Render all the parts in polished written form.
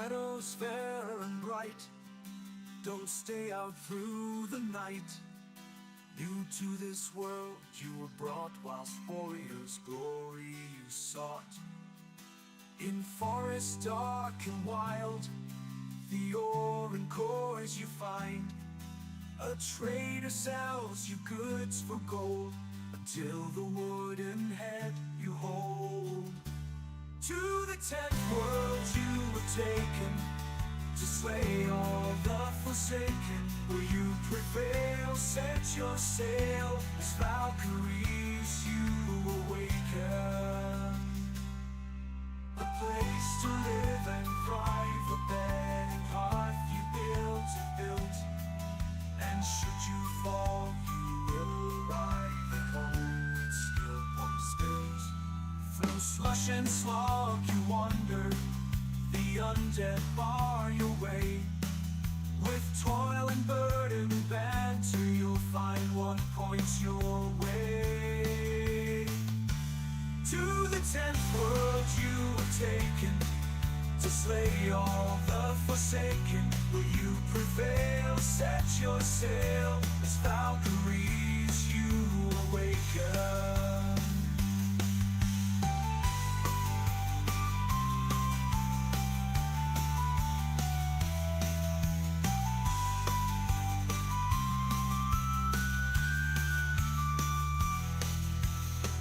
meadows fair and bright, don't stay out through the night. New to this world you were brought, whilst warriors' glory you sought. In forests dark and wild, the ore and cores you find. A trader sells you goods for gold, until the wooden head you hold. To the 10th world you were taken, to slay all the forsaken. Will you prevail? Set your sail, as Valkyries you awaken. A place to live and thrive, a bed and hearth you built, and should you fall, you will arrive at home with skill won't spilt. Through slush and slog you wander, the undead bar your way. With toil and burden banter, you'll find what points your way. To the 10th world you were taken, to slay all the forsaken. Will you prevail? Set your sail, as Valkyries you awaken.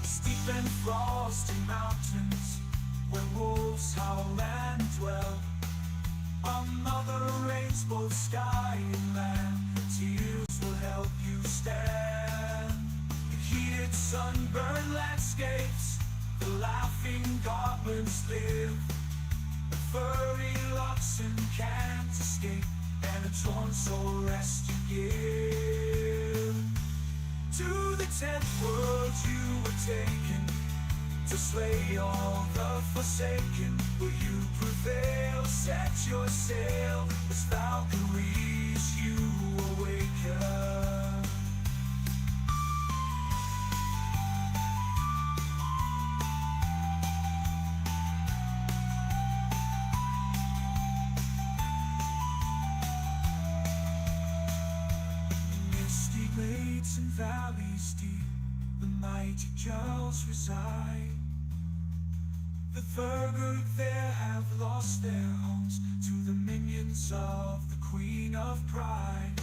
Steep and frosty mountains, where wolves howl and dwell. A mother rains both sky and land, her tears will help you stand. In heated sunburned landscapes, the laughing goblins live. The furry oxen can't escape, and a torn soul rest you give. To the 10th world you were taken, to slay all the forsaken. Will you prevail? Set your sail, as Valkyries you awaken. Misty glades and valleys deep, the mighty Jarls reside. The Thurgood there have lost their homes to the minions of the Queen of Pride.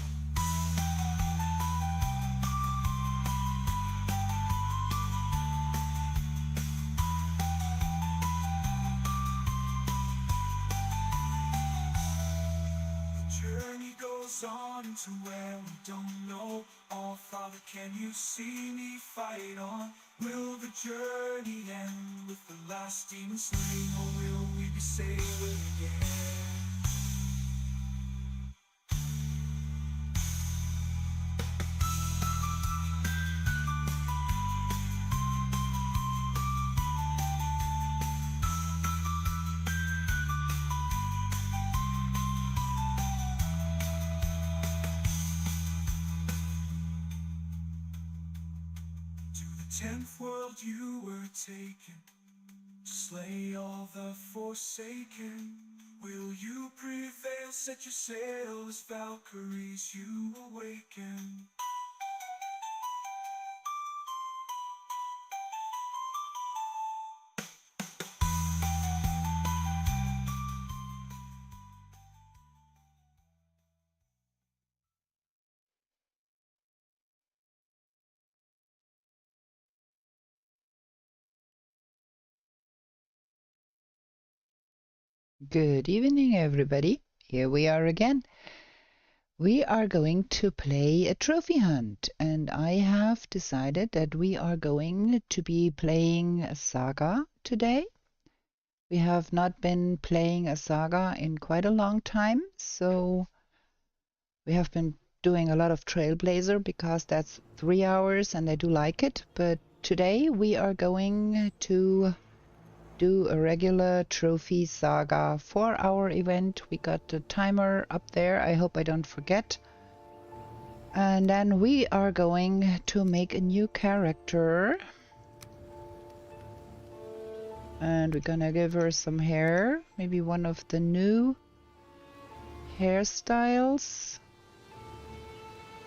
The journey goes on to where we don't know. Oh Father, can you see me fight on? Will the journey end with the last demon slain, or will we be sailing again? To the 10th world you were taken, to slay all the forsaken. Will you prevail? Set your sail, as Valkyries you awaken. Good evening, everybody. Here we are again. We are going to play a trophy hunt, and I have decided that we are going to be playing a Saga today. We have not been playing a Saga in quite a long time, so we have been doing a lot of Trailblazer because that's 3 hours and I do like it. But today we are going to do a regular trophy Saga 4-hour event. We got the timer up there. I hope I don't forget. And then we are going to make a new character. And we're gonna give her some hair. Maybe one of the new hairstyles.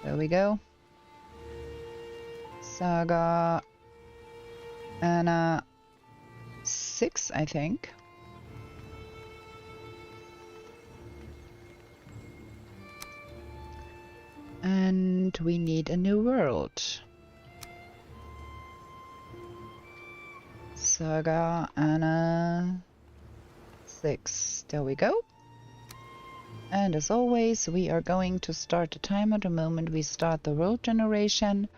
There we go. Saga Anna 6, I think. And we need a new world. Saga Anna 6. There we go. And as always, we are going to start the timer the moment we start the world generation.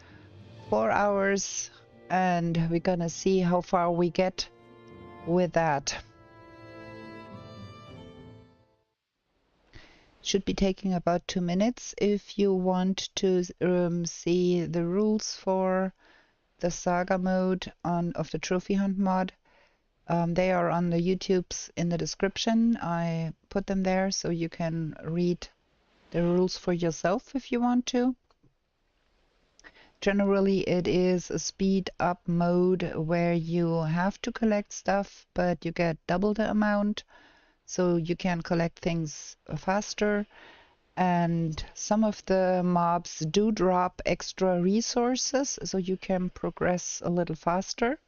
4 hours, and we're gonna see how far we get with that. Should be taking about 2 minutes. If you want to see the rules for the Saga mode of the Trophy Hunt mod, they are on the YouTubes in the description. I put them there so you can read the rules for yourself if you want to. Generally, it is a speed up mode where you have to collect stuff, but you get double the amount, so you can collect things faster. And some of the mobs do drop extra resources, so you can progress a little faster.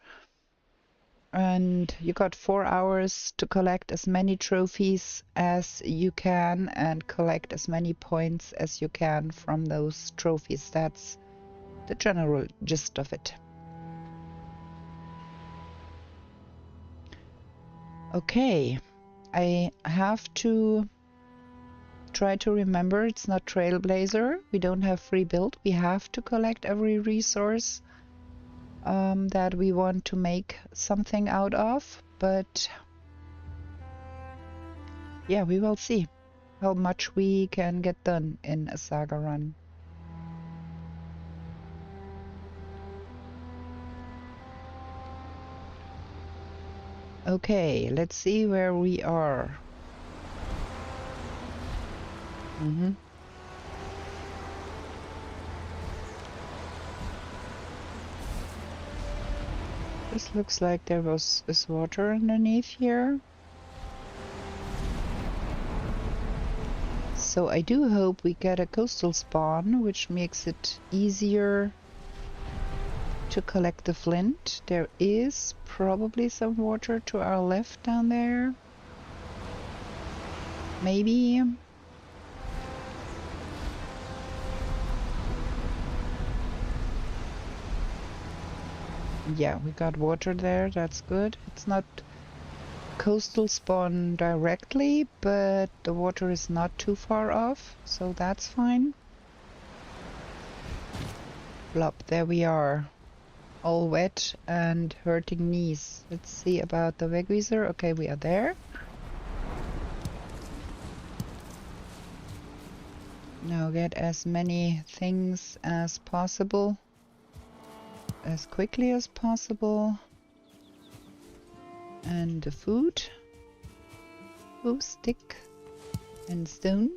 And you got 4 hours to collect as many trophies as you can and collect as many points as you can from those trophies. That's the general gist of it. Okay, I have to try to remember it's not Trailblazer. We don't have free build. We have to collect every resource that we want to make something out of. But yeah, we will see how much we can get done in a Saga run. Okay, let's see where we are. This looks like there is water underneath here. So I do hope we get a coastal spawn, which makes it easier to collect the flint. There is probably some water to our left down there. Maybe. Yeah, we got water there. That's good. It's not coastal spawn directly, but the water is not too far off, so that's fine. Flop, there we are. All wet and hurting knees. Let's see about the Wegweiser. Okay, we are there. Now get as many things as possible, as quickly as possible. And the food. Oh, stick and stone.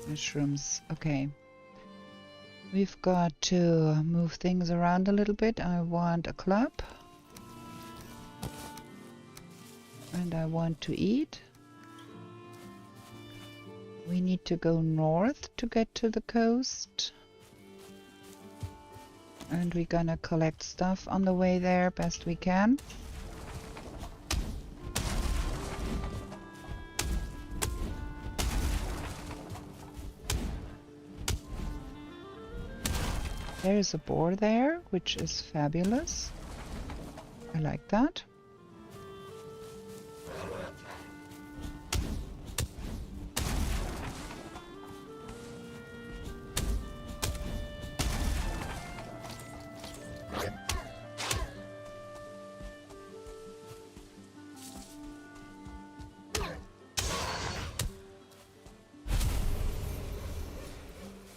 Mushrooms. Okay. We've got to move things around a little bit. I want a club. And I want to eat. We need to go north to get to the coast. And we're gonna collect stuff on the way there best we can. There is a boar there, which is fabulous. I like that.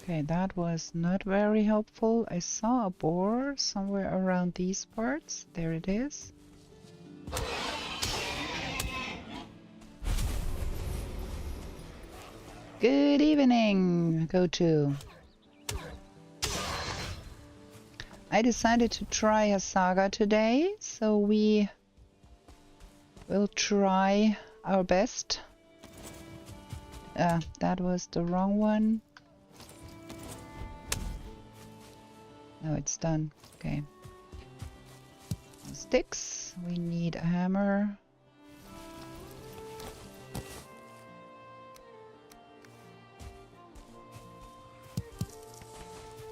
Okay, that was not very helpful. I saw a boar somewhere around these parts. There it is. Good evening, Go-To. I decided to try a Saga today, so we We'll try our best. That was the wrong one. No, it's done. Okay. Sticks. We need a hammer.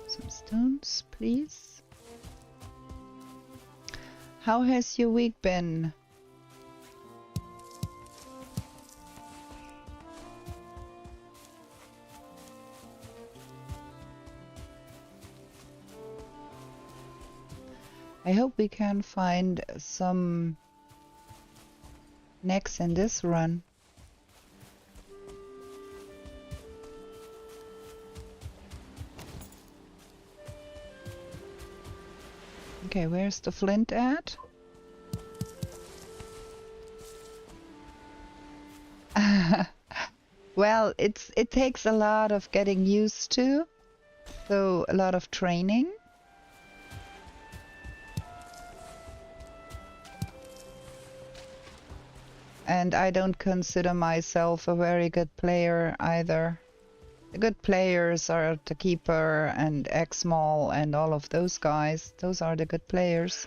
Some stones, please. How has your week been? I hope we can find some necks in this run. Okay, where's the flint at? Well, it takes a lot of getting used to, so a lot of training. And I don't consider myself a very good player either. The good players are the Keeper and X-Mall and all of those guys. Those are the good players.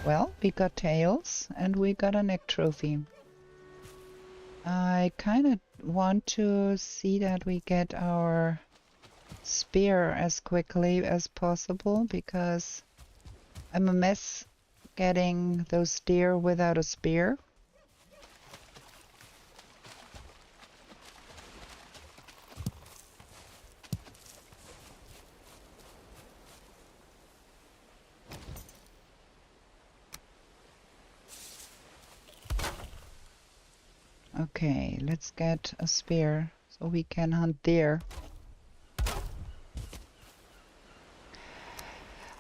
Well, we got tails and we got a neck trophy. I kind of want to see that we get our spear as quickly as possible because I'm a mess getting those deer without a spear. Okay, let's get a spear so we can hunt deer.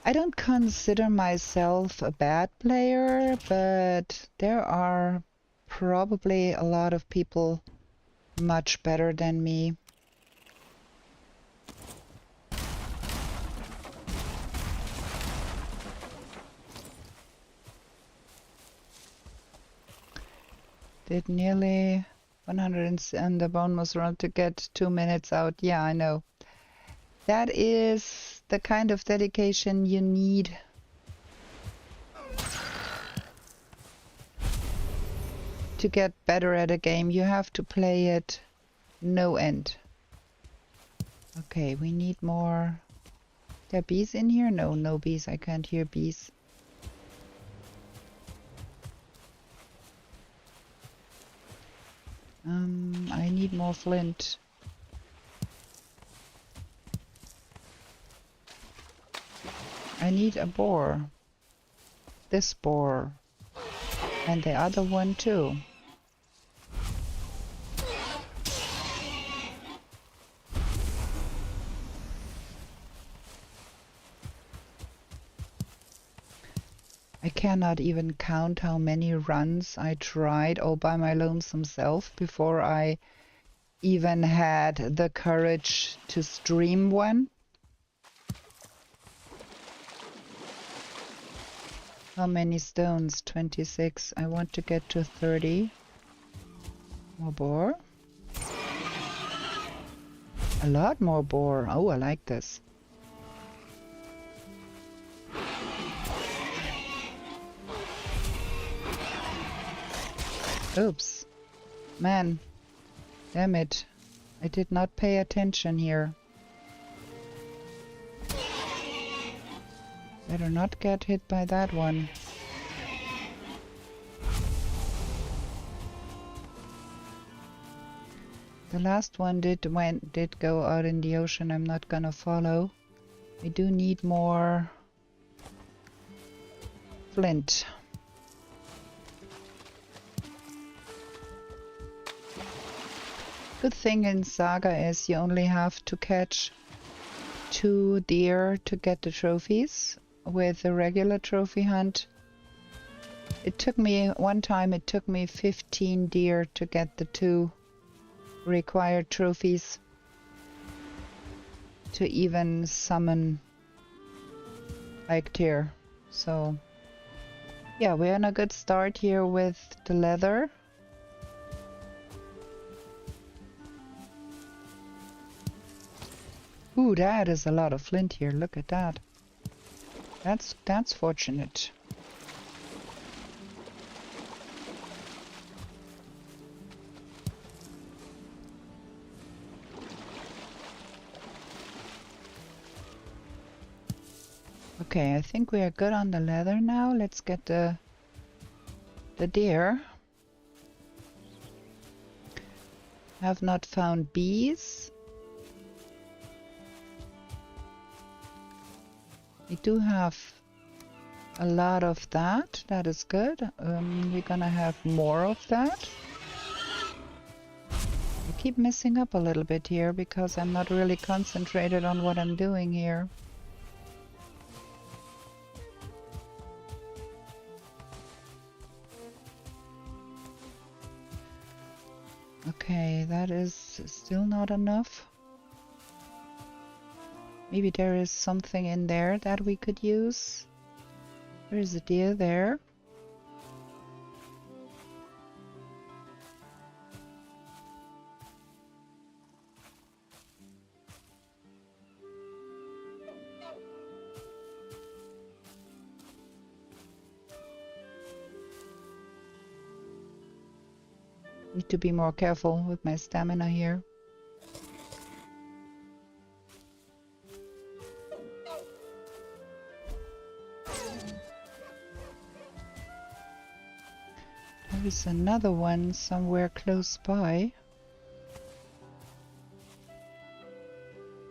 I don't consider myself a bad player, but there are probably a lot of people much better than me. Did nearly 100 and the bone was run to get 2 minutes out. Yeah, I know. That is the kind of dedication you need. To get better at a game, you have to play it no end. Okay, we need more. There are bees in here? No, no bees. I can't hear bees. I need more flint. I need a boar. This boar. And the other one too. I cannot even count how many runs I tried all by my lonesome self before I even had the courage to stream one. How many stones? 26. I want to get to 30. More boar. A lot more boar. Oh, I like this. Oops. Man. Damn it. I did not pay attention here. Better not get hit by that one. The last one did go out in the ocean. I'm not gonna follow. We do need more flint. Good thing in Saga is you only have to catch 2 deer to get the trophies. With a regular trophy hunt, it took me 15 deer to get the 2 required trophies to even summon hiked here. So yeah, we're on a good start here with the leather. Ooh, that is a lot of flint here. Look at that. That's fortunate. Okay, I think we are good on the leather now. Let's get the deer. Have not found bees. We do have a lot of that. That is good. We're gonna have more of that. I keep messing up a little bit here because I'm not really concentrated on what I'm doing here. Okay, that is still not enough. Maybe there is something in there that we could use. There is a deer there. Need to be more careful with my stamina here. There is another one somewhere close by.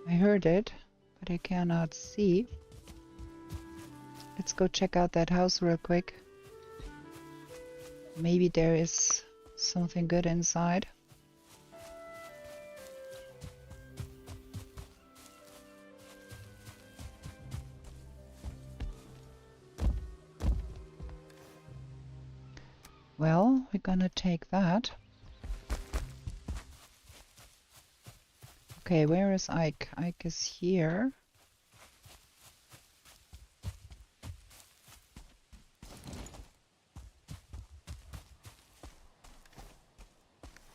I heard it, but I cannot see. Let's go check out that house real quick. Maybe there is something good inside. Well, we're gonna take that. Okay, where is Ike? Ike is here.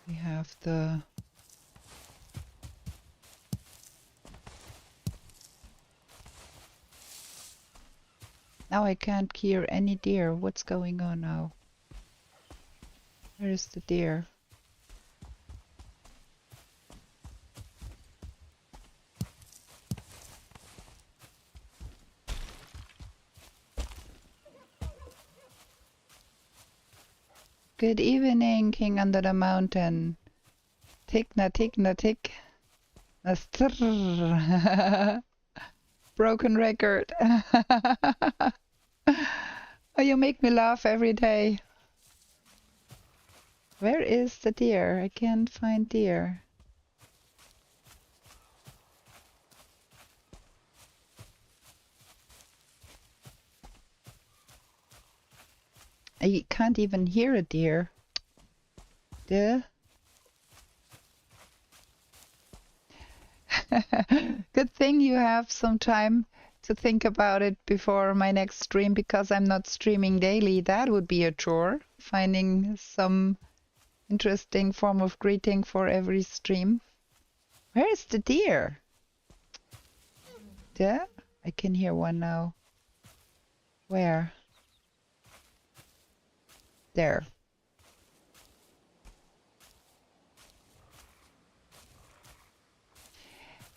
We have the... Now I can't hear any deer. What's going on now? Where is the deer? Good evening, King Under the Mountain. Tick na tick na tick. Na strrr. Broken record. Oh, you make me laugh every day. Where is the deer? I can't find deer. I can't even hear a deer. Good thing you have some time to think about it before my next stream, because I'm not streaming daily. That would be a chore, finding some interesting form of greeting for every stream. Where is the deer? There? I can hear one now. Where? There.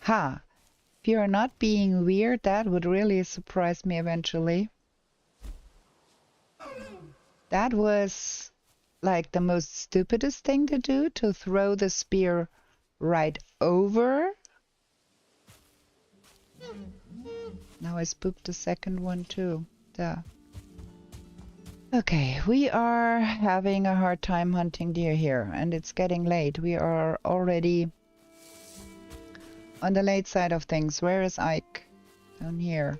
Ha! If you're not being weird, that would really surprise me eventually. That was like the most stupidest thing to do, to throw the spear right over. Now I spooked the second one too. Duh. Okay, we are having a hard time hunting deer here, and it's getting late. We are already on the late side of things. Where is Ike? Down here.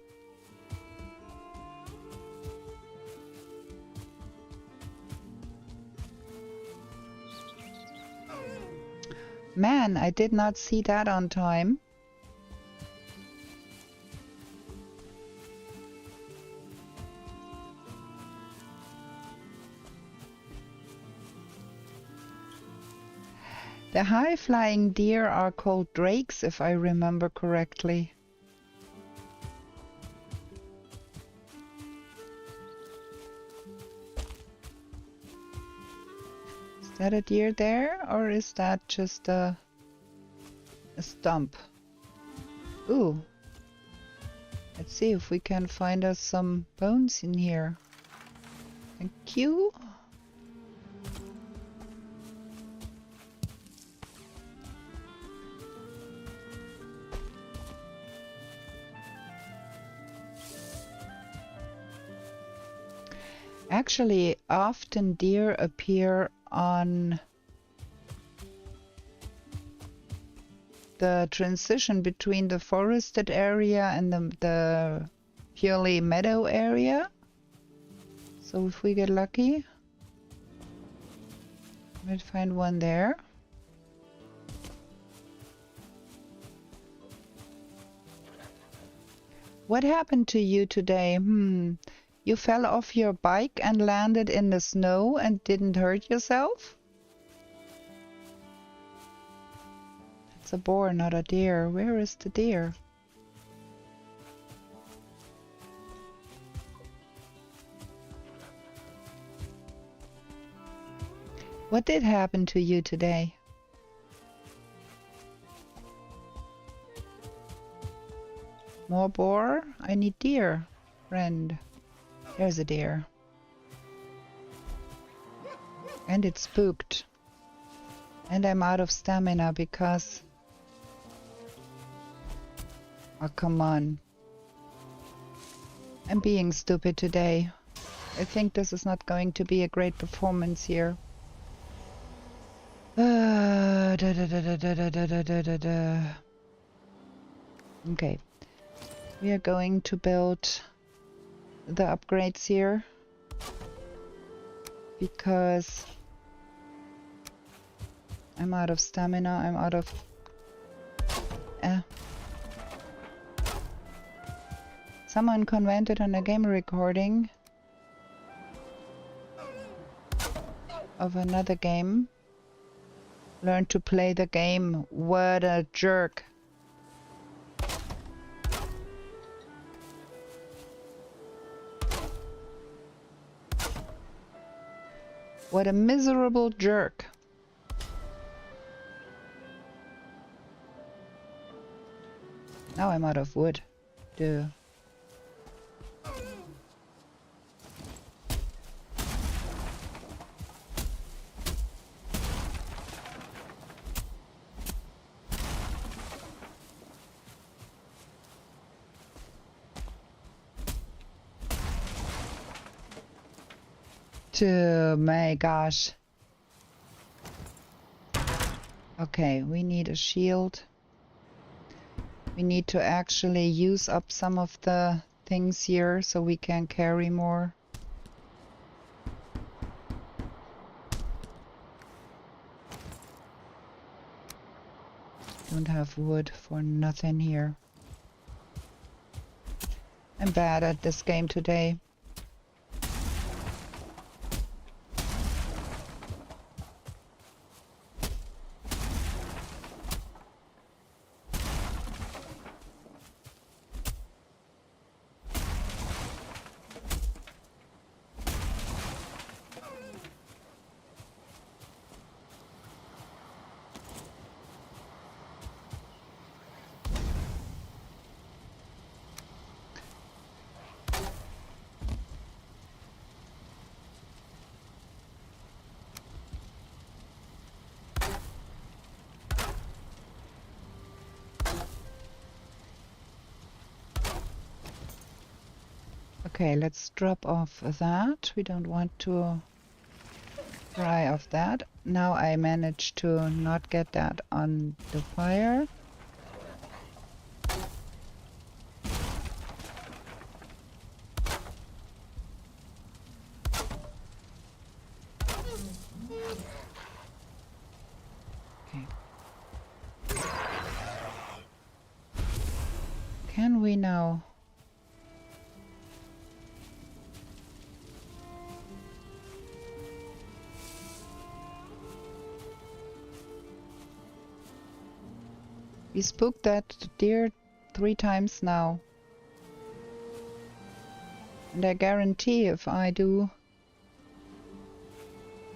Man, I did not see that on time. The high-flying deer are called drakes, if I remember correctly. Is that a deer there, or is that just a stump? Ooh. Let's see if we can find us some bones in here. Thank you. Actually, often deer appear on the transition between the forested area and the purely meadow area. So if we get lucky, we might find one there. What happened to you today? You fell off your bike and landed in the snow and didn't hurt yourself? It's a boar, not a deer. Where is the deer? What did happen to you today? More boar? I need deer, friend. There's a deer. And it's spooked. And I'm out of stamina because... Oh, come on. I'm being stupid today. I think this is not going to be a great performance here. Okay. We are going to build the upgrades here because I'm out of stamina, I'm out of... Someone commented on a game recording of another game. Learn to play the game. What a jerk. What a miserable jerk. Now I'm out of wood. Duh. Oh my gosh. Okay, we need a shield. We need to actually use up some of the things here so we can carry more. Don't have wood for nothing here. I'm bad at this game today. Okay, let's drop off that. We don't want to fry off that. Now I managed to not get that on the fire. Okay. Can we now... We spooked that deer 3 times now. And I guarantee if I do...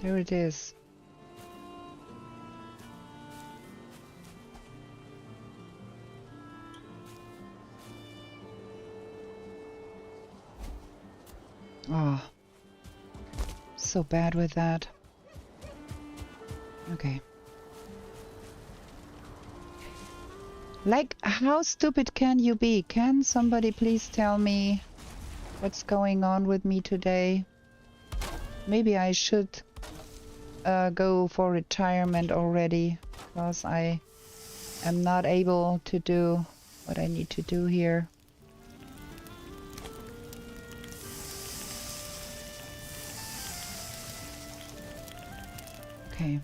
There it is. Oh, so bad with that. Okay. Like, how stupid can you be? Can somebody please tell me what's going on with me today? Maybe I should go for retirement already, because I am not able to do what I need to do here. Okay.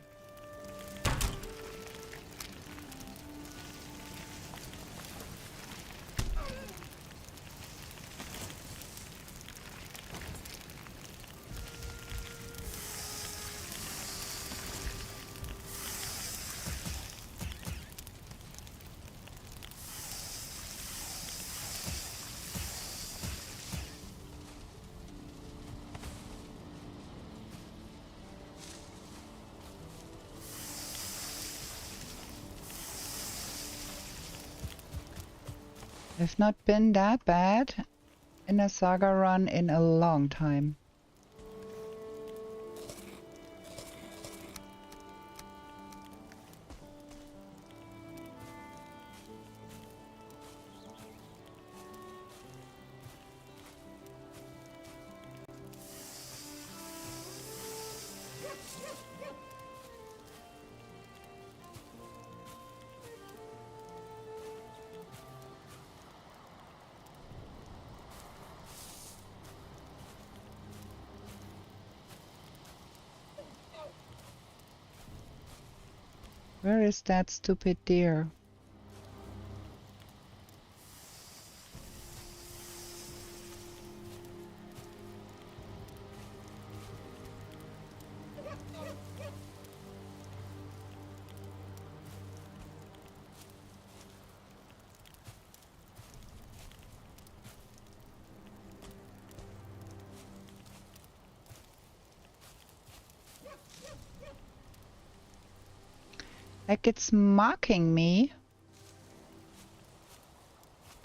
I've not been that bad in a Saga run in a long time. Where is that stupid deer? Like it's mocking me.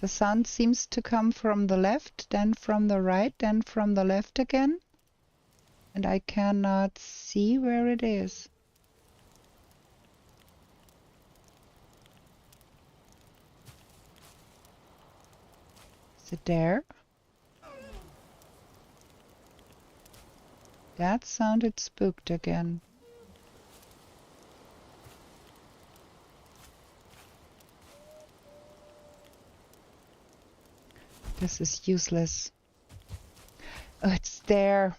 The sound seems to come from the left, then from the right, then from the left again. And I cannot see where it is. Is it there? That sounded spooked again. This is useless. Oh, it's there.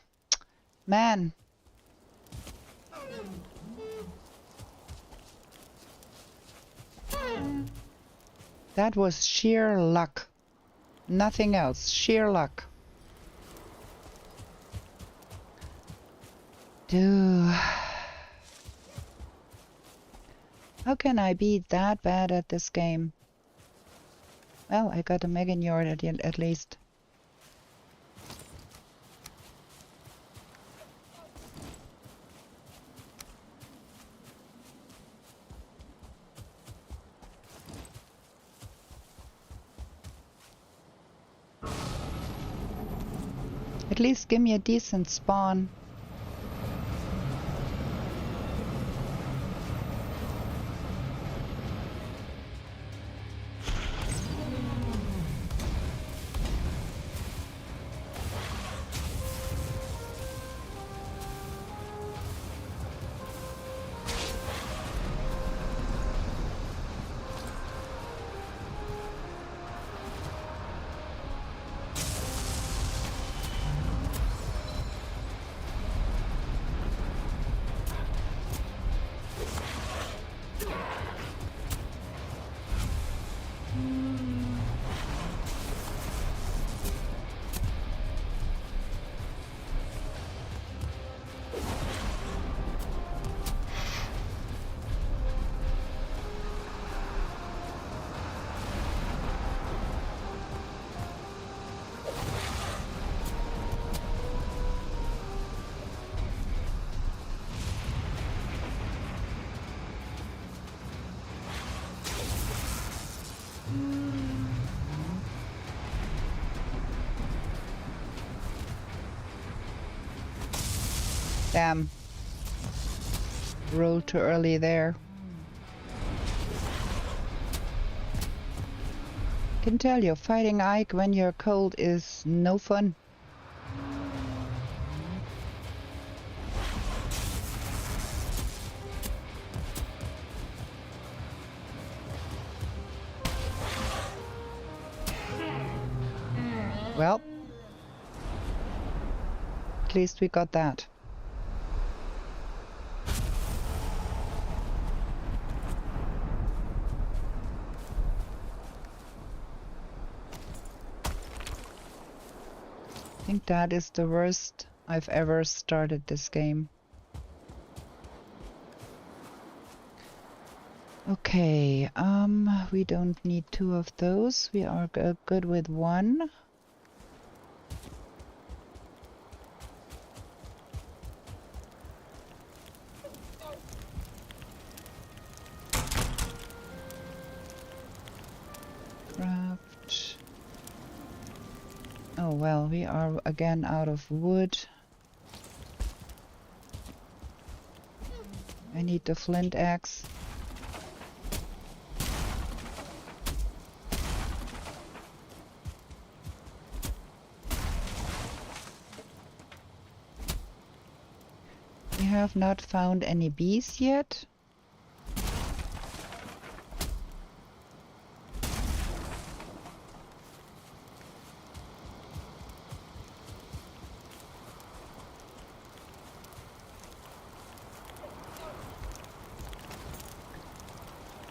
Man. That was sheer luck. Nothing else. Sheer luck. Dude. How can I be that bad at this game? Well, I got a Meganiord at least. At least give me a decent spawn. Damn. Rolled too early there. Can tell you, fighting Ike when you're cold is no fun. Well, at least we got that. I think that is the worst I've ever started this game. Okay, we don't need 2 of those. We are good with 1. Craft. Oh well, we are again out of wood. I need the flint axe. We have not found any bees yet.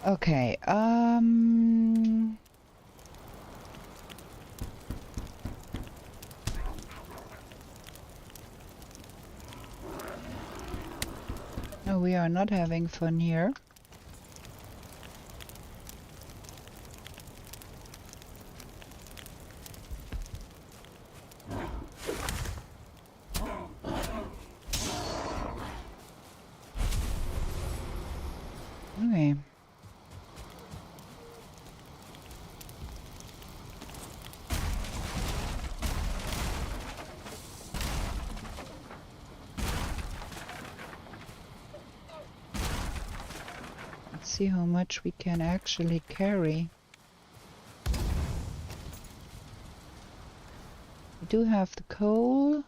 Okay, no, we are not having fun here. Okay. See how much we can actually carry. We do have the coal.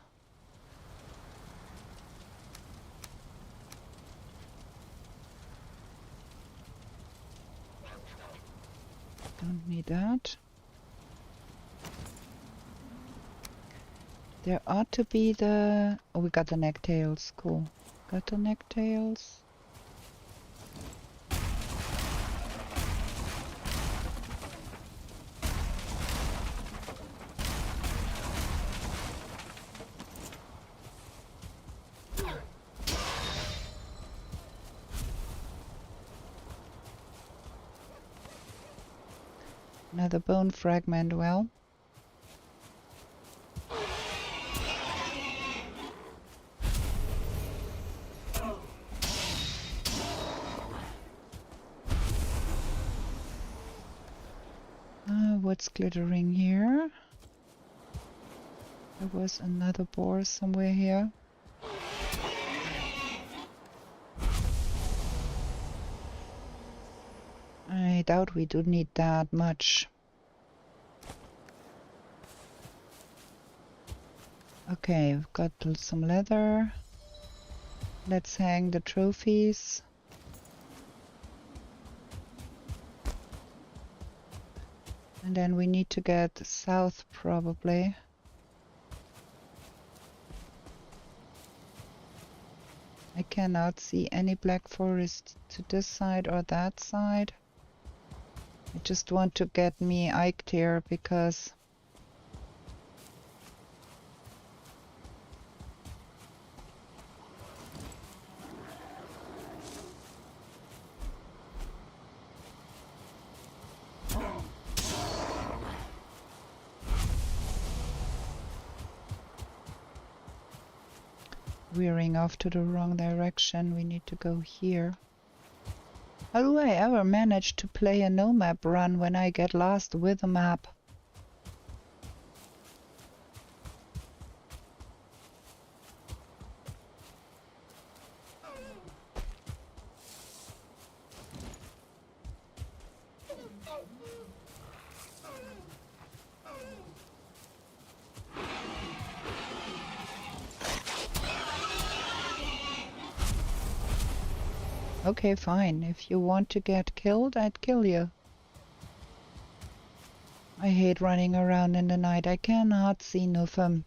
Don't need that. There ought to be the... Oh, we got the necktails. Cool. Got the necktails. Another bone fragment, well. What's glittering here? There was another boar somewhere here. I doubt we do need that much. Okay, we've got some leather. Let's hang the trophies. And then we need to get south probably. I cannot see any black forest to this side or that side. I just want to get me Iked here because veering off to the wrong direction. We need to go here. How do I ever manage to play a no map run when I get lost with a map? Okay, fine. If you want to get killed, I'd kill you. I hate running around in the night. I cannot see nothing.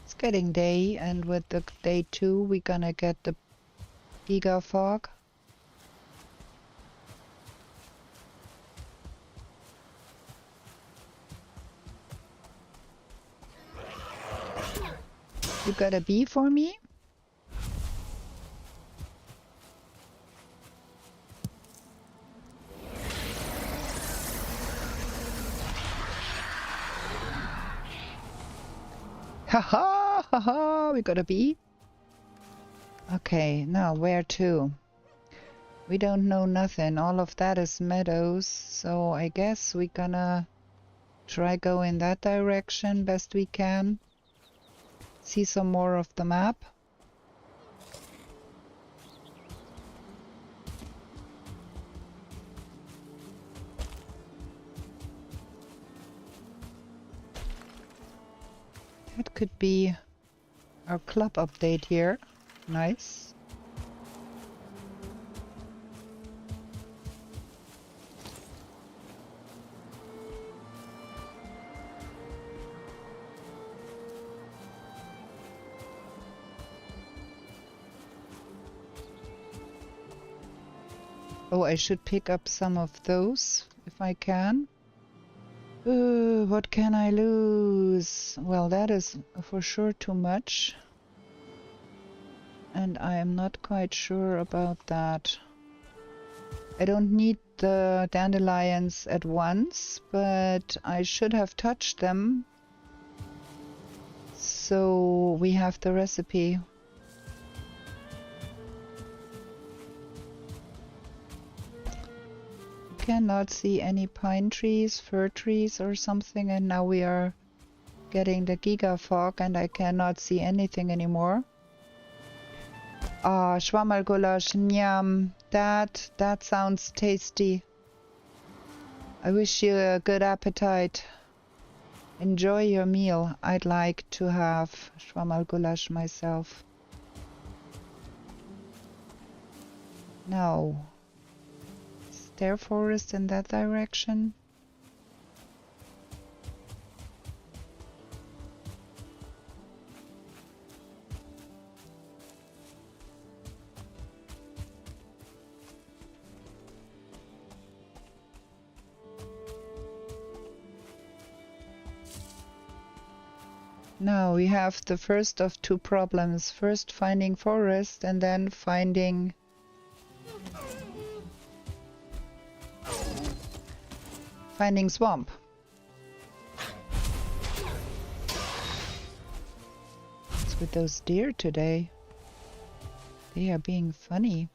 It's getting day, and with the day 2, we're gonna get the giga fog. You got a bee for me? Ha ha ha ha! We got a bee. Okay, now where to? We don't know nothing. All of that is meadows, so I guess we're gonna try go in that direction best we can. See some more of the map. That could be our club update here. Nice. Oh, I should pick up some of those if I can. What can I lose? Well, that is for sure too much. And I am not quite sure about that. I don't need the dandelions at once, but I should have touched them. So we have the recipe. Cannot see any pine trees, fir trees or something, and now we are getting the giga fog and I cannot see anything anymore. Ah, Schwammergulasch, yum. That sounds tasty. I wish you a good appetite. Enjoy your meal. I'd like to have Schwammergulasch myself. No. Is there forest in that direction? Now we have the first of two problems. First finding forest and then finding swamp. What's with those deer today? They are being funny.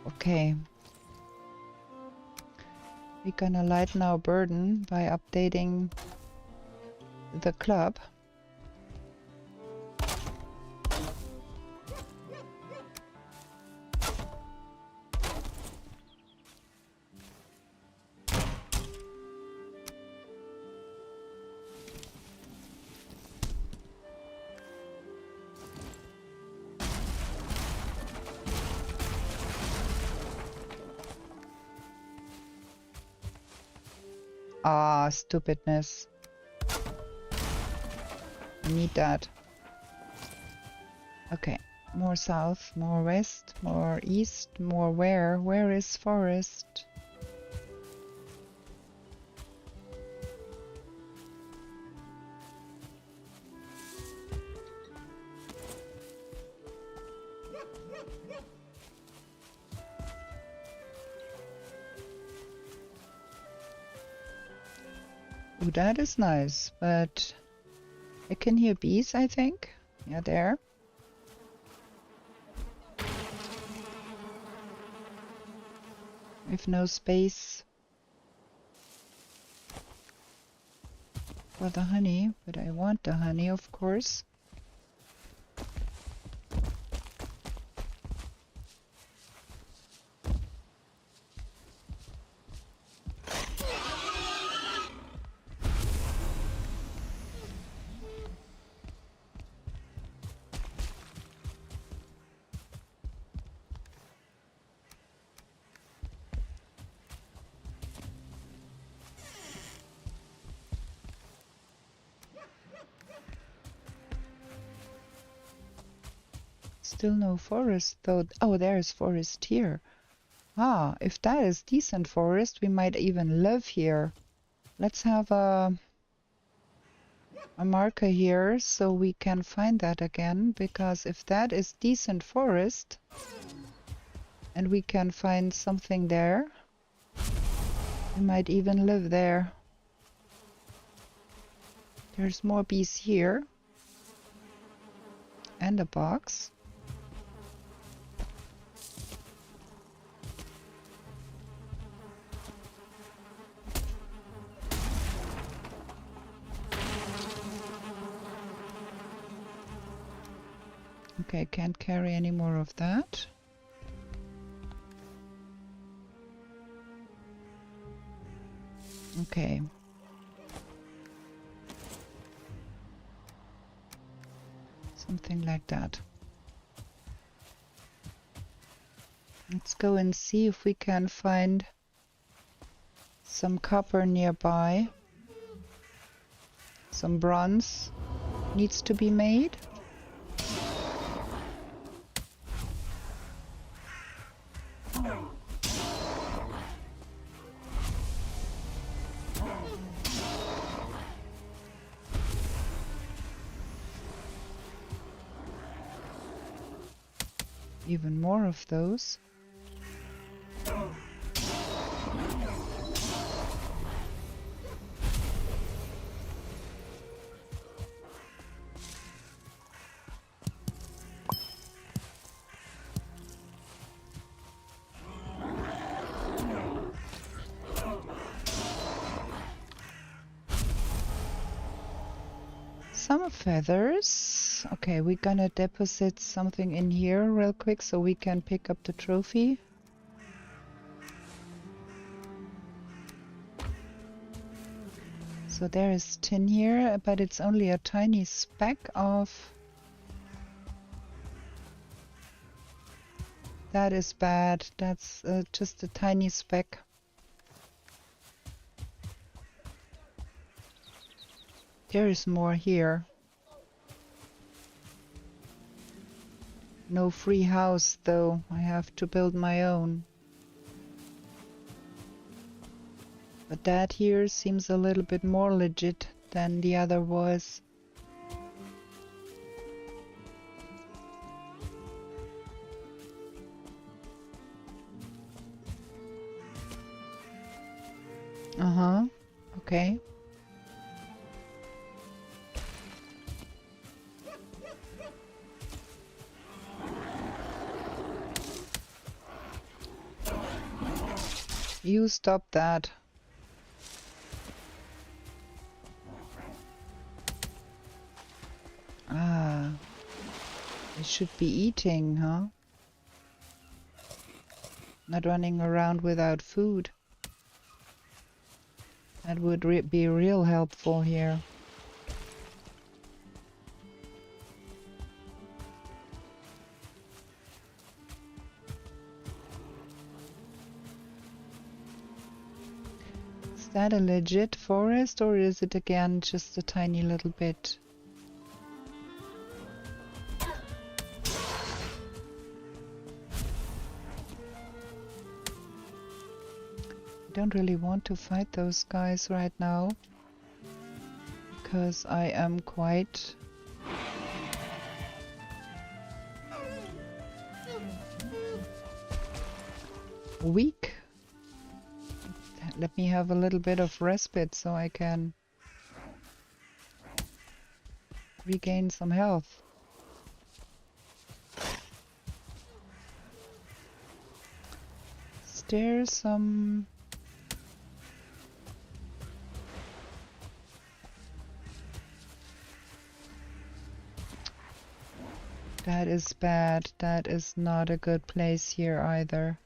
Okay. We're gonna lighten our burden by updating the club. Ah, stupidness. I need that. Okay, more south, more west, more east, more where? Where is forest? Ooh, that is nice, but I can hear bees, I think. Yeah, there. With no space for the honey, but I want the honey, of course. Still no forest though. Oh, there's forest here. Ah, if that is decent forest, we might even live here. Let's have a marker here so we can find that again, because if that is decent forest and we can find something there, we might even live there. There's more bees here and a box. Okay, can't carry any more of that. Okay. Something like that. Let's go and see if we can find some copper nearby. Some bronze needs to be made. Even more of those. Some feathers. Okay, we're gonna deposit something in here real quick so we can pick up the trophy. So there is tin here, but it's only a tiny speck of... That is bad. That's just a tiny speck. There is more here. No free house though. I have to build my own. But that here seems a little bit more legit than the other was. Uh-huh. Okay. You stop that. Ah. I should be eating, huh? Not running around without food. That would be real helpful here. Is that a legit forest or is it again just a tiny little bit? I don't really want to fight those guys right now because I am quite weak. Let me have a little bit of respite so I can regain some health. Is there some... That is bad. That is not a good place here either.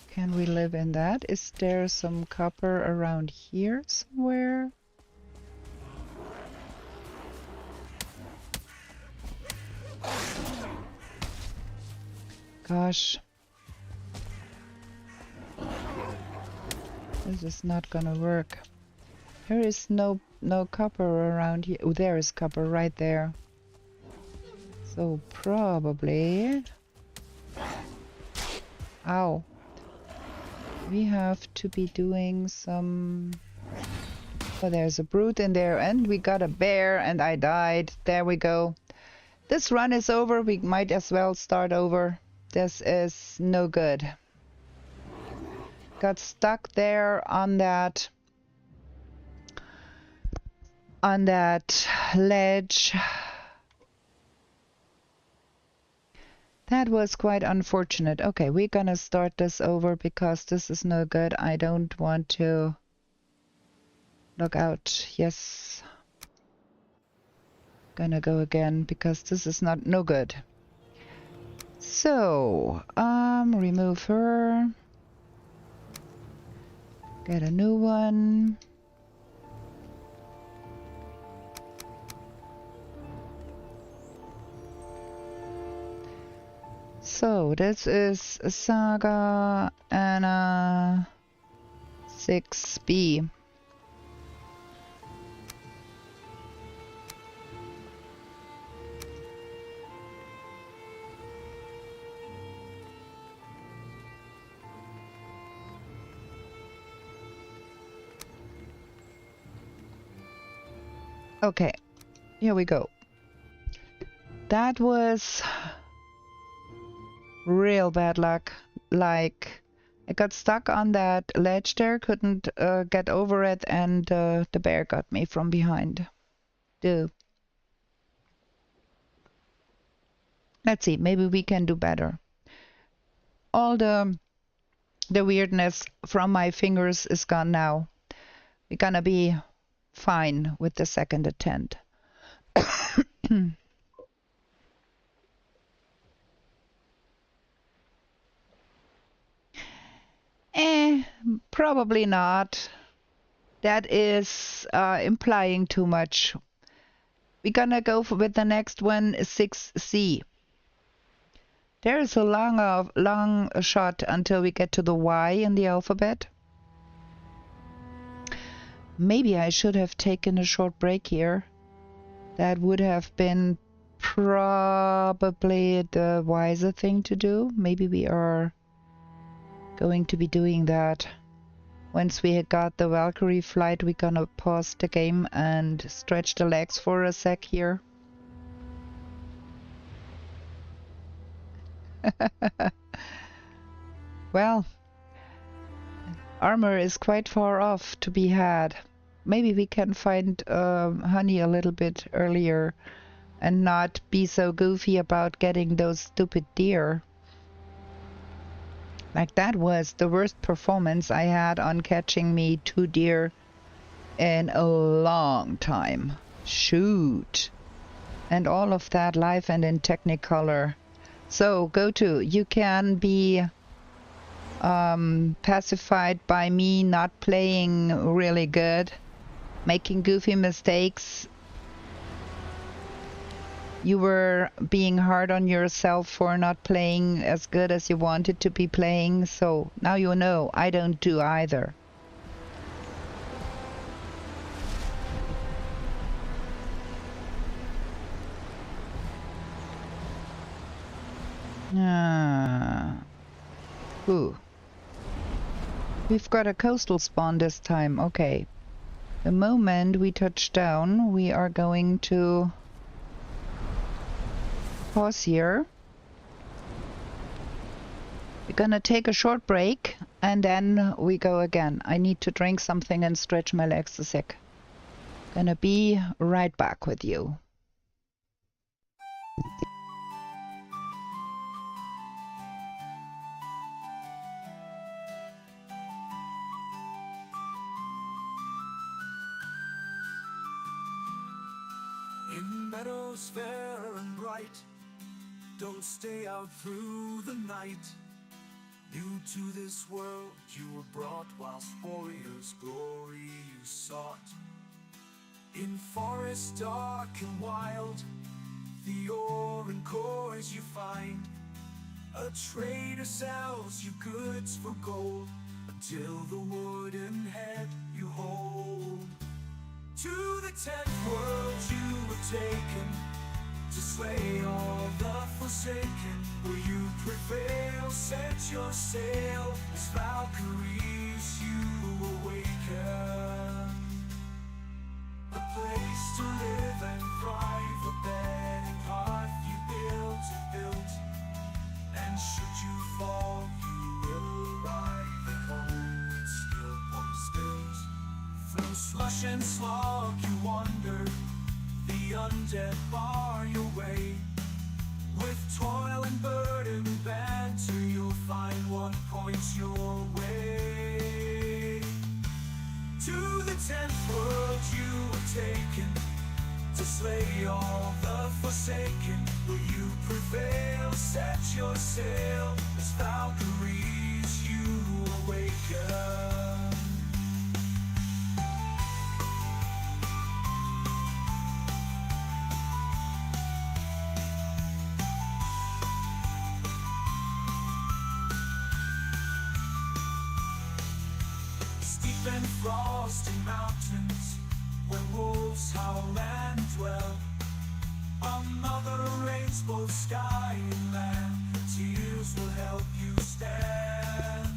Can we live in that? Is there some copper around here somewhere? Gosh. This is not gonna work. There is no copper around here. Oh, there is copper right there. So probably... Ow. We have to be doing some... Oh, there's a brute in there, and we got a bear, and I died. There we go. This run is over. We might as well start over. This is no good. Got stuck there on that ledge. That was quite unfortunate. Okay, we're gonna start this over because this is no good. I don't want to log out. Yes. Gonna go again because this is no good. So, remove her. Get a new one. So this is a Saga and a 6B. Okay, here we go. That was real bad luck. Like, I got stuck on that ledge there, couldn't get over it, and the bear got me from behind. Dude. Let's see, maybe we can do better. All the weirdness from my fingers is gone now. We're gonna be fine with the second attempt. Probably not. That is implying too much. We're gonna go with the next one, 6C. There is a long shot until we get to the Y in the alphabet. Maybe I should have taken a short break here. That would have been probably the wiser thing to do. Maybe we are going to be doing that. Once we got the Valkyrie flight, we're gonna pause the game and stretch the legs for a sec here. Well, armor is quite far off to be had. Maybe we can find honey a little bit earlier and not be so goofy about getting those stupid deer. Like, that was the worst performance I had on catching me 2 deer in a long time. Shoot. And all of that live and in Technicolor. So, go to. You can be pacified by me not playing really good, making goofy mistakes. You were being hard on yourself for not playing as good as you wanted to be playing, so now you know I don't do either. Ooh. We've got a coastal spawn this time. Okay. The moment we touch down, we are going to pause here. We're gonna take a short break and then we go again. I need to drink something and stretch my legs a sec. Gonna be right back with you. In meadows fair and bright, don't stay out through the night. New to this world you were brought, whilst warriors' glory you sought. In forest dark and wild, the ore and cores you find. A trader sells you goods for gold, until the wooden head you hold tenth world you were taken, to slay all the forsaken. Will you prevail? Set your sail, as Valkyries you awaken. A place to live and thrive, a bed and hearth you built, and should you fall, you will arrive at home with skill once built. Through slush and slog you wander, the undead bar your way. With toil and burden banter, you'll find what points your way. To the tenth world you were taken, to slay all the forsaken. Will you prevail? Set your sail, as Valkyries you awaken. Steep and frosty mountains, where wolves howl and dwell. Another rains both sky and land, tears will help you stand.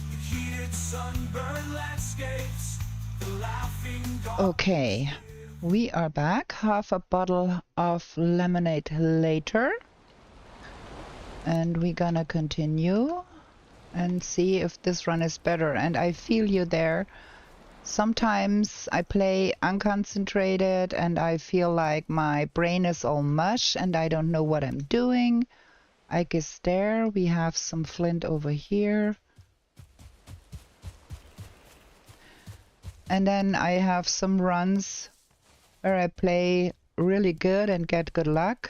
The heated sunburned landscapes, the laughing god. Okay, we are back. Half a bottle of lemonade later. And we're gonna continue and see if this run is better. And I feel you there. Sometimes I play unconcentrated and I feel like my brain is all mush and I don't know what I'm doing. I guess there we have some flint over here. And then I have some runs where I play really good and get good luck,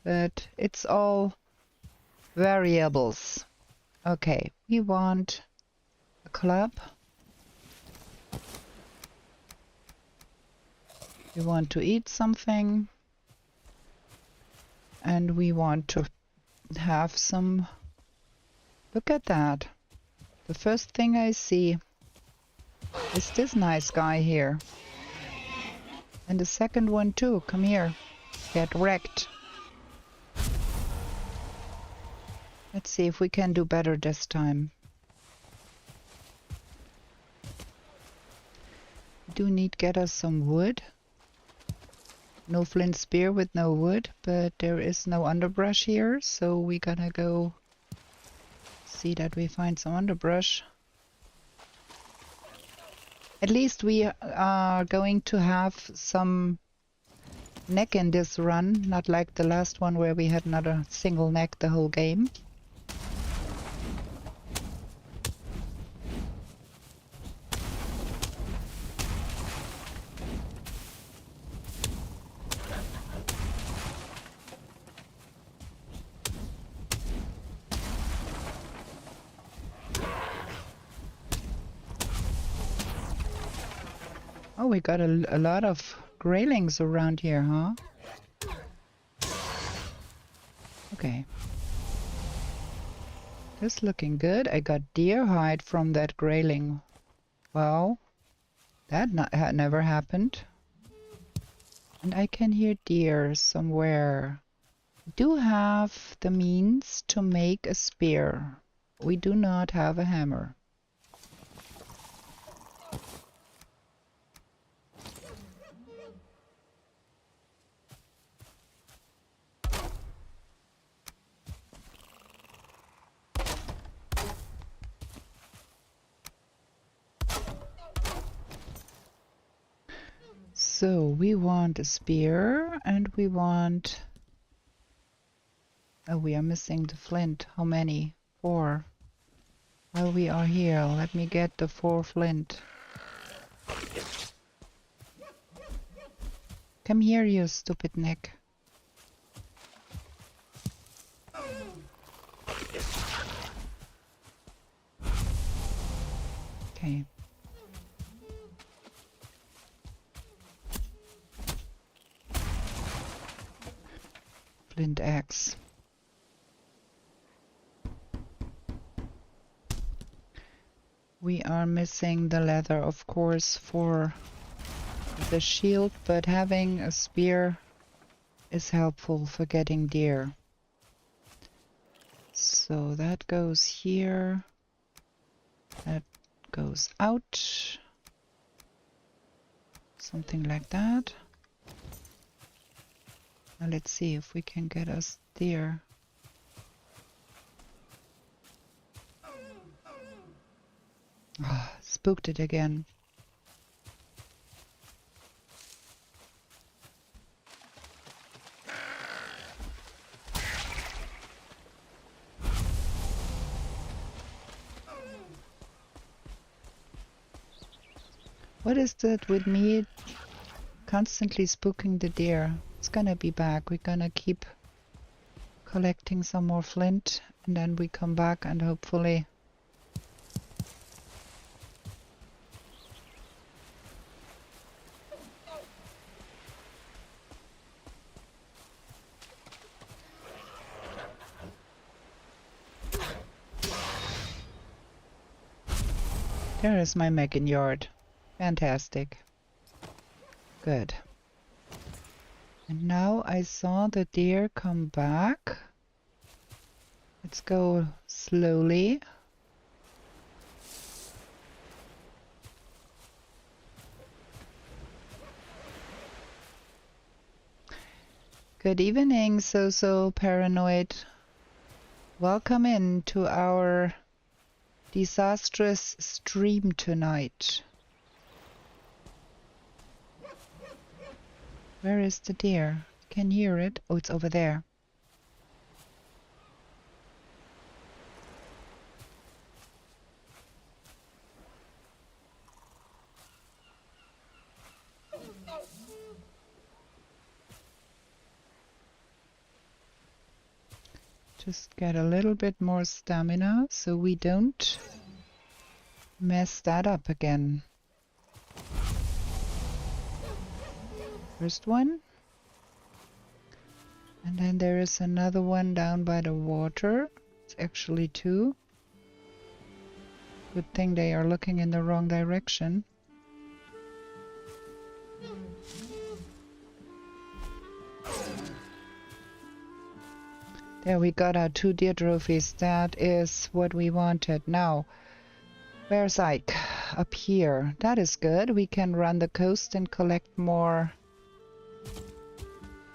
but it's all variables. Okay, we want a club. We want to eat something. And we want to have some... Look at that. The first thing I see is this nice guy here. And the second one too. Come here. Get wrecked. Let's see if we can do better this time. We do need to get us some wood. No flint spear with no wood, but there is no underbrush here, so we're gonna go see that we find some underbrush. At least we are going to have some neck in this run, not like the last one where we had not a single neck the whole game. Oh, we got a lot of graylings around here, huh? Okay. This looking good. I got deer hide from that grayling. Wow. That never happened. And I can hear deer somewhere. We do have the means to make a spear. We do not have a hammer. So we want a spear and we want... Oh, we are missing the flint. How many? 4. While we are here, let me get the 4 flint. Come here, you stupid neck. Okay. Flint axe. We are missing the leather, of course, for the shield, but having a spear is helpful for getting deer. So that goes here. That goes out. Something like that. Now let's see if we can get us deer. Ah, spooked it again. What is that with me constantly spooking the deer? It's gonna be back. We're gonna keep collecting some more flint, and then we come back and hopefully there is my Megan yard. Fantastic. Good. And now I saw the deer come back. Let's go slowly. Good evening, so paranoid. Welcome in to our disastrous stream tonight. Where is the deer? Can hear it. Oh, it's over there. Just get a little bit more stamina so we don't mess that up again. First one. And then there is another one down by the water. It's actually two. Good thing they are looking in the wrong direction. There we got our 2 deer trophies. That is what we wanted. Now, where's Ike? Up here. That is good. We can run the coast and collect more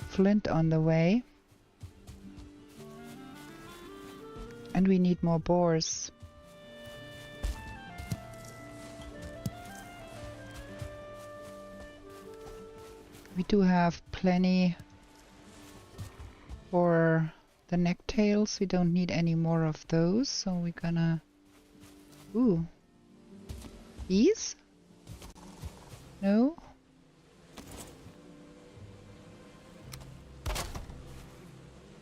flint on the way. And we need more boars. We do have plenty for the necktails. We don't need any more of those, so we're gonna... Ooh. Bees? No?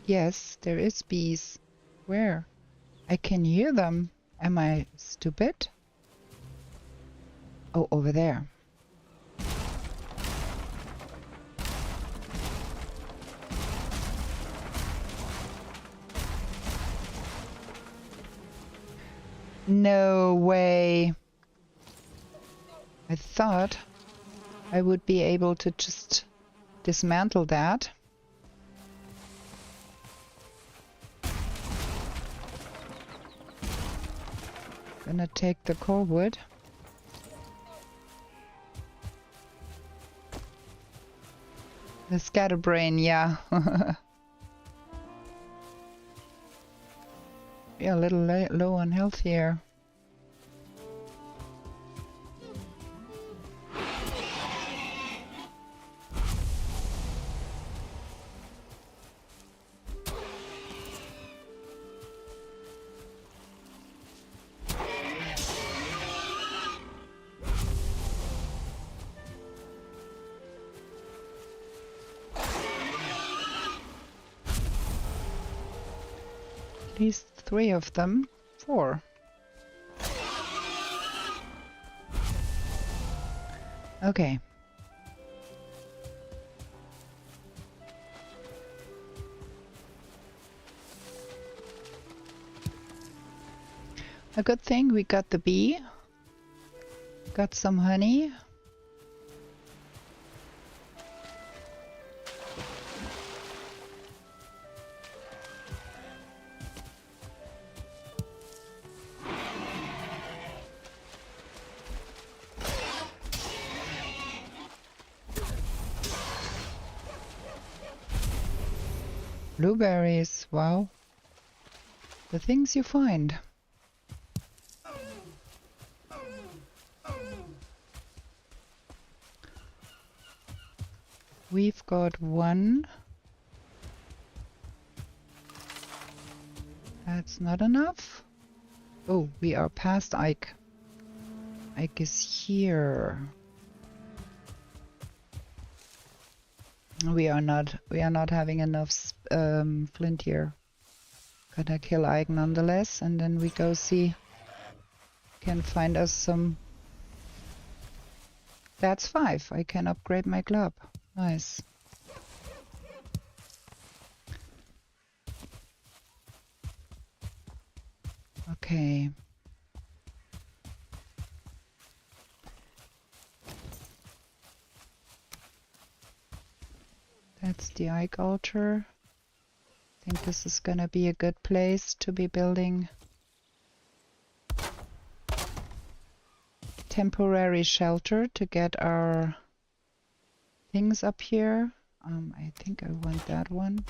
Yes, there is bees. Where? I can hear them. Am I stupid? Oh, over there. No way. I thought I would be able to just dismantle that. Gonna take the core wood. The scatterbrain, yeah. Yeah, a little low on health here. At least 3 of them. 4. Okay. A good thing we got the bee. Got some honey. Blueberries, wow. The things you find. We've got one. That's not enough. Oh, we are past Ike. Ike is here. We are not having enough flint here. Gotta kill Ike nonetheless, and then we go see. Can find us some. That's 5. I can upgrade my club. Nice. Okay. That's the Ike altar. I think this is gonna be a good place to be building temporary shelter to get our things up here. I think I want that one.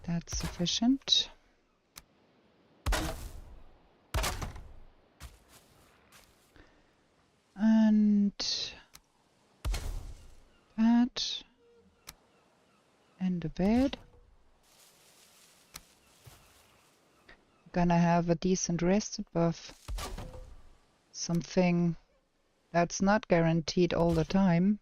That's sufficient. And that. And a bed. Gonna have a decent rested buff. Something that's not guaranteed all the time.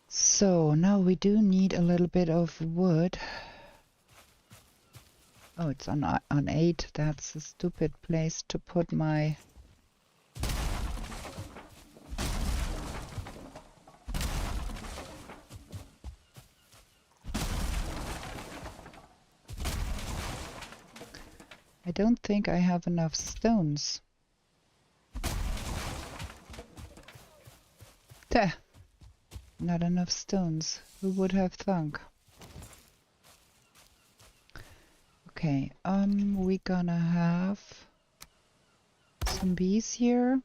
So now we do need a little bit of wood. Oh, it's on 8. That's a stupid place to put my... I don't think I have enough stones. Duh! Not enough stones. Who would have thunk? Okay, we're gonna have some bees here.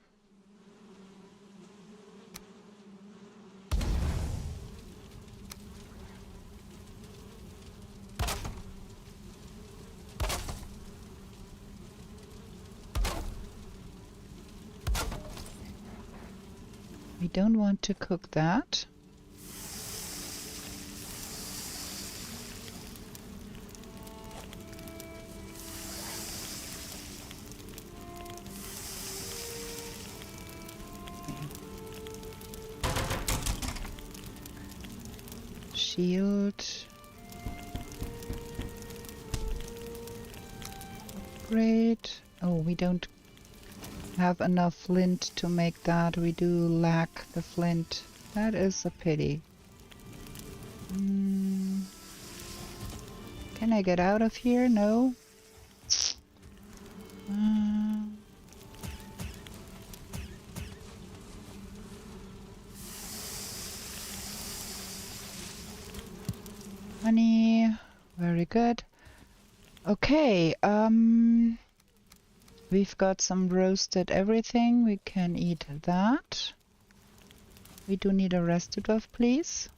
We don't want to cook that. Shield. Upgrade. Oh, we don't have enough flint to make that. We do lack the flint. That is a pity. Can I get out of here? No. Honey. Very good. Okay, we've got some roasted everything. We can eat that. We do need a rested off, please.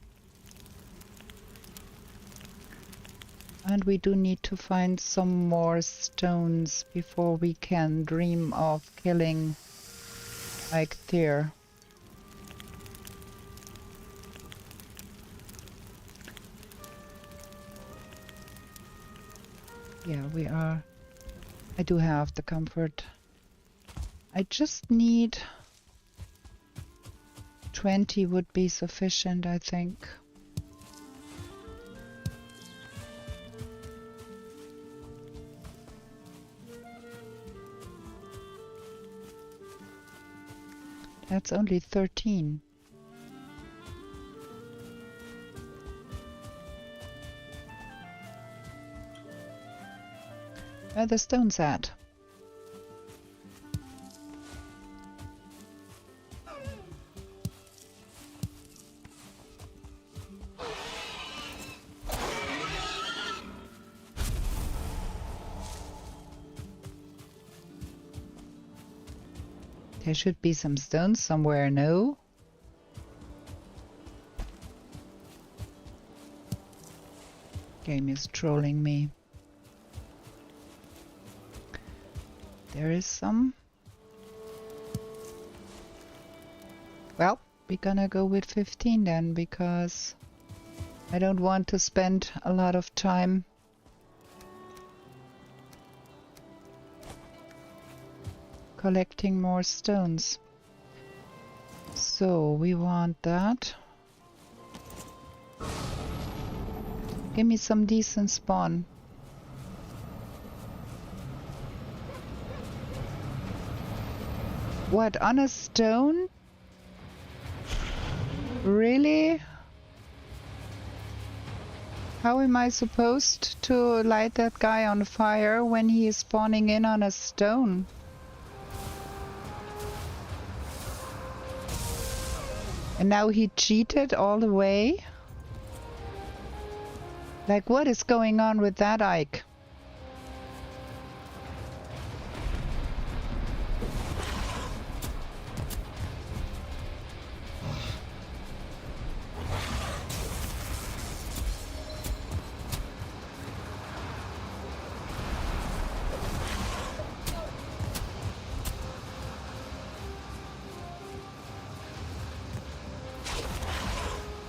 And we do need to find some more stones before we can dream of killing like deer. Yeah, we are. I do have the comfort. I just need 20 would be sufficient, I think. That's only 13. Where are the stones at? There should be some stones somewhere, no? Game is trolling me. There is some. Well, we're gonna go with 15 then, because I don't want to spend a lot of time collecting more stones. So we want that. Give me some decent spawn. What, on a stone? Really? How am I supposed to light that guy on fire when he is spawning in on a stone? And now he cheated all the way? Like, what is going on with that Ike?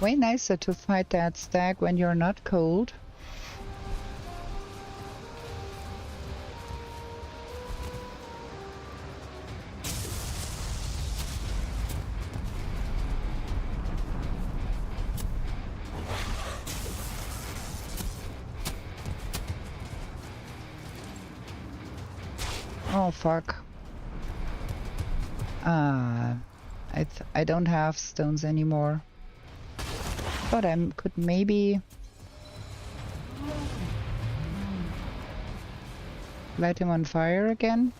Way nicer to fight that stag when you're not cold. Oh fuck. I don't have stones anymore. Thought I could maybe light him on fire again.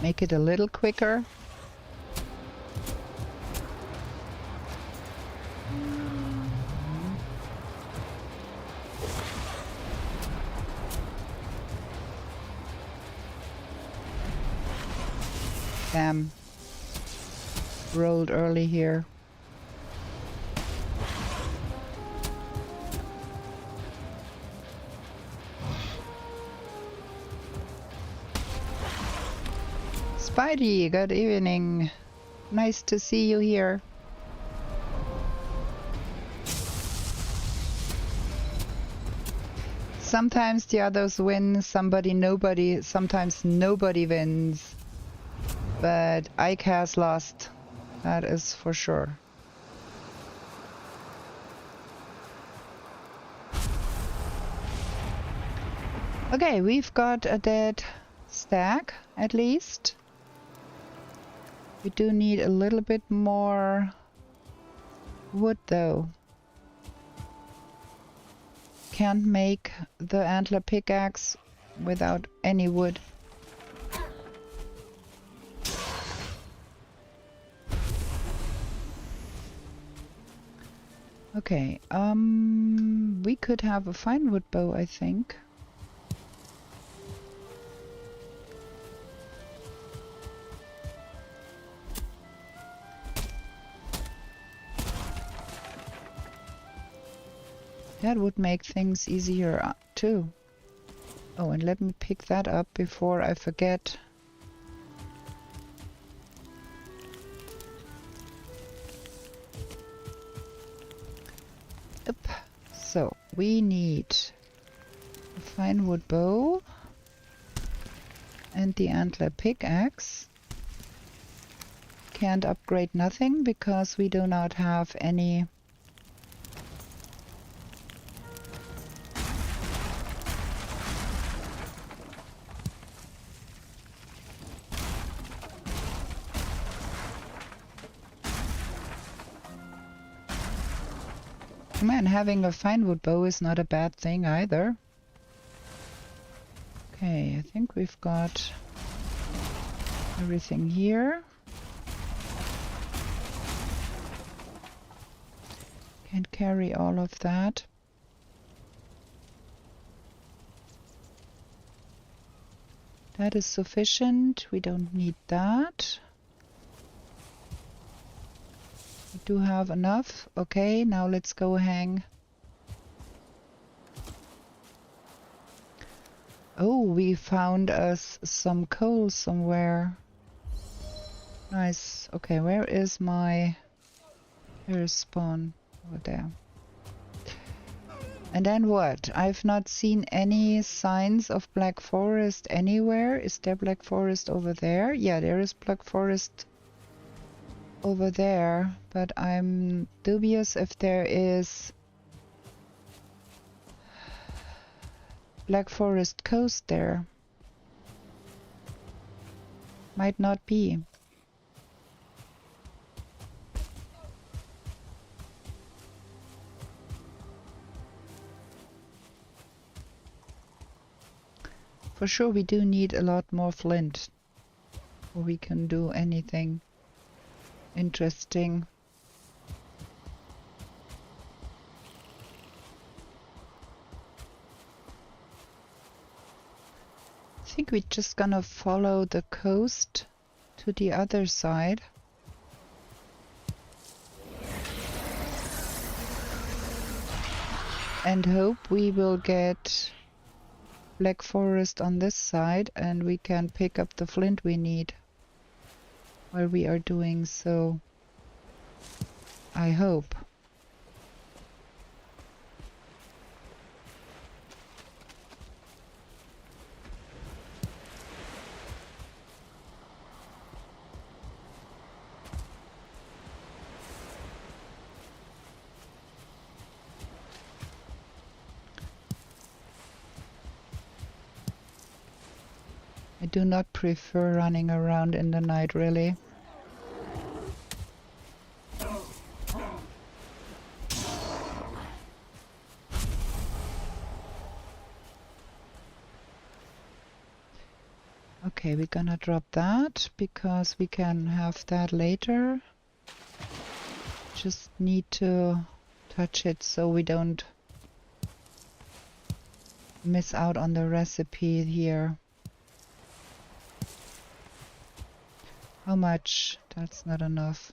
Make it a little quicker. Damn. Rolled early here. Spidey, good evening. Nice to see you here. Sometimes the others win, sometimes nobody wins. But Ike has lost, that is for sure. Okay, we've got a dead stag, at least. We do need a little bit more wood, though. Can't make the antler pickaxe without any wood. Okay, we could have a fine wood bow, I think. That would make things easier too. Oh, and let me pick that up before I forget. Yep. So, we need a fine wood bow and the antler pickaxe. Can't upgrade nothing because we do not have any man, having a fine wood bow is not a bad thing either. Okay, I think we've got everything here. can carry all of that. That is sufficient. We don't need that. We do have enough. Okay, now let's go hang. Oh, we found us some coal somewhere. Nice. Okay, where is my... There's spawn over there. And then what? I've not seen any signs of black forest anywhere. Is there black forest over there? Yeah, there is black forest over there, but I'm dubious if there is black forest coast there. Might not be. For sure we do need a lot more flint, or we can do anything interesting. I think we're just gonna follow the coast to the other side. And hope we will get black forest on this side and we can pick up the flint we need while we are doing so. I hope. I do not prefer running around in the night, really. Okay, we're gonna drop that because we can have that later. Just need to touch it so we don't miss out on the recipe here. How much? That's not enough.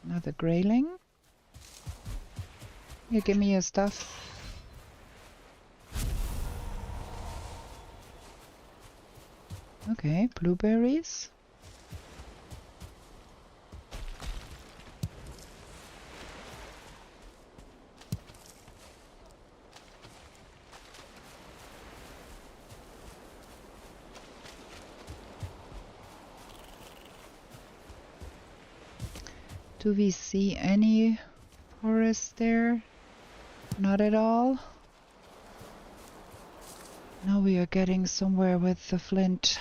Another grayling. Here, give me your stuff. Okay, blueberries. Do we see any forest there? Not at all. Now we are getting somewhere with the flint.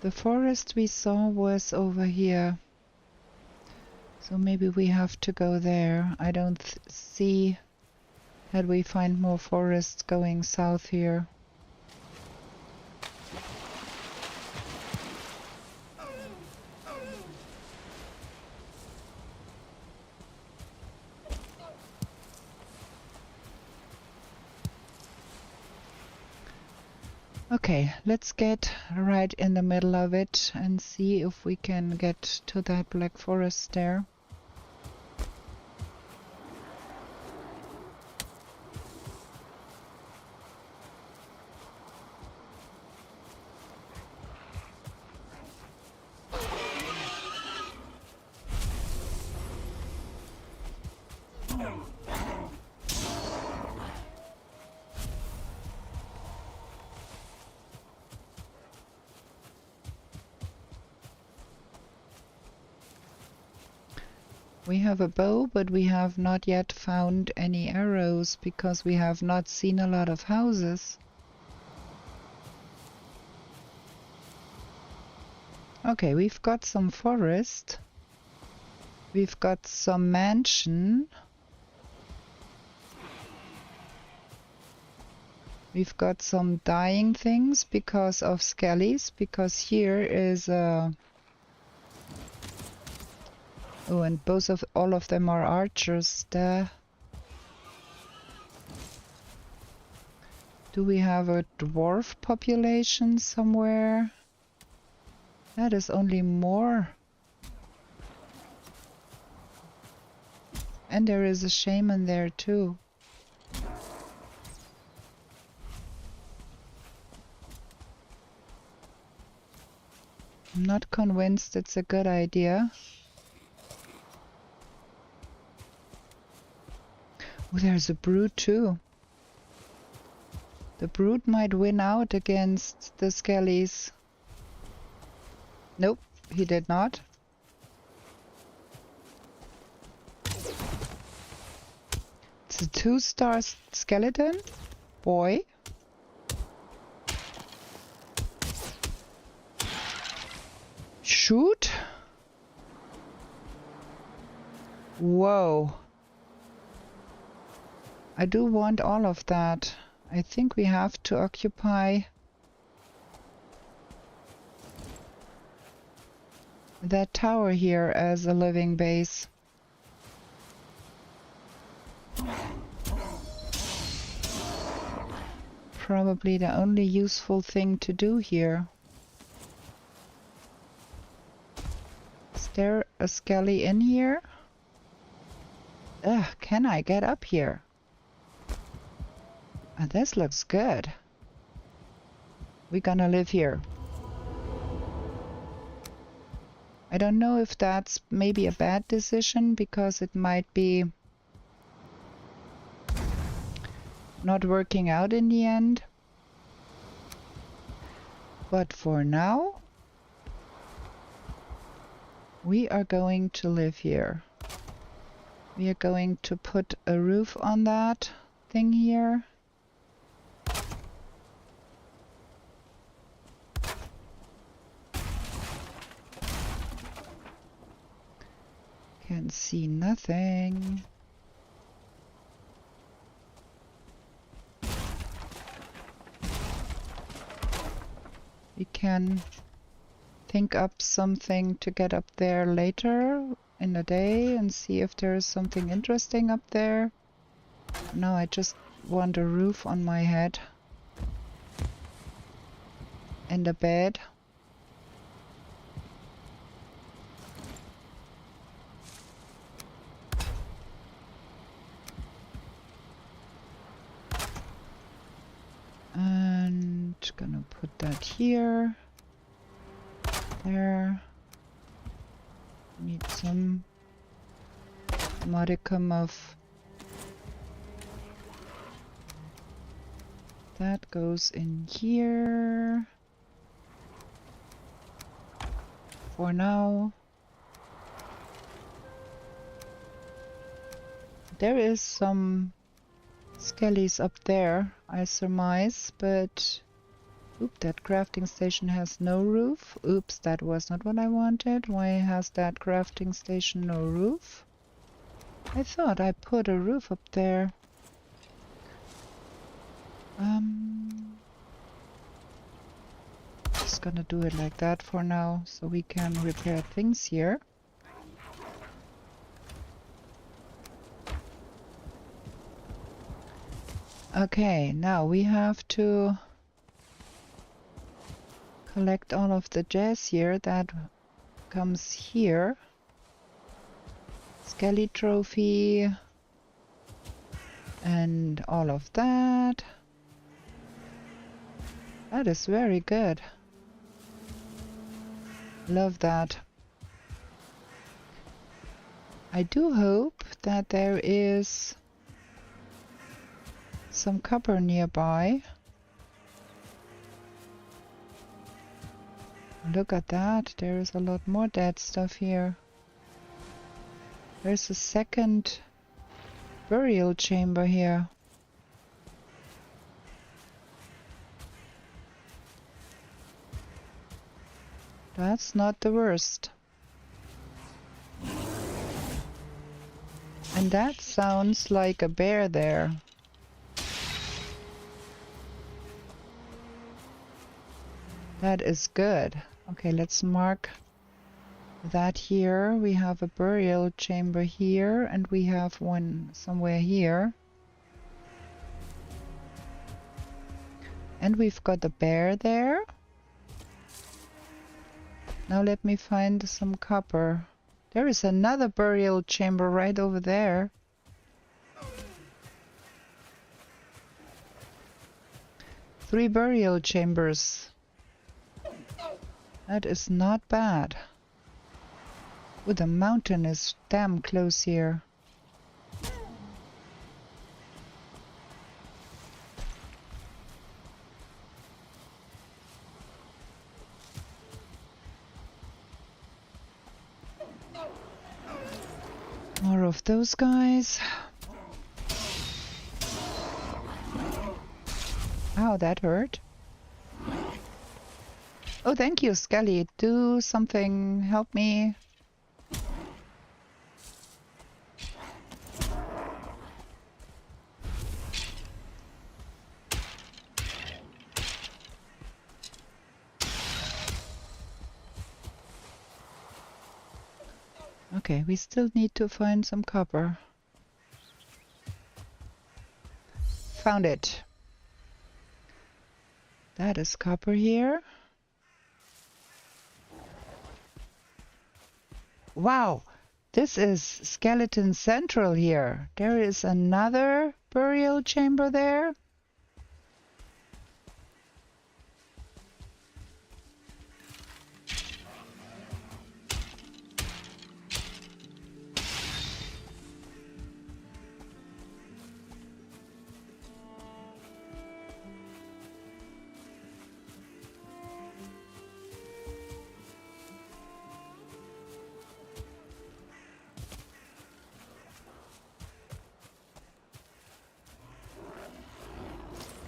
The forest we saw was over here. So maybe we have to go there. I don't see that we find more forests going south here. Okay, let's get right in the middle of it and see if we can get to that black forest there. We have a bow, but we have not yet found any arrows because we have not seen a lot of houses. Okay, we've got some forest. We've got some mansion. We've got some dying things because of skellies, because here is a... Oh, and all of them are archers there. Do we have a dwarf population somewhere? That is only more. And there is a shaman there too. I'm not convinced it's a good idea. Oh, there's a brood too. The brood might win out against the skellies. Nope, he did not. It's a 2-star skeleton boy. Shoot. Whoa. I do want all of that. I think we have to occupy that tower here as a living base. Probably the only useful thing to do here. Is there a skelly in here? Ugh, can I get up here? Oh, this looks good. We're gonna live here. I don't know if that's maybe a bad decision, because it might be not working out in the end. But for now, we are going to live here. We are going to put a roof on that thing here. Can see nothing. We can think up something to get up there later in the day and see if there is something interesting up there. No, I just want a roof on my head and a bed. And gonna put that here. There. Need some modicum of that goes in here for now. There is some skellies up there, I surmise, but oop, that crafting station has no roof. Oops, that was not what I wanted. Why has that crafting station no roof? I thought I put a roof up there. Just gonna do it like that for now, so we can repair things here. Okay, now we have to collect all of the jazz here that comes here. Skelly trophy and all of that. That is very good. Love that. I do hope that there is some copper nearby. Look at that, there is a lot more dead stuff here. There's a second burial chamber here. That's not the worst. And that sounds like a bear there. That is good. Okay, let's mark that here. We have a burial chamber here, and we have one somewhere here. And we've got a bear there. Now let me find some copper. There is another burial chamber right over there. Three burial chambers. That is not bad. Oh, the mountain is damn close here. More of those guys. Ow, that hurt. Oh, thank you, Skelly. Do something. Help me. Okay, we still need to find some copper. Found it. That is copper here. Wow, this is Skeleton Central here. There is another burial chamber there.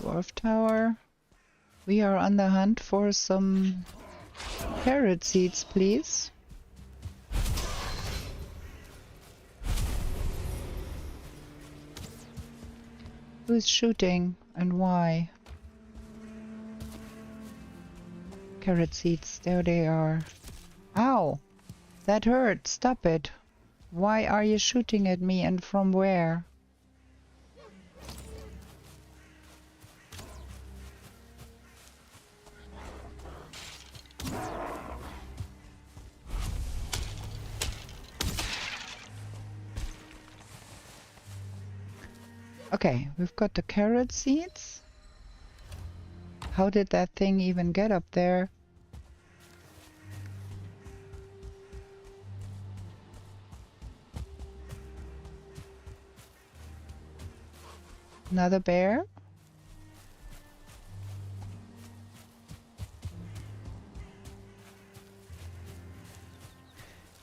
Dwarf Tower. We are on the hunt for some carrot seeds, please. Who's shooting and why? Carrot seeds, there they are. Ow! That hurt, stop it. Why are you shooting at me and from where? Okay, we've got the carrot seeds. How did that thing even get up there? Another bear?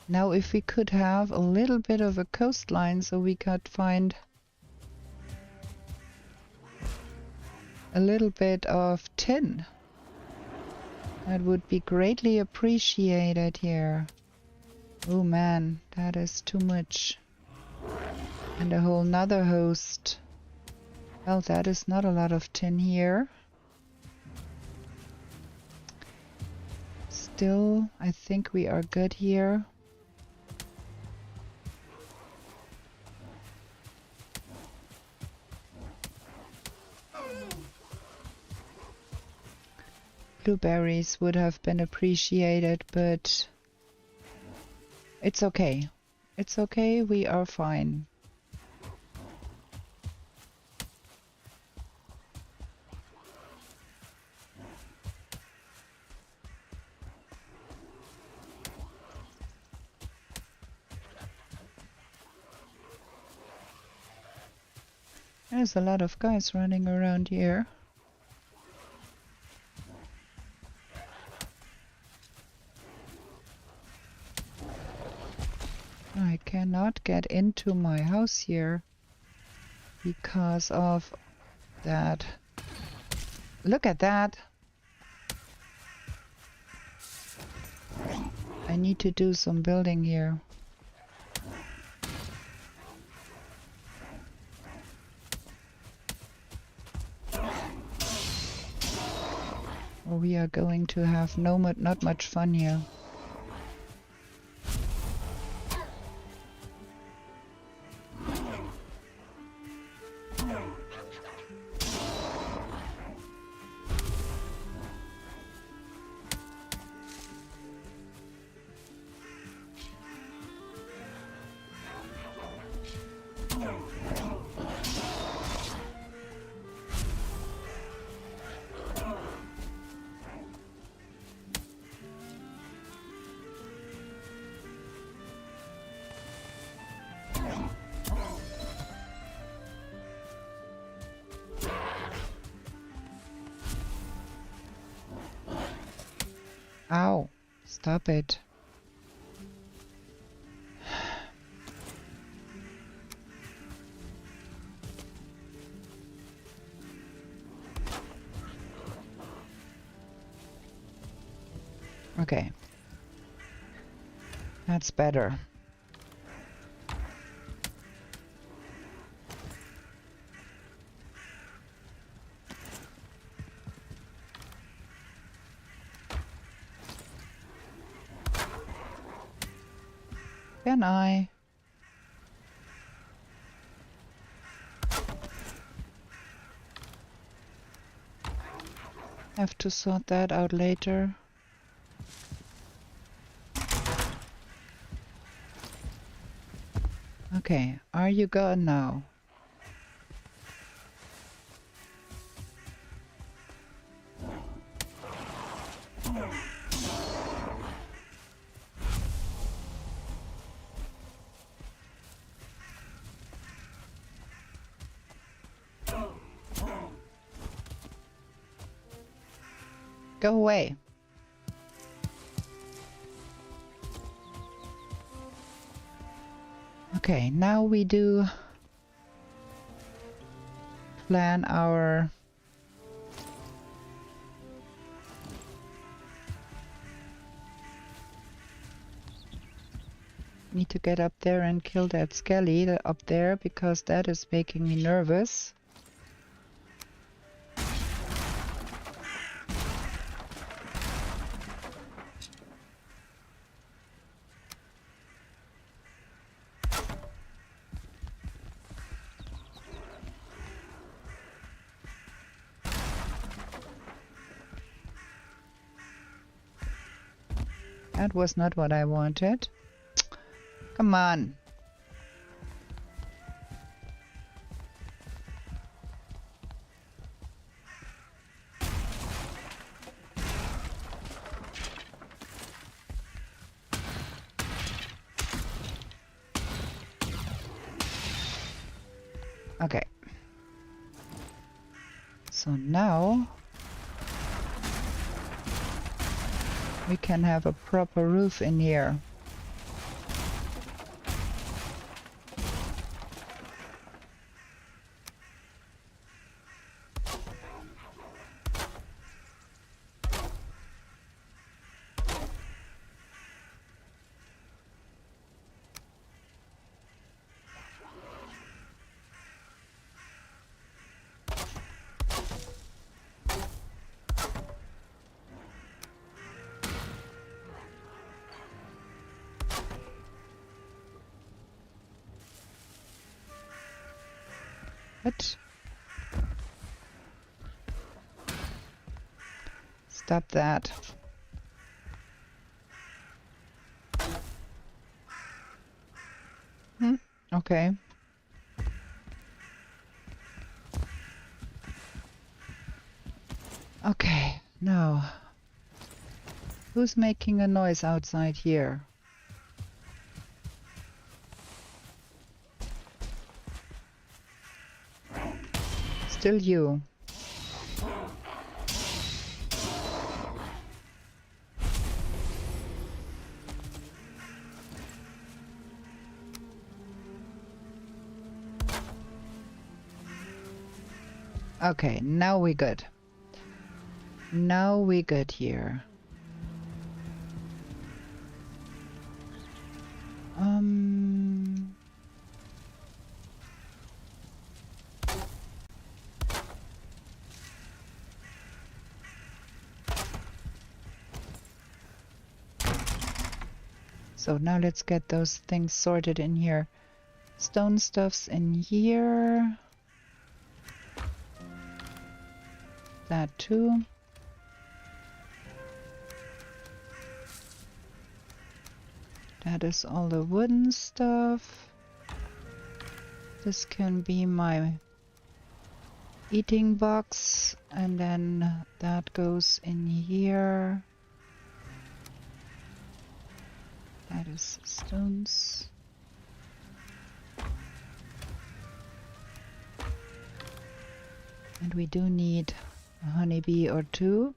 Now if we could have a little bit of a coastline so we could find a little bit of tin. That would be greatly appreciated here. Oh man, that is too much. And a whole nother host. Well, that is not a lot of tin here. Still, I think we are good here. Blueberries would have been appreciated, but it's okay. It's okay, we are fine. There's a lot of guys running around here. I cannot get into my house here because of that. Look at that. need to do some building here. Or we are going to have not much fun here. Ow, stop it. Okay. That's better. Can I? Have to sort that out later. Okay, are you gone now? Go away. Okay, now we do plan our need to get up there and kill that skelly up there because that is making me nervous. That was not what I wanted. Come on. Okay. So now we can have a proper roof in here. What? Stop that. Okay. Okay, now. Who's making a noise outside here? Still you. Okay, now we good. Now we good here. So now let's get those things sorted in here. Stone stuff's in here. That too. That is all the wooden stuff. This can be my eating box, and then that goes in here. That is stones. And we do need a honeybee or two.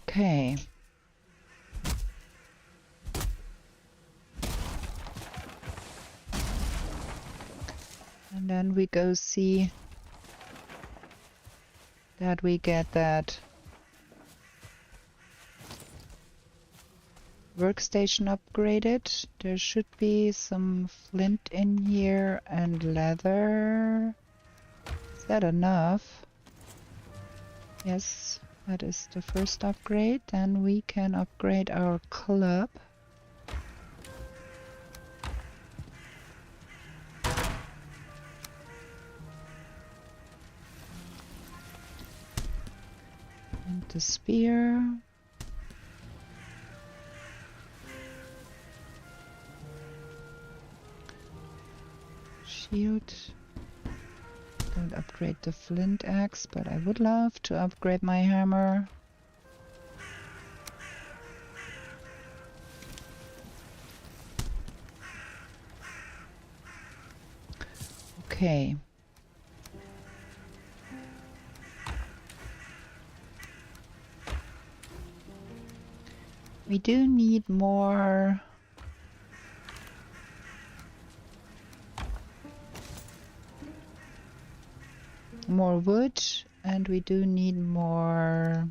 Okay. And then we go see that we get that workstation upgraded. There should be some flint in here and leather. Is that enough? Yes, that is the first upgrade. Then we can upgrade our club. And the spear. Shield. Don't upgrade the flint axe, but I would love to upgrade my hammer. Okay. We do need more wood, and we do need more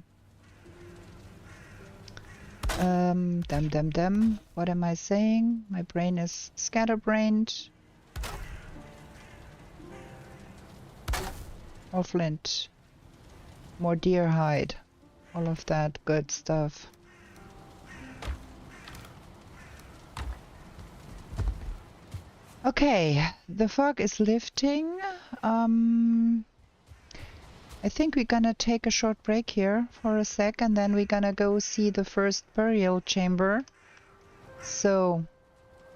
what am I saying? My brain is scatterbrained. More flint, more deer hide, all of that good stuff. Okay, the fog is lifting. I think we're gonna take a short break here for a sec, and then we're gonna go see the first burial chamber. So,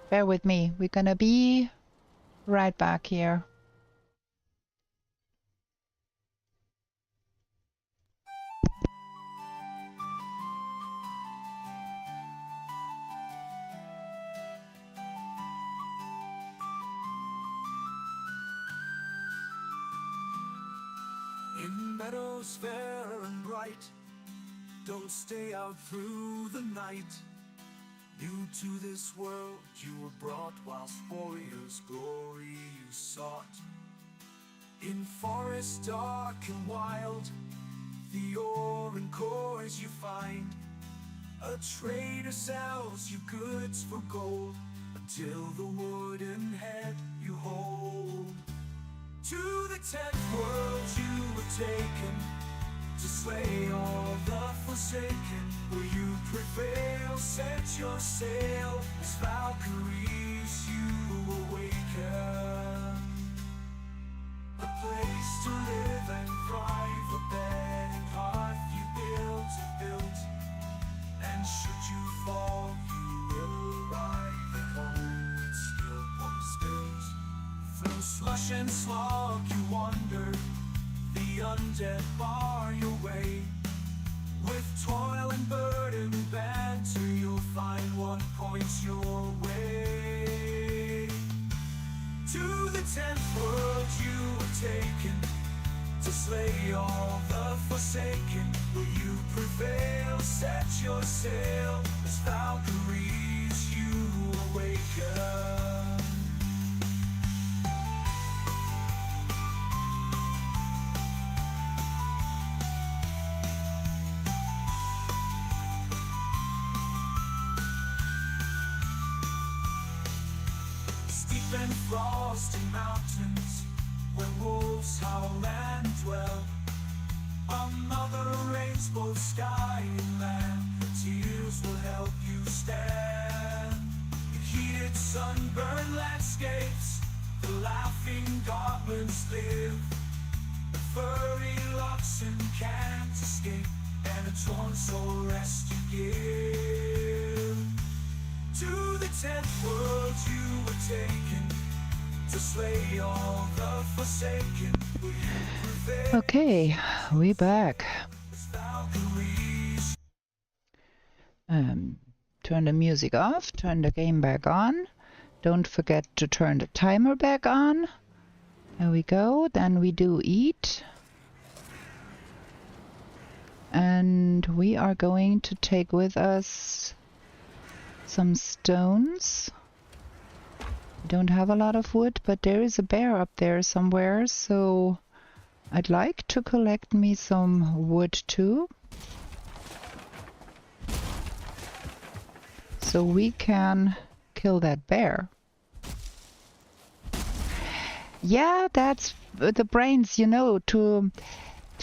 bear with me. We're gonna be right back here. In meadows fair and bright, don't stay out through the night. New to this world you were brought, whilst warriors' glory you sought. In forest dark and wild, the ore and cores you find. A trader sells you goods for gold, until the wooden head you hold. To the 10th world you were taken, to slay all the forsaken. Will you prevail? Set your sail, as Valkyries you awaken. A place to live and thrive, a bed and hearth you built. And should you fall, you will arrive at home with steel pump spilt. Through slush and slog you wander, the undead bar your way. With toil and burden and banter, you'll find what points your way. To the 10th world you were taken, to slay all the forsaken. Will you prevail? Set your sail, as Valkyries you awaken. and frosty mountains, where wolves howl and dwell. Another rainbow sky and land, tears will help you stand. In heated sunburned landscapes, the laughing goblins live. The furry oxen can't escape, and a torn soul rest you give. To the 10th world you were taken, to slay all the forsaken. Okay, we back. Turn the music off, turn the game back on. Don't forget to turn the timer back on. There we go. Then we do eat. And we are going to take with us some stones. We don't have a lot of wood, but there is a bear up there somewhere, so I'd like to collect me some wood too. So we can kill that bear. Yeah, that's the brains, you know, to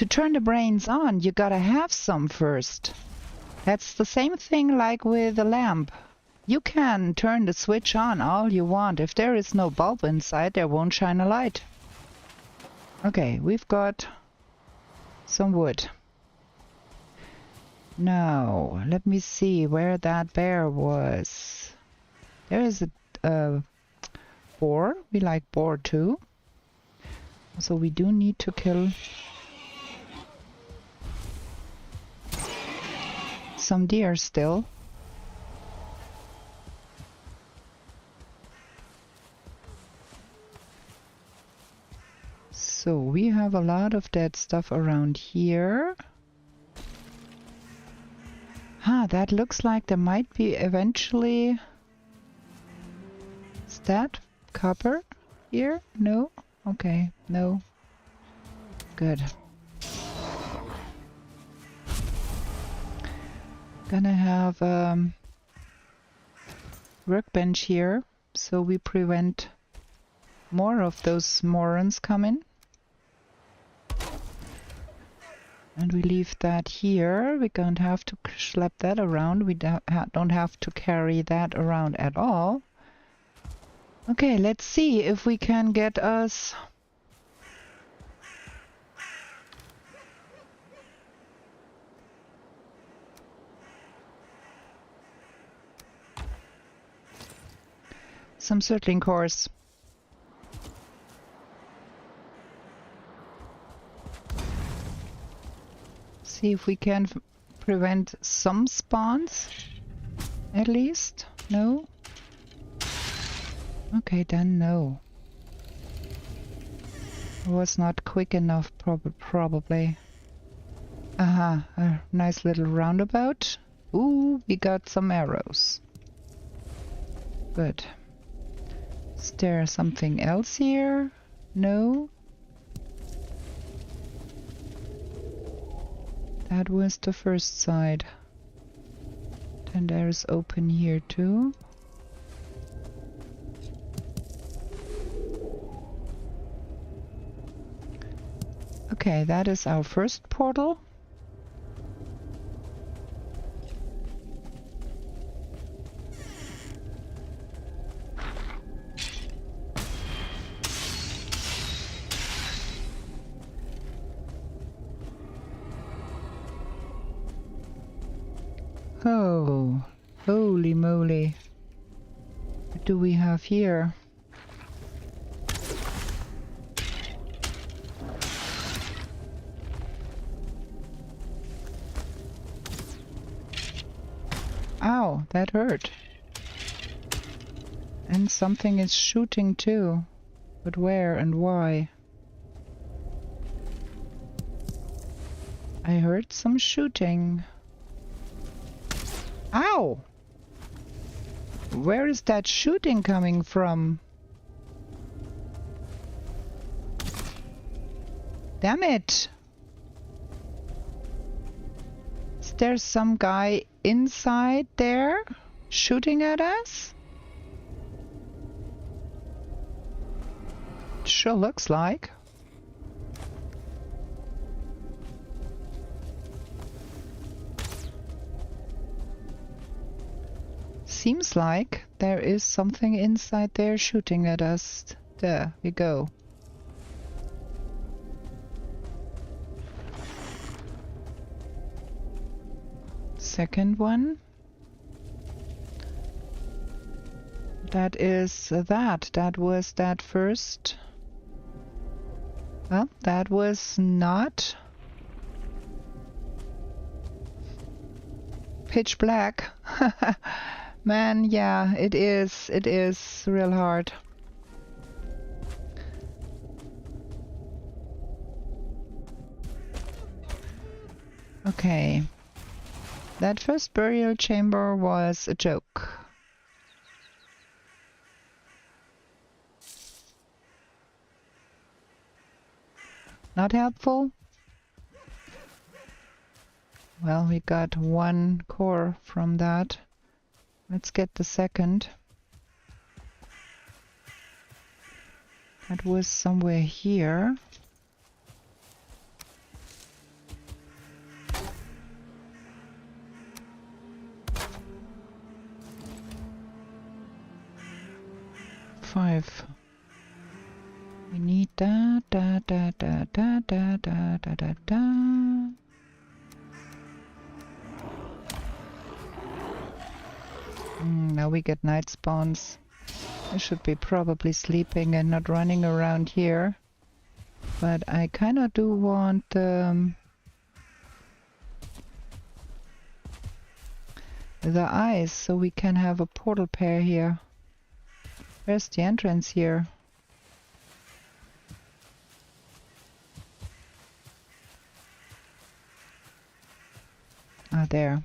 turn the brains on, you gotta have some first. That's the same thing like with a lamp. You can turn the switch on all you want. If there is no bulb inside, there won't shine a light. Okay, we've got some wood. Now, let me see where that bear was. There is a boar. We like boar too. So we do need to kill some deer still. So we have a lot of dead stuff around here. That looks like there might be eventually... Is that copper here? No? Okay, no. Good. Gonna have workbench here, so we prevent more of those morons coming. And we leave that here. We don't have to schlep that around. We don't have to carry that around at all. Okay, let's see if we can get us some settling cores. See if we can prevent some spawns, at least. No? Okay, then no. It was not quick enough, probably. Aha, a nice little roundabout. Ooh, we got some arrows. Good. Is there something else here? No? That was the first side. Then there's open here too. Okay, that is our first portal. Oh, holy moly. What do we have here? Ow, that hurt. And something is shooting too. But where and why? I heard some shooting. Ow! Where is that shooting coming from? Damn it! Is there some guy inside there shooting at us? Sure looks like. Seems like there is something inside there shooting at us. There we go. Second one. That is that. That was that first. Well, that was not pitch black. Man, yeah, it is. It is real hard. Okay. That first burial chamber was a joke. Not helpful? Well, we got one core from that. Let's get the second. That was somewhere here. Five. We need da da da da da da da da da da. Now we get night spawns. I should be probably sleeping and not running around here. But I kind of do want the eyes so we can have a portal pair here. Where's the entrance here? Ah, there.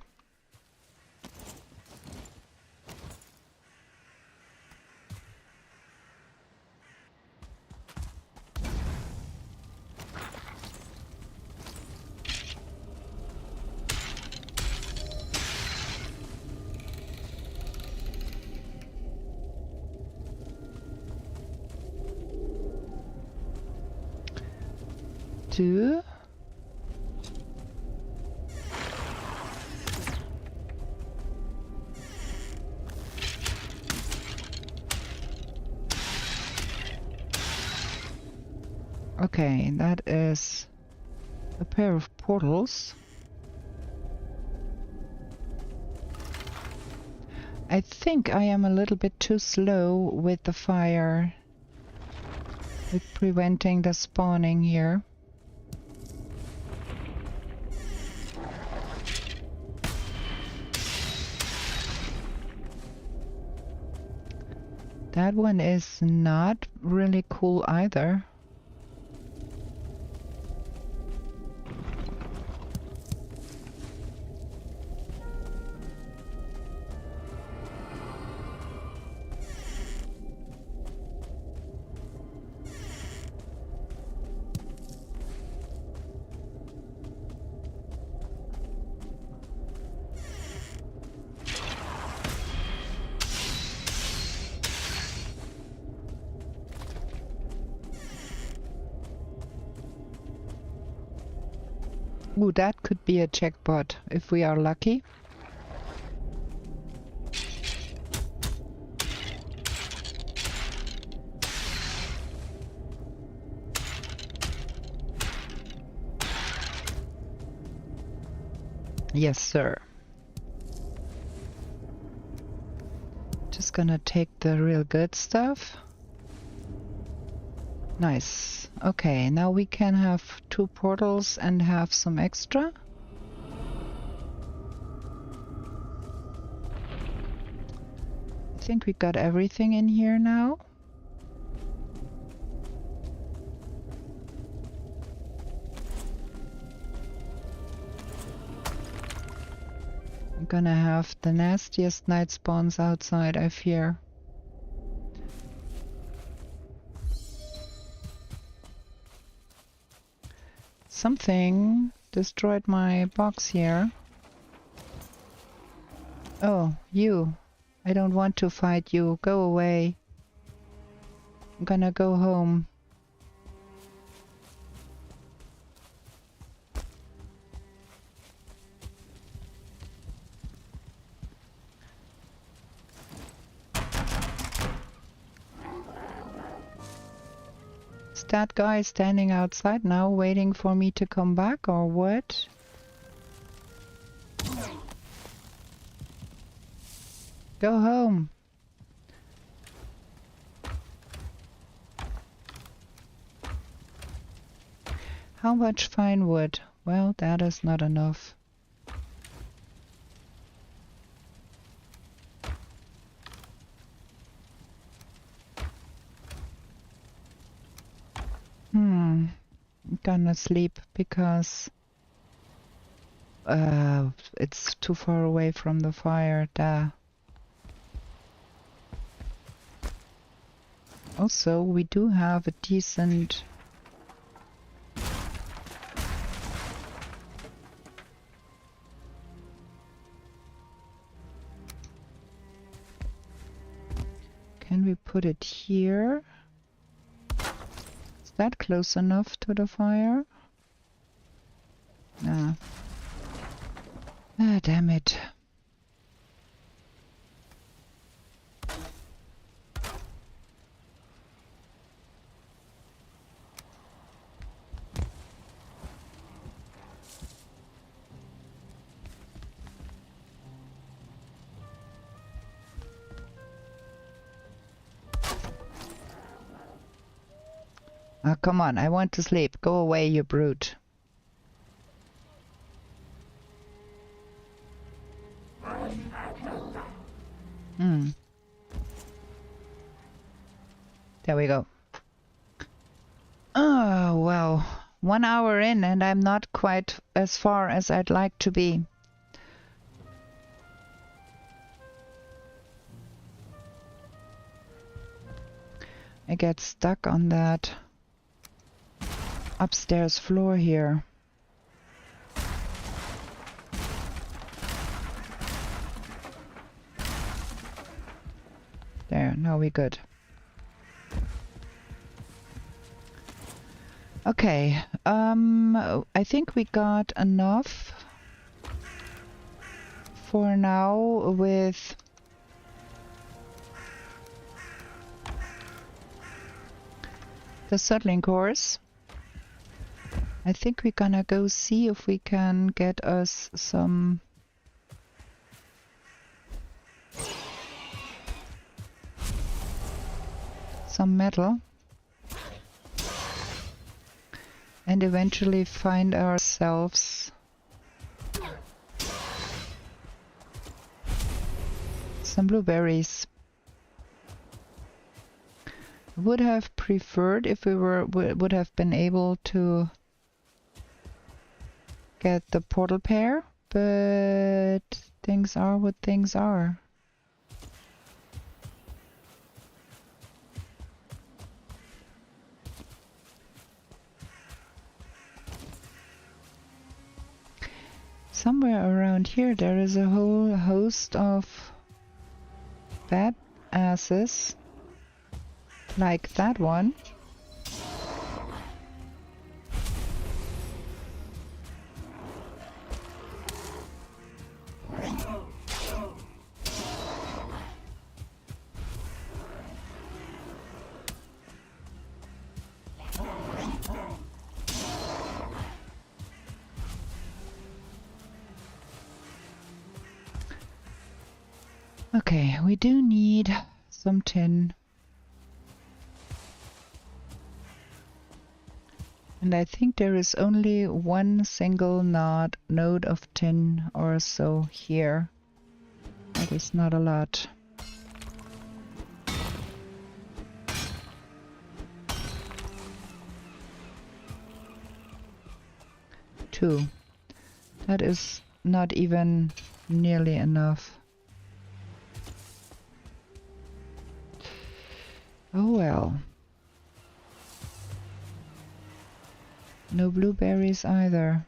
Two. Okay, that is a pair of portals. I think I am a little bit too slow with the fire, with preventing the spawning here. That one is not really cool either. Ooh, that could be a jackpot if we are lucky. Yes, sir. Just gonna take the real good stuff. Nice. Okay, now we can have 2 portals and have some extra. I think we got everything in here now. I'm gonna have the nastiest night spawns outside, I fear. Something destroyed my box here. Oh, you. I don't want to fight you. Go away. I'm gonna go home. Is that guy standing outside now waiting for me to come back or what? Go home. How much fine wood? Well, that is not enough. I'm gonna sleep because it's too far away from the fire. Duh. Also, we do have a decent Can we put it here? Is that close enough to the fire? Nah. Ah, damn it. Oh, come on, I want to sleep. Go away, you brute. There we go. Oh, well, 1 hour in and I'm not quite as far as I'd like to be. I get stuck on that upstairs floor here. There, now we're good. Okay, I think we got enough for now with the settling course. I think we're gonna go see if we can get us some metal and eventually find ourselves some blueberries. Would have preferred if we would have been able to get the portal pair, but things are what things are. Somewhere around here there is a whole host of bad asses like that one. Okay, we do need some tin. And I think there is only one single node of tin or so here. That is not a lot. Two. That is not even nearly enough. Oh well. No blueberries either.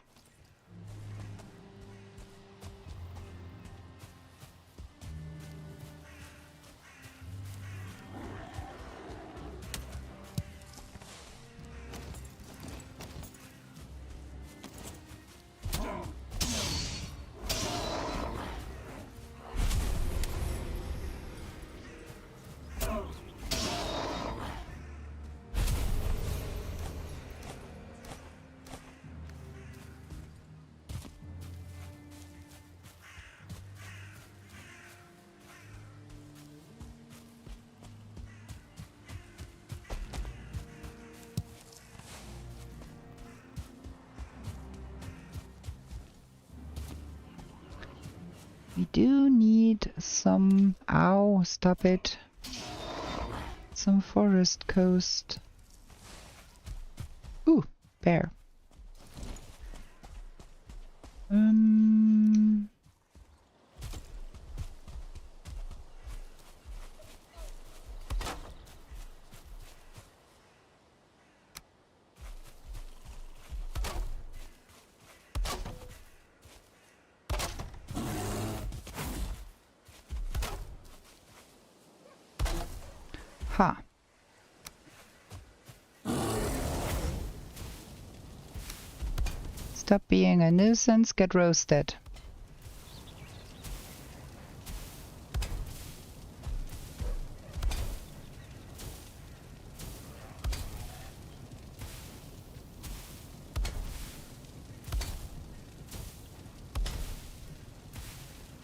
We do need some... Ow, stop it. Some forest coast. Ooh, bear. Ha. Stop being a nuisance, get roasted.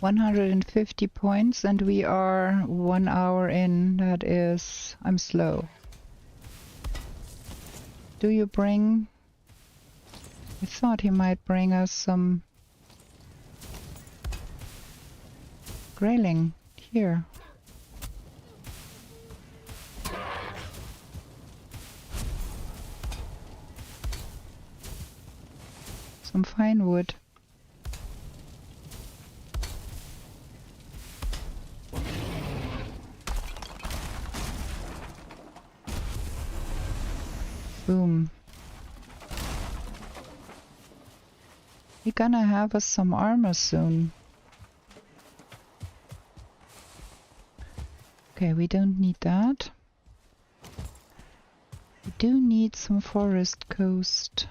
£150 and we are 1 hour in. That is... I'm slow. Do you bring... I thought he might bring us some... grayling here. Some fine wood. Boom. We're gonna have us some armor soon. Okay, we don't need that. We do need some forest coast.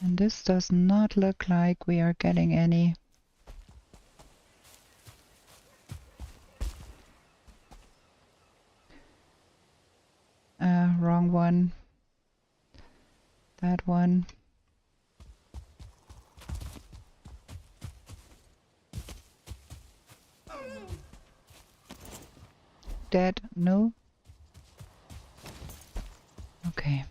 And this does not look like we are getting any. Wrong one. That one. Dead? No? Okay.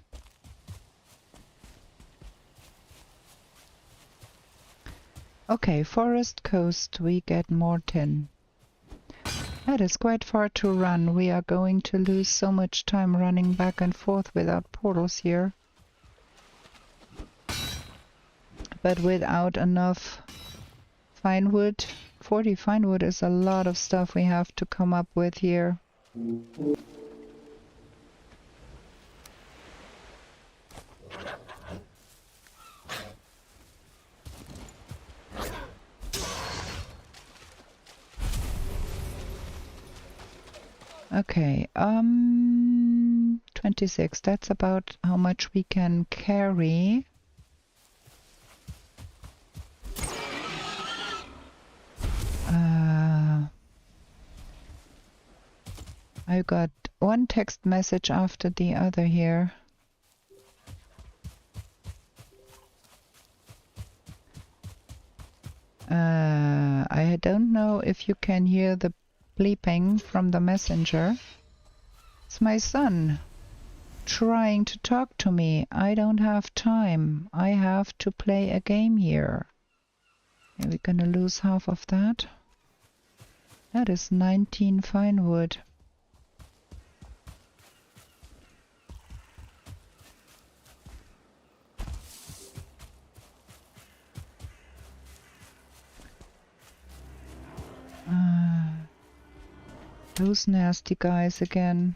Okay, forest coast, we get more tin. That is quite far to run. We are going to lose so much time running back and forth without portals here. But without enough fine wood, 40 fine wood is a lot of stuff we have to come up with here. Okay, 26, that's about how much we can carry. I got one text message after the other here. I don't know if you can hear the bleeping from the messenger. It's my son trying to talk to me. I don't have time. I have to play a game here. Okay, we're gonna lose half of that. That is 19 fine wood. Those nasty guys again.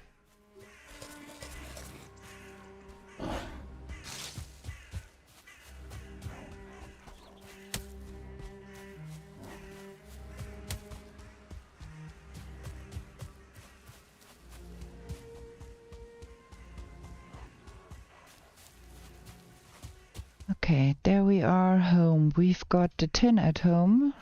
Okay, there we are home. We've got the tin at home.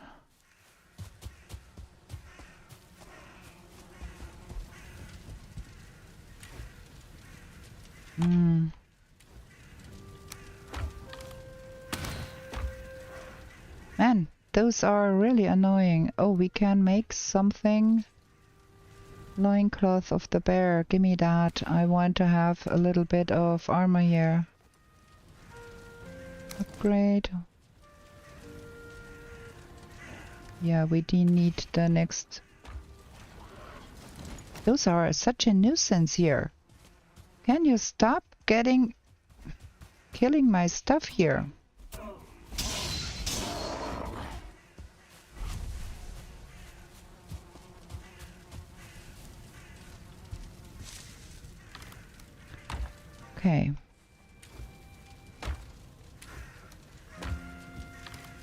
Man, those are really annoying. Oh, we can make something. Loincloth of the bear. Give me that. I want to have a little bit of armor here. Upgrade. Yeah, we do need the next. Those are such a nuisance here. Can you stop killing my stuff here? Okay.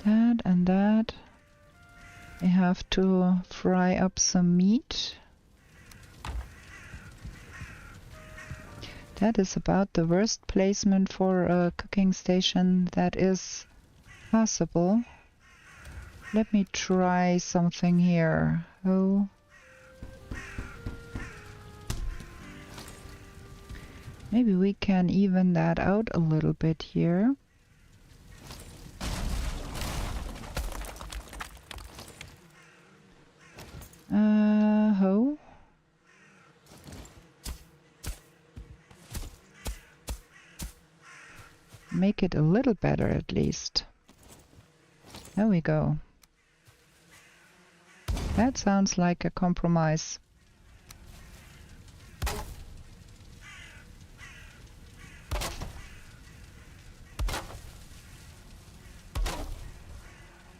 That and that. I have to fry up some meat. That is about the worst placement for a cooking station that is possible. Let me try something here. Oh. Maybe we can even that out a little bit here. Ho. Make it a little better at least. There we go. That sounds like a compromise.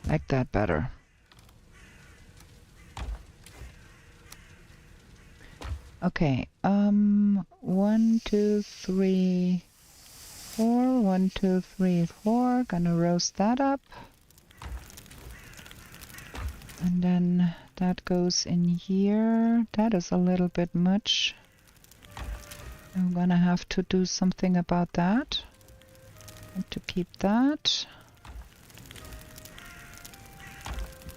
Like that better. Okay, 1, 2, 3, 4. 1, 2, 3, 4. Gonna roast that up. And then that goes in here. That is a little bit much. I'm gonna have to do something about that. And to keep that.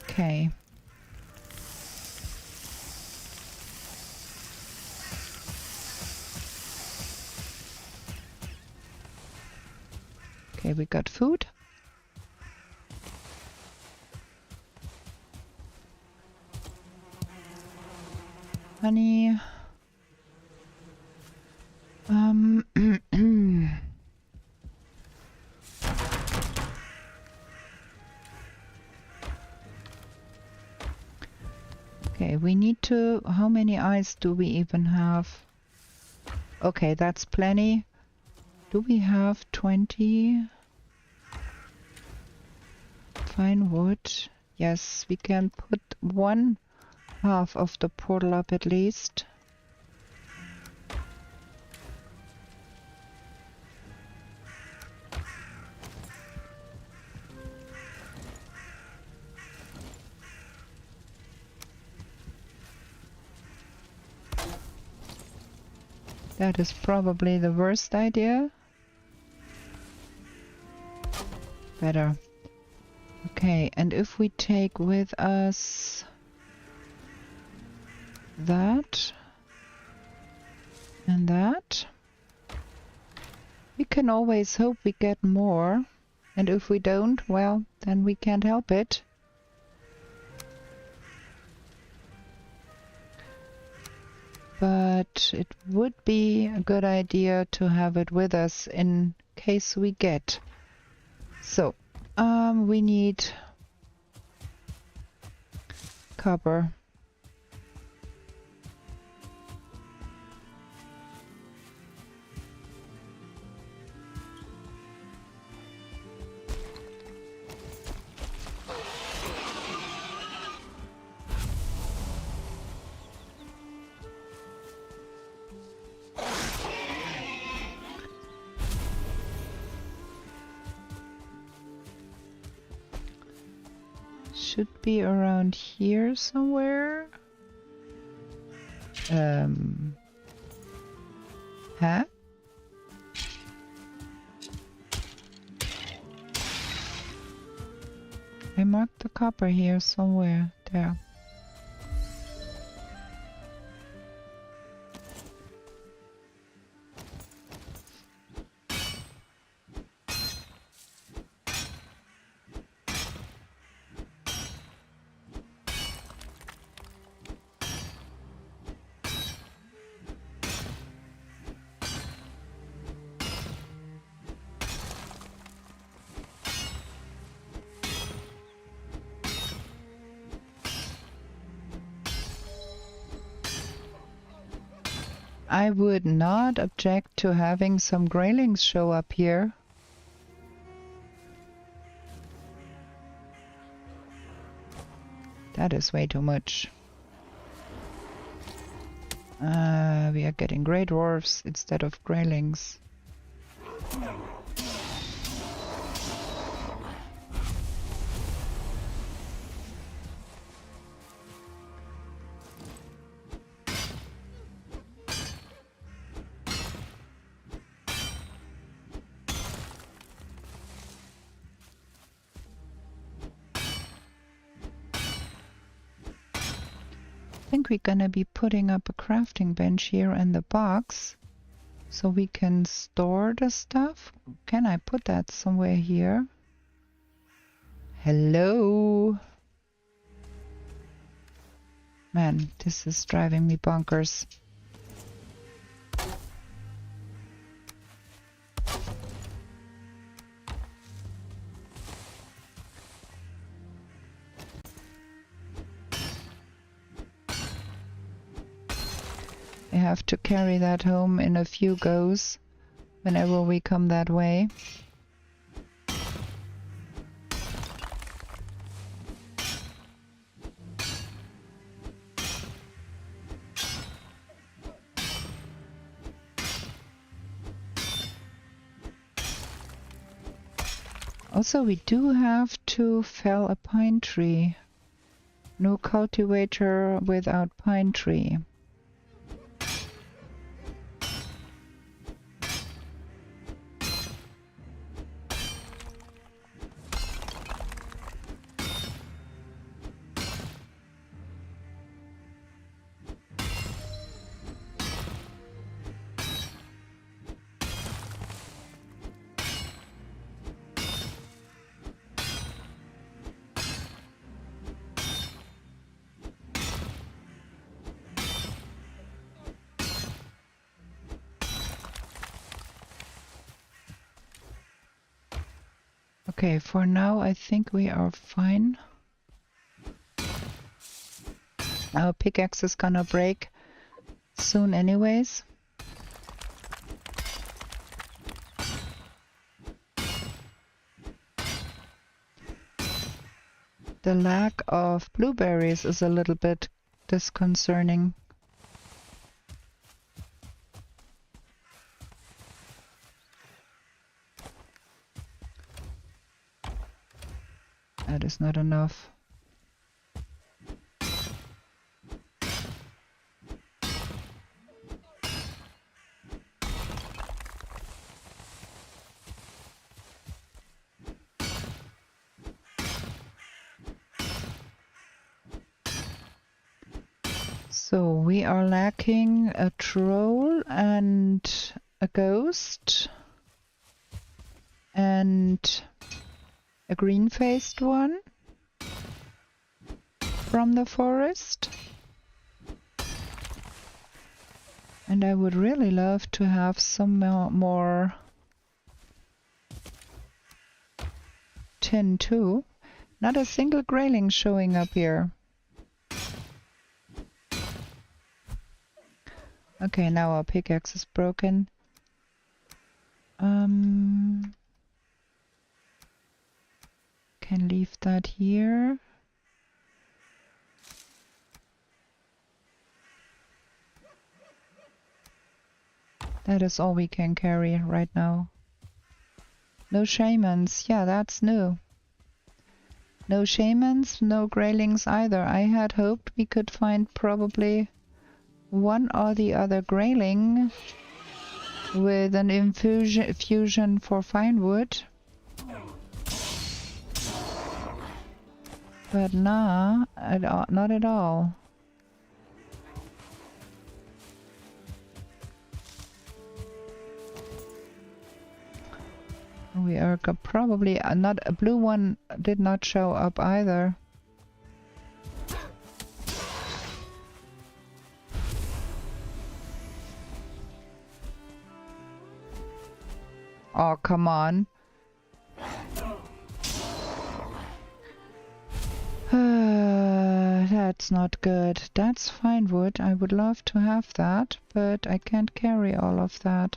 Okay. Okay, we got food. Honey. Okay, we need to... How many eyes do we even have? Okay, that's plenty. Do we have 20? Fine wood. Yes, we can put 1/2 of the portal up at least. That is probably the worst idea. Better. Okay, and if we take with us that and that, we can always hope we get more. And if we don't, well, then we can't help it. But it would be a good idea to have it with us in case we get. So, we need copper. Should be around here somewhere. Huh? I marked the copper here somewhere. There. I would not object to having some graylings show up here. That is way too much. We are getting grey dwarfs instead of graylings. I think we're gonna be putting up a crafting bench here in the box so we can store the stuff. Can I put that somewhere here? Hello? Man, this is driving me bonkers. I have to carry that home in a few goes whenever we come that way. Also, we do have to fell a pine tree. No cultivator without pine tree. Okay, for now I think we are fine. Our pickaxe is gonna break soon anyways. The lack of blueberries is a little bit disconcerting. That is not enough. So we are lacking a troll and a ghost and a green-faced one from the forest. And I would really love to have some more tin too. Not a single grayling showing up here. Okay, now our pickaxe is broken. Can leave that here. That is all we can carry right now. No shamans. Yeah, that's new. No shamans, no graylings either. I had hoped we could find probably one or the other grayling with an infusion for fine wood. But nah, not at all. We are probably not a blue one did not show up either. Oh, come on. That's not good. That's fine wood. I would love to have that, but I can't carry all of that.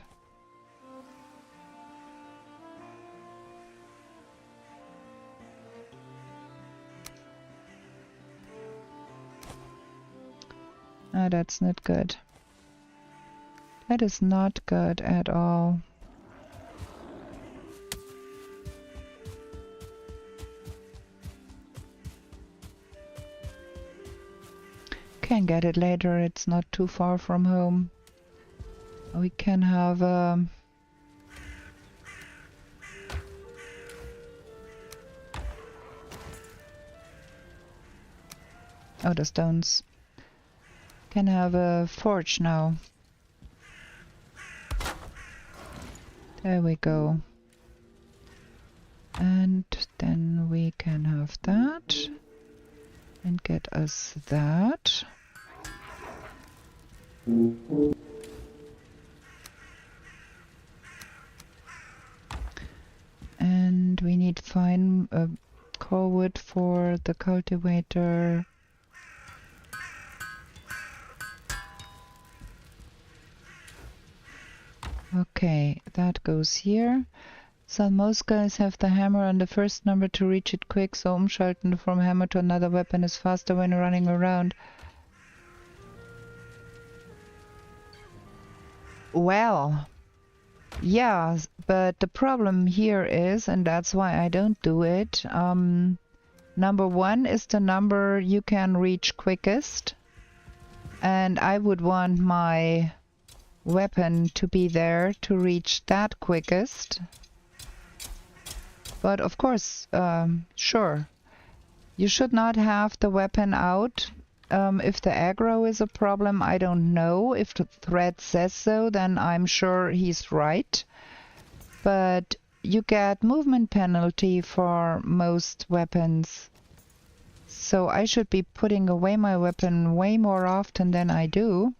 Ah, that's not good. That is not good at all. Can get it later, it's not too far from home. We can have oh, the stones. Can have a forge now. There we go. And then we can have that. And get us that. And we need fine core wood for the cultivator. Okay, that goes here. So most guys have the hammer on the first number to reach it quick, so umschalten from hammer to another weapon is faster when running around. Well, yeah, but the problem here is, and that's why I don't do it, number 1 is the number you can reach quickest, and I would want my weapon to be there to reach that quickest. But of course, sure, you should not have the weapon out. If the aggro is a problem, I don't know. If the thread says so, then I'm sure he's right. But you get movement penalty for most weapons. So I should be putting away my weapon way more often than I do.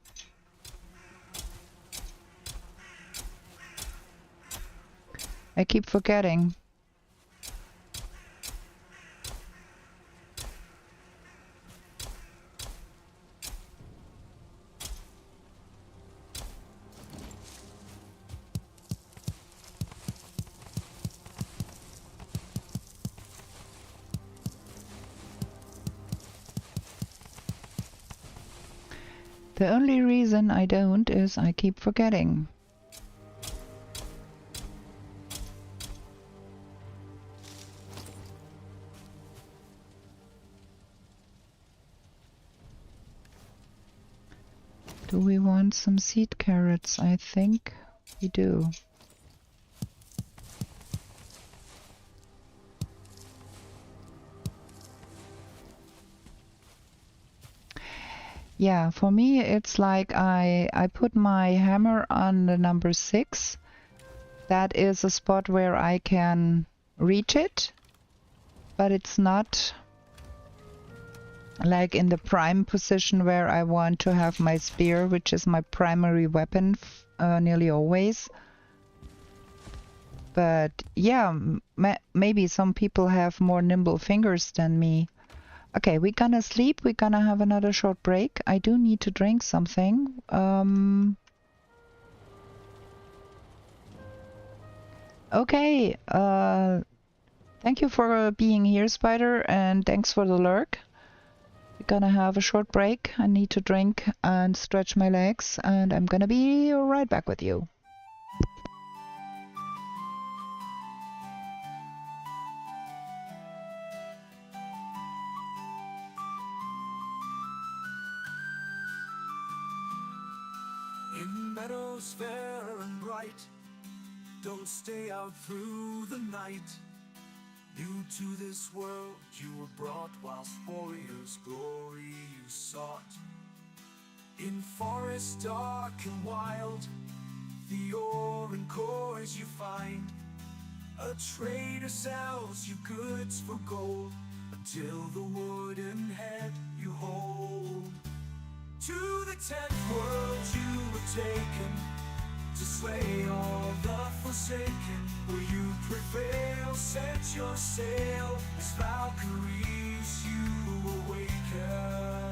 I keep forgetting. The only reason I don't is I keep forgetting. Do we want some seed carrots? I think we do. Yeah, for me it's like I put my hammer on the number 6. That is a spot where I can reach it, but it's not like in the prime position where I want to have my spear, which is my primary weapon nearly always. But yeah, maybe some people have more nimble fingers than me. Okay, we're gonna sleep. We're gonna have another short break. I do need to drink something. Okay, thank you for being here, Spider, and thanks for the lurk. We're gonna have a short break. I need to drink and stretch my legs, and I'm gonna be right back with you. In meadows fair and bright, don't stay out through the night. New to this world you were brought, whilst warriors' glory you sought. In forest dark and wild, the ore and cores you find. A trader sells you goods for gold, until the wooden head you hold. To the 10th world you were taken, to slay all the forsaken. Will you prevail? Set your sail, as Valkyries you awaken.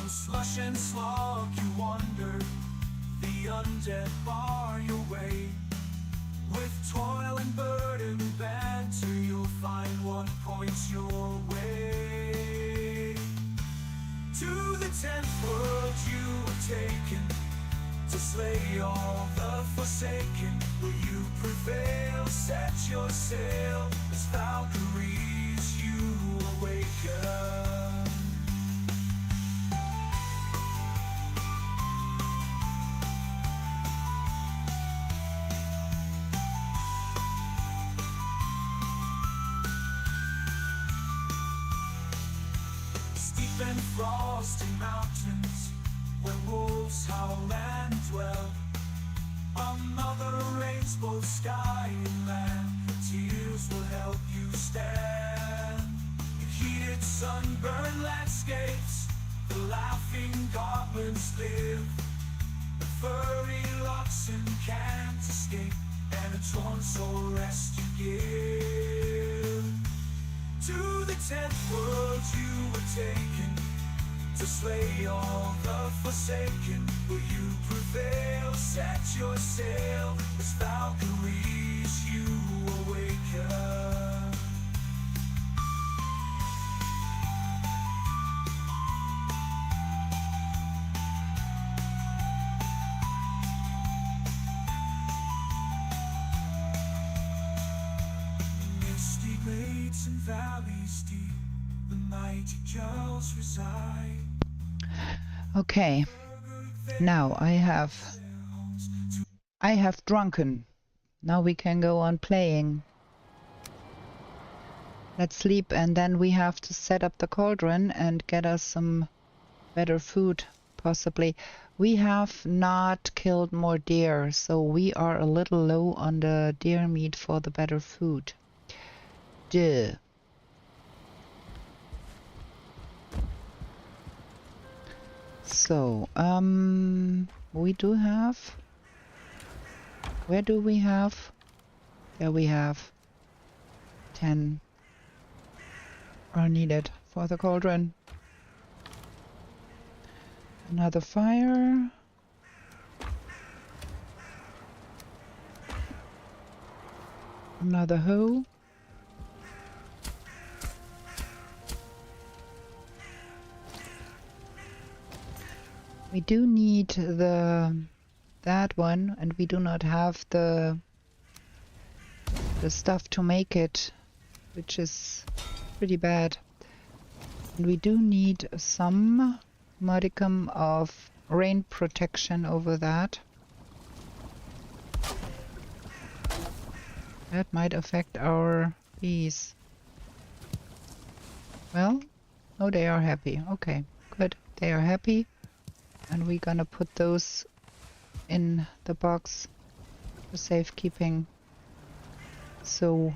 slush and slog you wander, the undead bar your way. With toil and burden banter, you'll find what points your way. To the 10th world you were taken, to slay all the forsaken. Will you prevail? Set your sail, as Valkyries you awaken. Steep and frosty mountains, where wolves howl and dwell. Another rains both sky and land, tears will help you stand. In heated sunburned landscapes, the laughing goblins live. The furry oxen can't escape, and a torn soul rest you give. To the 10th world you were taken, to slay all the forsaken. Will you prevail? Set your sail, as Valkyries you awaken. Misty glades and valleys deep, the mighty Jarls reside. Okay, now I have drunken. Now we can go on playing. Let's sleep, and then we have to set up the cauldron and get us some better food, possibly. We have not killed more deer, so we are a little low on the deer meat for the better food. Duh. So, we do have... Where do we have? There we have 10 are needed for the cauldron. Another fire. Another hoe. We do need that one, and we do not have the stuff to make it, which is pretty bad. And we do need some modicum of rain protection over that. That might affect our bees. Well, oh, they are happy. Okay, good. They are happy. And we're gonna put those in the box for safekeeping. So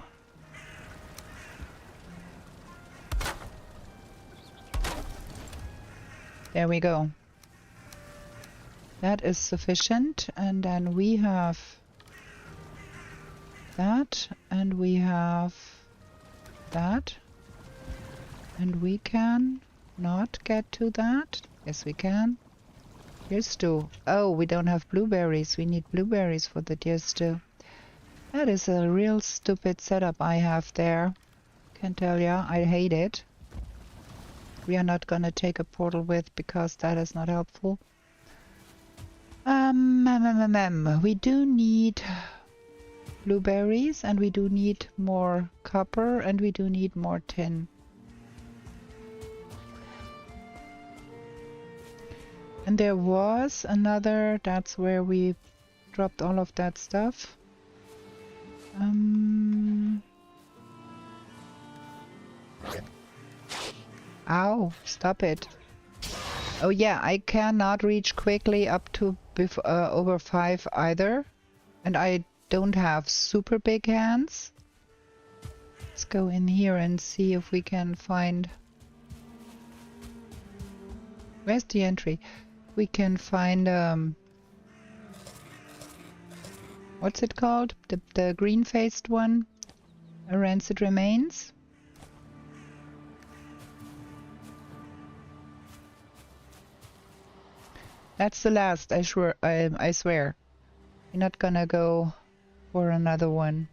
there we go. That is sufficient. And then we have that, and we have that, and we can not get to that. Yes, we can. Deer stew. Oh, we don't have blueberries. We need blueberries for the deer stew. That is a real stupid setup I have there. Can tell ya, I hate it. We are not gonna take a portal with, because that is not helpful. We do need blueberries, and we do need more copper, and we do need more tin. And there was another, that's where we dropped all of that stuff. Ow, stop it. Oh yeah, I cannot reach quickly up to over 5 either. And I don't have super big hands. Let's go in here and see if we can find... Where's the entry? We can find what's it called? The green-faced one? A rancid remains? That's the last, I swear. We're not gonna go for another one.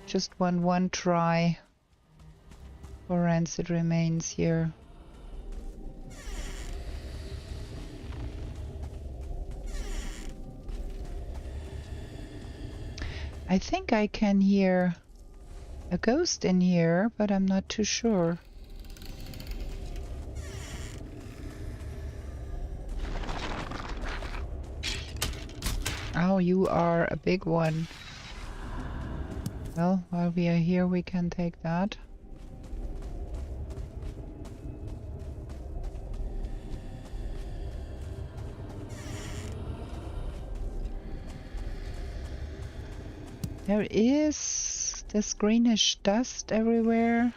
Just one try for rancid remains here. I think I can hear a ghost in here, but I'm not too sure. Oh, you are a big one. Well, while we are here, we can take that. There is this greenish dust everywhere.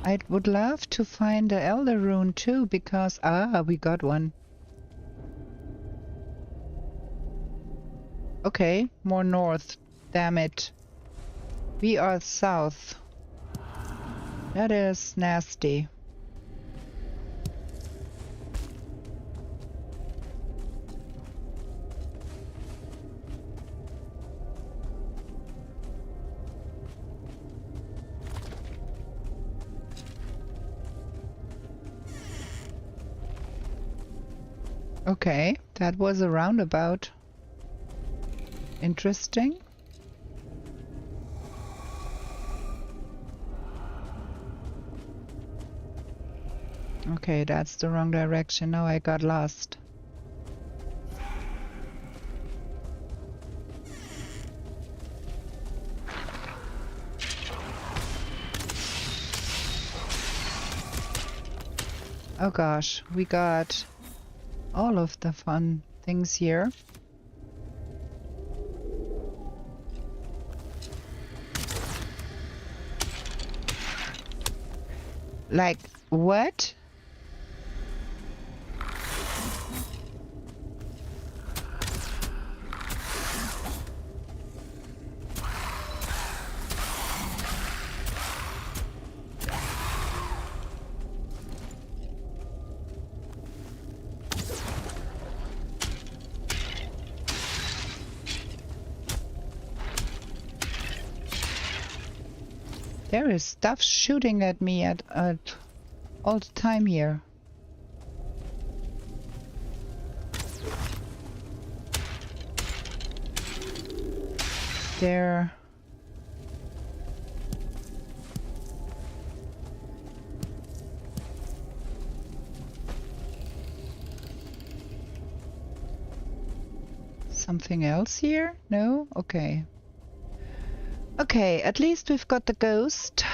I would love to find the Elder Rune too, because... Ah, we got one. Okay, more north. Damn it. We are south. That is nasty. Okay, that was a roundabout. Interesting. Okay, that's the wrong direction. Now I got lost. Oh gosh, we got all of the fun things here. Like, what? There is stuff shooting at me at all the time here. There. Something else here? No? Okay. Okay, at least we've got the ghost.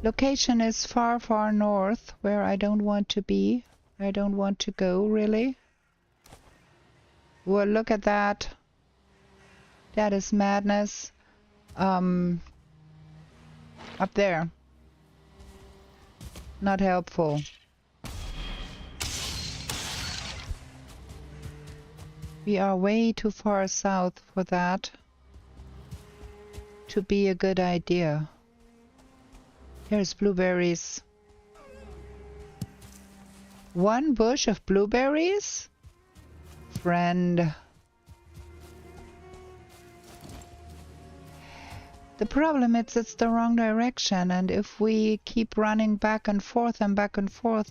Location is far, far north, where I don't want to be. I don't want to go, really. Well, look at that. That is madness. Up there. Not helpful. We are way too far south for that to be a good idea. Here's blueberries. One bush of blueberries? Friend. The problem is it's the wrong direction, and if we keep running back and forth,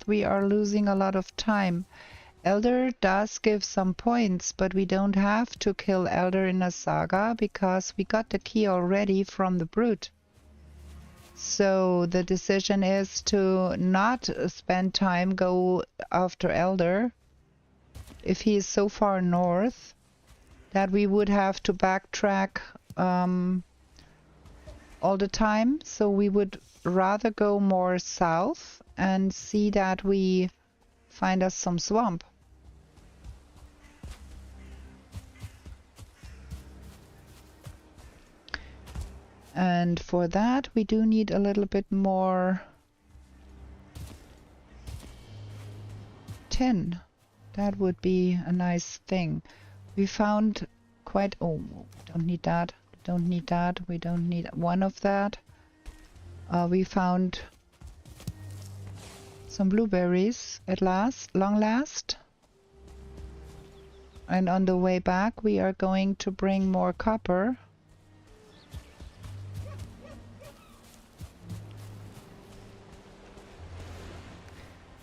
we are losing a lot of time. Elder does give some points, but we don't have to kill Elder in a saga because we got the key already from the brute. So the decision is to not spend time go after Elder if he is so far north that we would have to backtrack all the time. So we would rather go more south and see that we find us some swamp. And for that we do need a little bit more tin. That would be a nice thing. We found quite... Oh, we don't need that. Don't need that. We don't need one of that. We found some blueberries at last, long last. And on the way back we are going to bring more copper.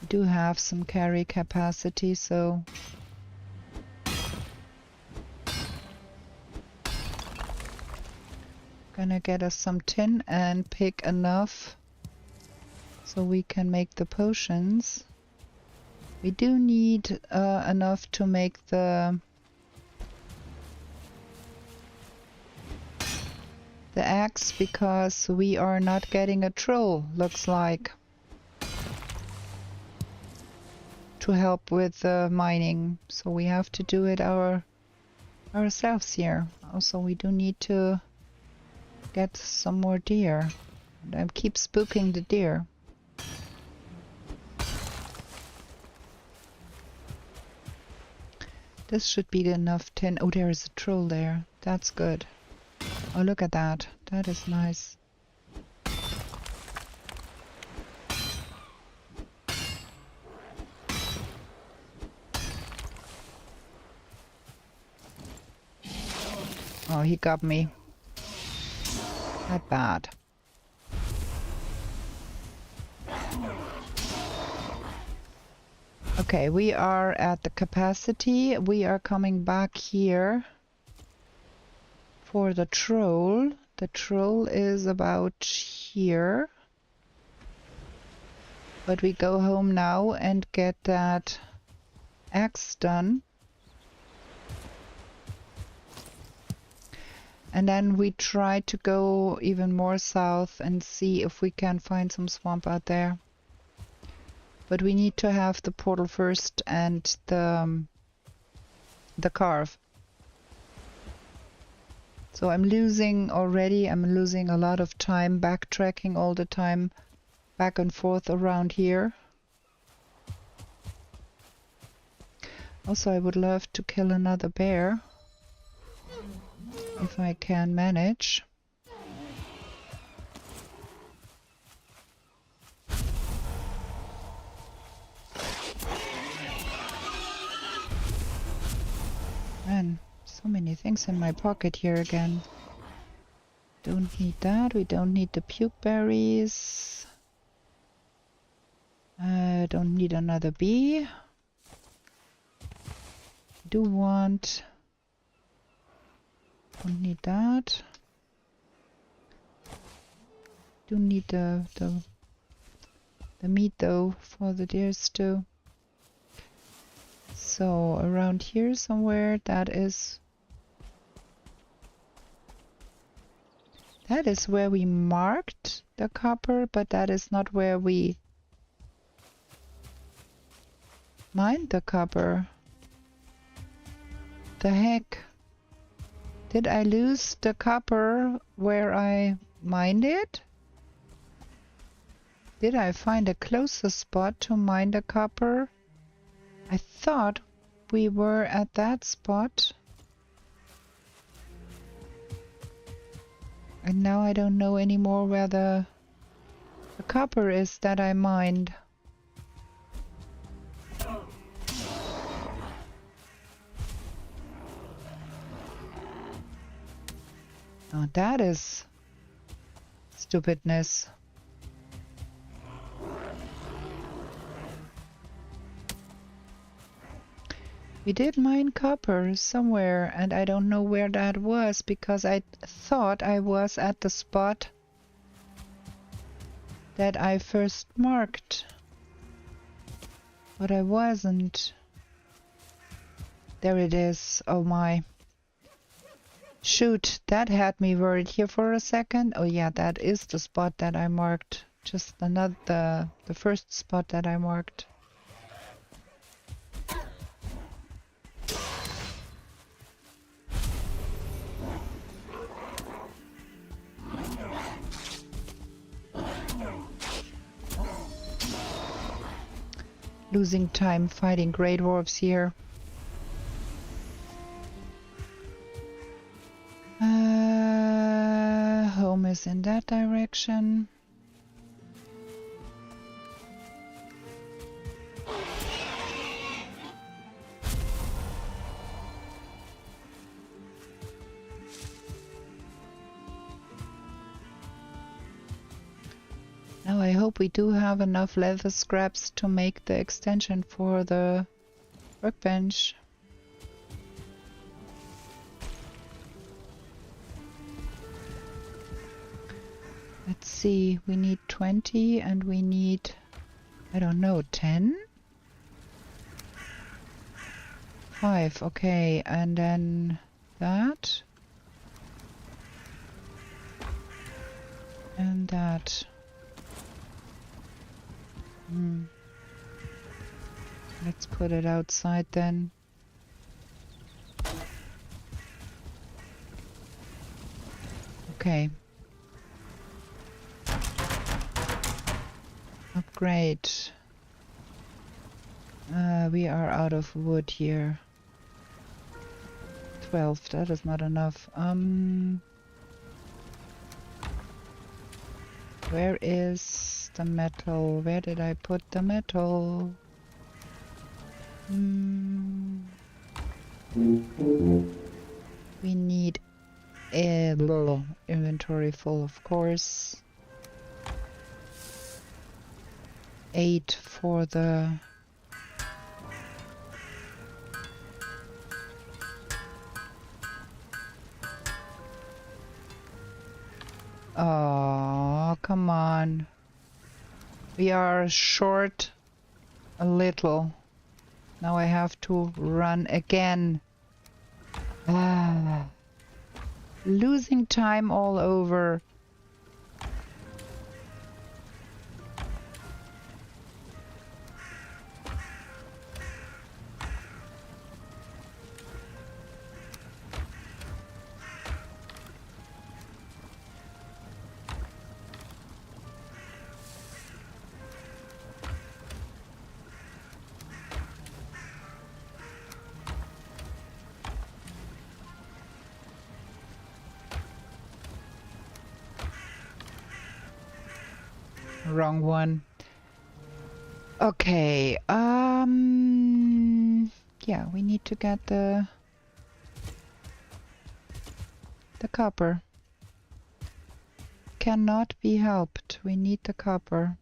We do have some carry capacity, so gonna get us some tin and pick enough so we can make the potions. We do need enough to make the axe, because we are not getting a troll, looks like, to help with the mining. So we have to do it ourselves here. Also, we do need to get some more deer. And I keep spooking the deer. This should be enough tin. Oh, there is a troll there. That's good. Oh, look at that. That is nice. Oh, he got me. Not bad. Okay, we are at the capacity. We are coming back here for the troll. The troll is about here. But we go home now and get that axe done. And then we try to go even more south and see if we can find some swamp out there. But we need to have the portal first and the carve. So I'm losing already. I'm losing a lot of time backtracking all the time, back and forth around here. Also, I would love to kill another bear, if I can manage. Man, so many things in my pocket here again. Don't need that. We don't need the puke berries. Don't need another bee. Do want... Don't need that. Do need the meat though for the deer stew. So around here somewhere, that is where we marked the copper, but that is not where we mined the copper. The heck? Did I lose the copper where I mined it? Did I find a closer spot to mine the copper? I thought we were at that spot. And now I don't know anymore where the copper is that I mined. Oh, that is stupidness. We did mine copper somewhere, and I don't know where that was, because I thought I was at the spot that I first marked. But I wasn't. There it is. Oh my. Shoot, that had me worried here for a second. Oh yeah, that is the spot that I marked. Just another, the first spot that I marked. Losing time fighting great dwarves here. Home is in that direction. Now I hope we do have enough leather scraps to make the extension for the workbench. Let's see, we need 20 and we need, I don't know, 10? 5, okay, and then that. And that. Let's put it outside then. Okay. Upgrade. We are out of wood here. 12, that is not enough. Where is the metal? Where did I put the metal? We need a inventory full, of course. 8 for the oh, come on. We are short a little. Now I have to run again. Losing time all over. Wrong one. Okay, yeah, we need to get the copper. Cannot be helped. We need the copper.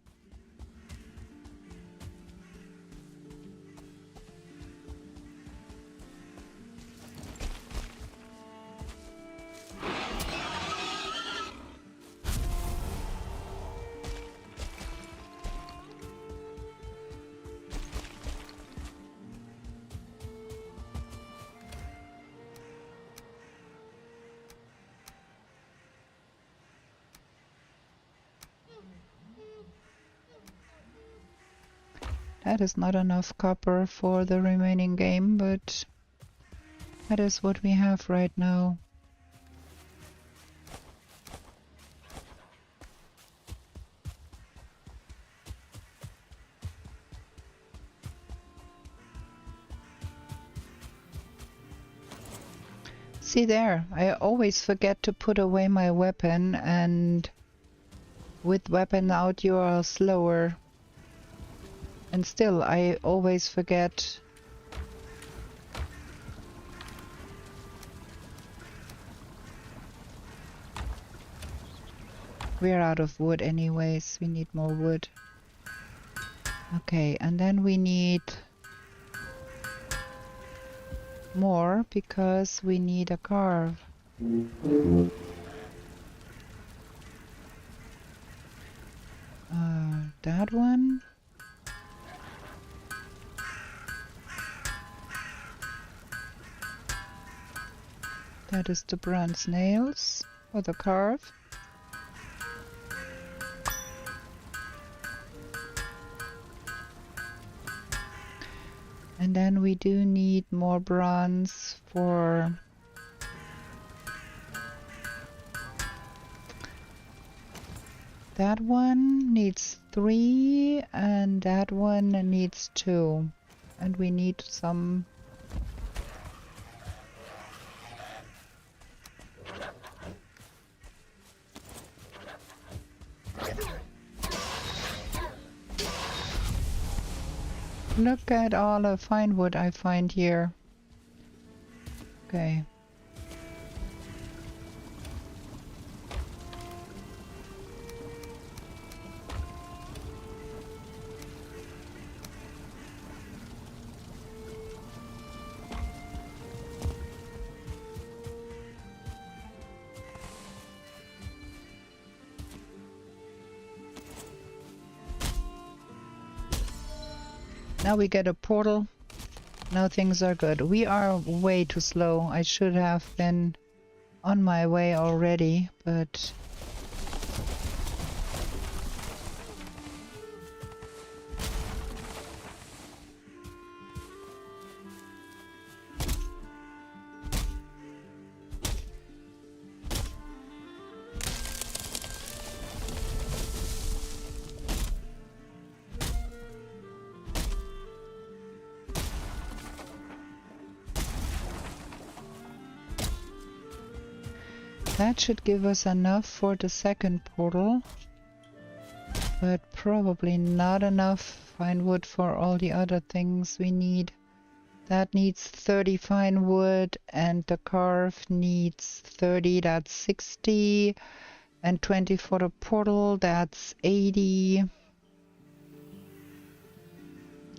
That is not enough copper for the remaining game, but that is what we have right now. See there, I always forget to put away my weapon, and with weapon out you are slower. And still, I always forget. We're out of wood anyways, we need more wood. Okay, and then we need more because we need a carve. That one. That is the bronze nails for the carve. And then we do need more bronze for That one needs 3 and that one needs 2. And we need some... Look at all the fine wood I find here. Okay. Now we get a portal. Now things are good. We are way too slow. I should have been on my way already, but... That should give us enough for the second portal, but probably not enough fine wood for all the other things we need. That needs 30 fine wood and the carve needs 30, that's 60, and 20 for the portal, that's 80.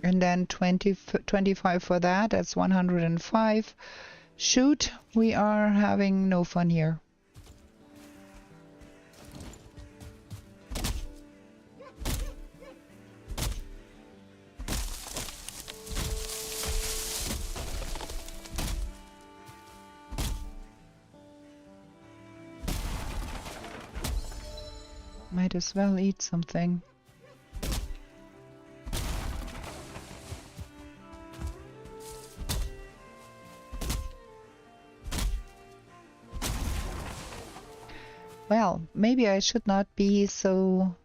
And then 25 for that, that's 105. Shoot, we are having no fun here. Might as well eat something. Well, maybe I should not be so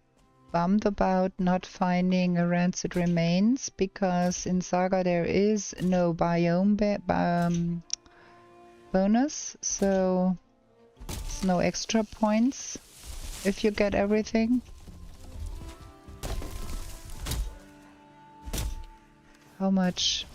bummed about not finding a rancid remains, because in Saga there is no biome bonus, so it's no extra points if you get everything. How much?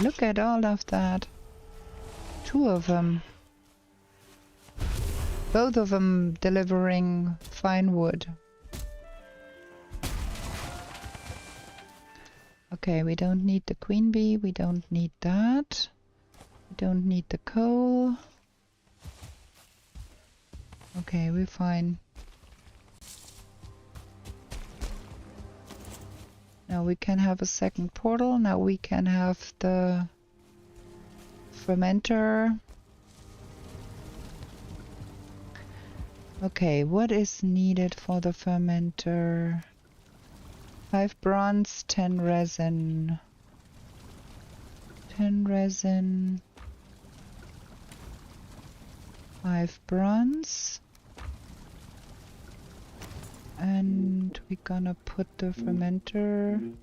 Look at all of that. 2 of them. Both of them delivering fine wood. Okay, we don't need the queen bee, we don't need that. We don't need the coal. Okay, we're fine. Now we can have a second portal. Now we can have the fermenter. Okay, what is needed for the fermenter? 5 bronze, 10 resin. 10 resin. 5 bronze. And we're gonna put the fermenter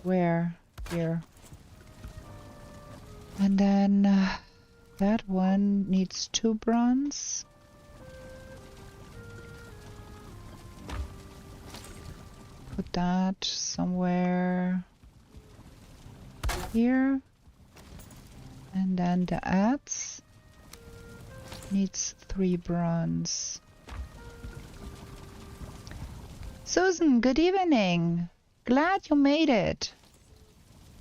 where? Here. And then that one needs 2 bronze. Put that somewhere here. And then the adze needs 3 bronze. Susan, good evening. Glad you made it.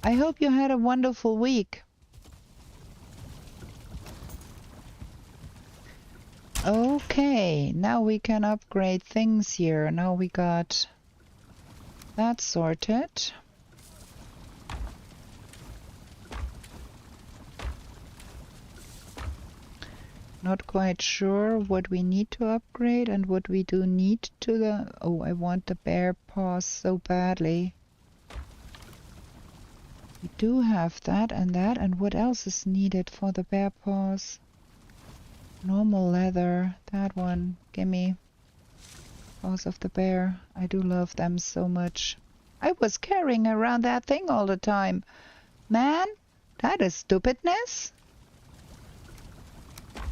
I hope you had a wonderful week. Okay, now we can upgrade things here. Now we got that sorted. Not quite sure what we need to upgrade and what we do need to the... Oh, I want the bear paws so badly. We do have that, and what else is needed for the bear paws? Normal leather, that one, gimme. Paws of the bear, I do love them so much. I was carrying around that thing all the time. Man, that is stupidness.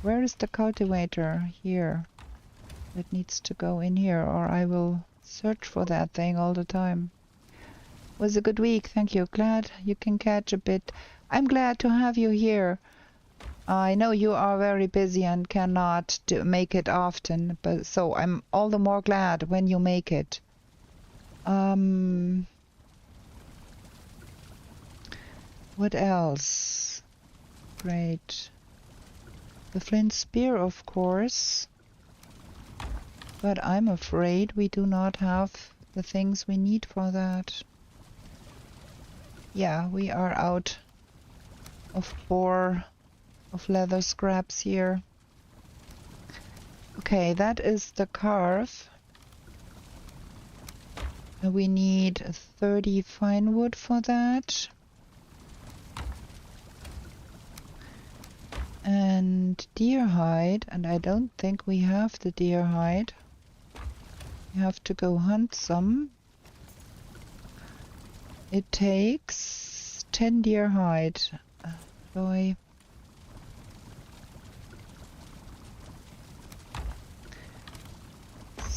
Where is the cultivator? Here. It needs to go in here, or I will search for that thing all the time. Was a good week, thank you. Glad you can catch a bit. I'm glad to have you here. I know you are very busy and cannot make it often, but so I'm all the more glad when you make it. What else? Great. The flint spear, of course. But I'm afraid we do not have the things we need for that. Yeah, we are out of leather scraps here. Okay, that is the carve. We need 30 fine wood for that. And deer hide, and I don't think we have the deer hide. We have to go hunt some. It takes 10 deer hide.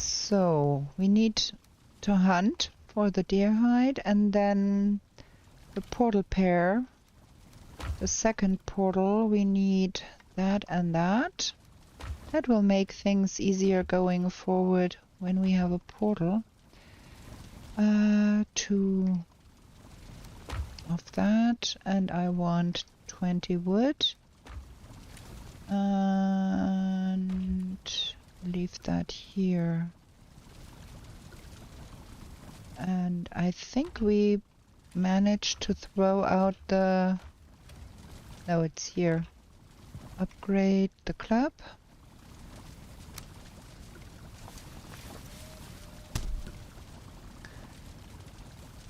So we need to hunt for the deer hide, and then the portal pair. The second portal, we need that and that. That will make things easier going forward when we have a portal. 2 of that, and I want 20 wood. And leave that here. And I think we managed to throw out the... No, it's here. Upgrade the club.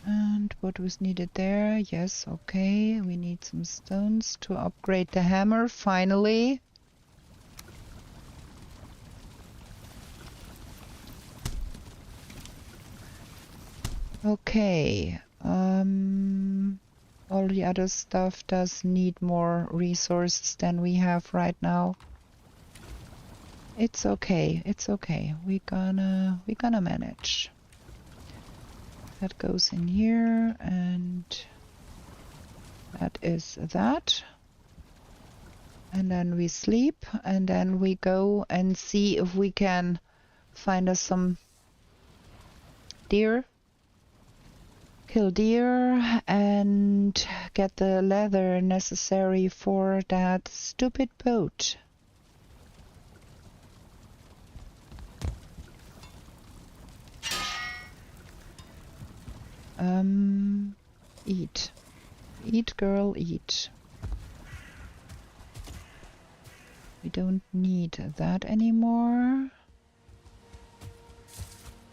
And what was needed there? Yes, okay. We need some stones to upgrade the hammer, finally. Okay. All the other stuff does need more resources than we have right now. It's okay. It's okay. We're gonna manage. That goes in here, and that is that. And then we sleep, and then we go and see if we can find us some deer. Kill deer and get the leather necessary for that stupid boat. Eat. Eat, girl, eat. We don't need that anymore.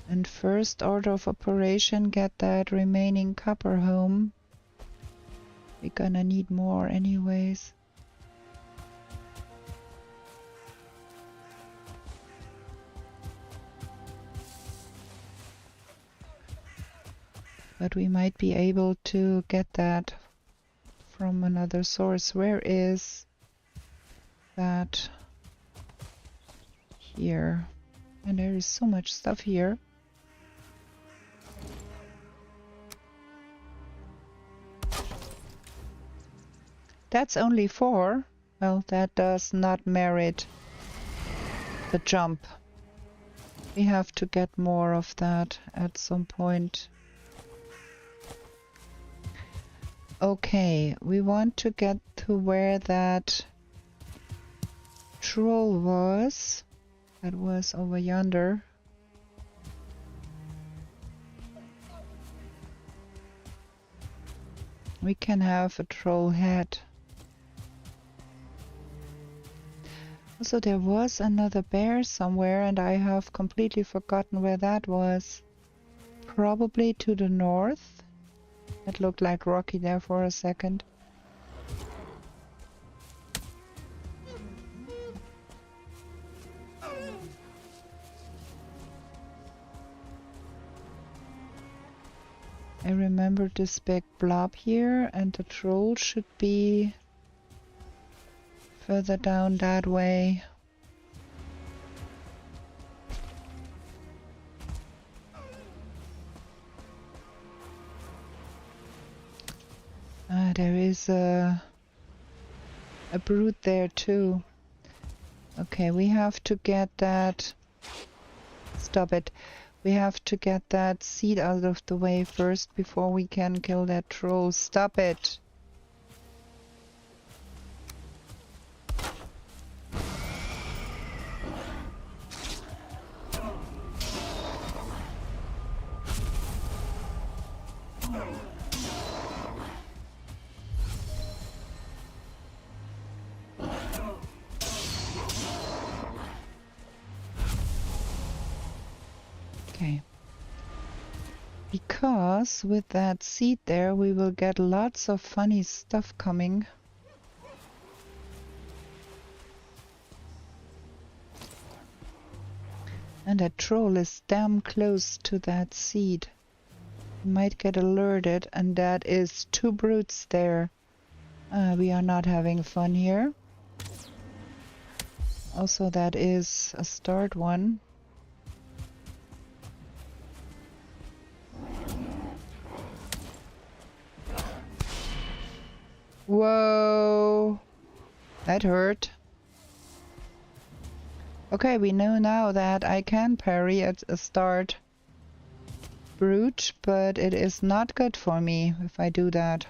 And first order of operation, get that remaining copper home. We're gonna need more anyways. But we might be able to get that from another source. Where is that? Here. And there is so much stuff here. That's only 4. Well, that does not merit the jump. We have to get more of that at some point. Okay, we want to get to where that troll was. That was over yonder. We can have a troll head. So there was another bear somewhere and I have completely forgotten where that was. Probably to the north. It looked like rocky there for a second. I remember this big blob here, and the troll should be further down that way. There is a brood there too. Okay, we have to get that. Stop it. We have to get that seed out of the way first before we can kill that troll. Stop it. Okay. Because with that seed there, we will get lots of funny stuff coming. And that troll is damn close to that seed. We might get alerted, and that is 2 brutes there. We are not having fun here. Also, that is a start one. Whoa! That hurt. Okay, we know now that I can parry at a start brute, but it is not good for me if I do that.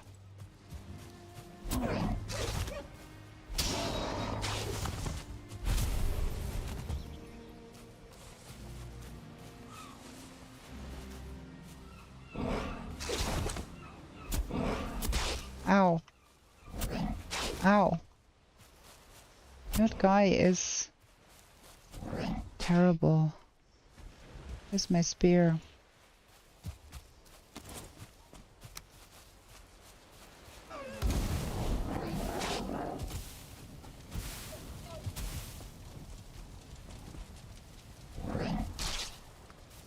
Ow. Ow. That guy is terrible. Where's my spear?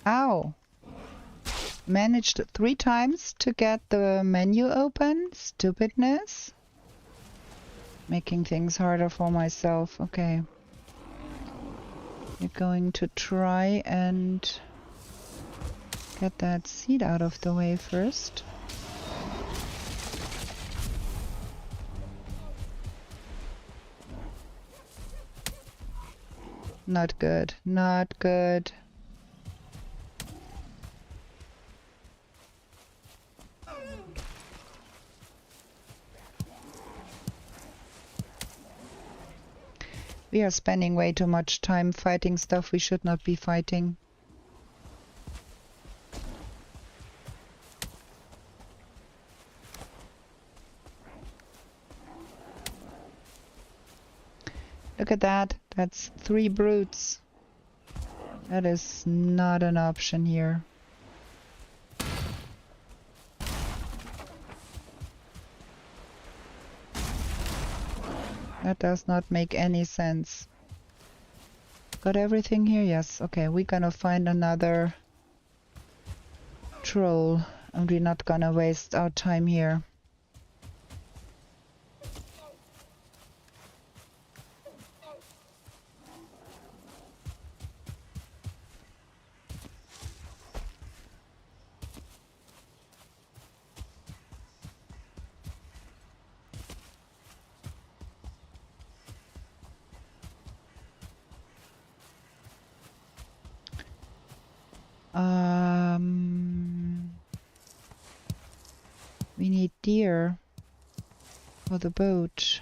Ow. Managed 3 times to get the menu open. Stupidness. Making things harder for myself. Okay. We're going to try and get that seed out of the way first. Not good. Not good. We are spending way too much time fighting stuff we should not be fighting. Look at that. That's 3 brutes. That is not an option here. That does not make any sense. Got everything here? Yes. Okay, we're gonna find another troll, and we're not gonna waste our time here. We need deer for the boat.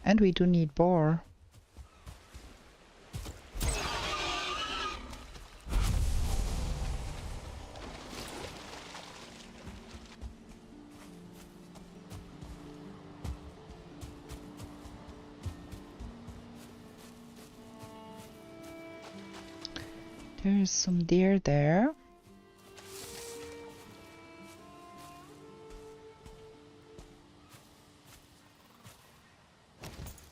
And we do need boar. There is some deer there.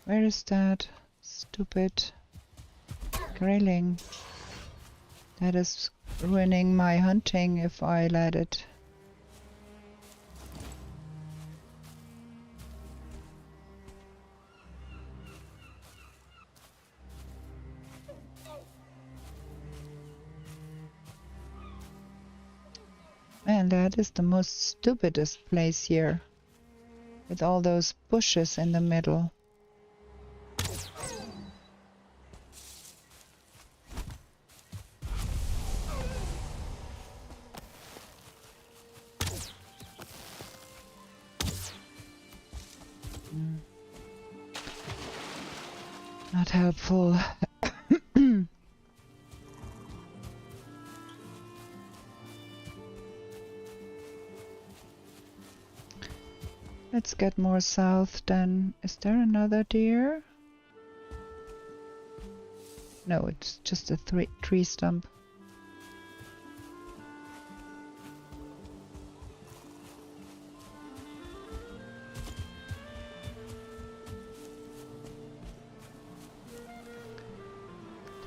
Where is that stupid grilling? That is ruining my hunting if I let it. Man, that is the most stupidest place here, with all those bushes in the middle. Not helpful. Let's get more south then. Is there another deer? No, it's just a tree stump.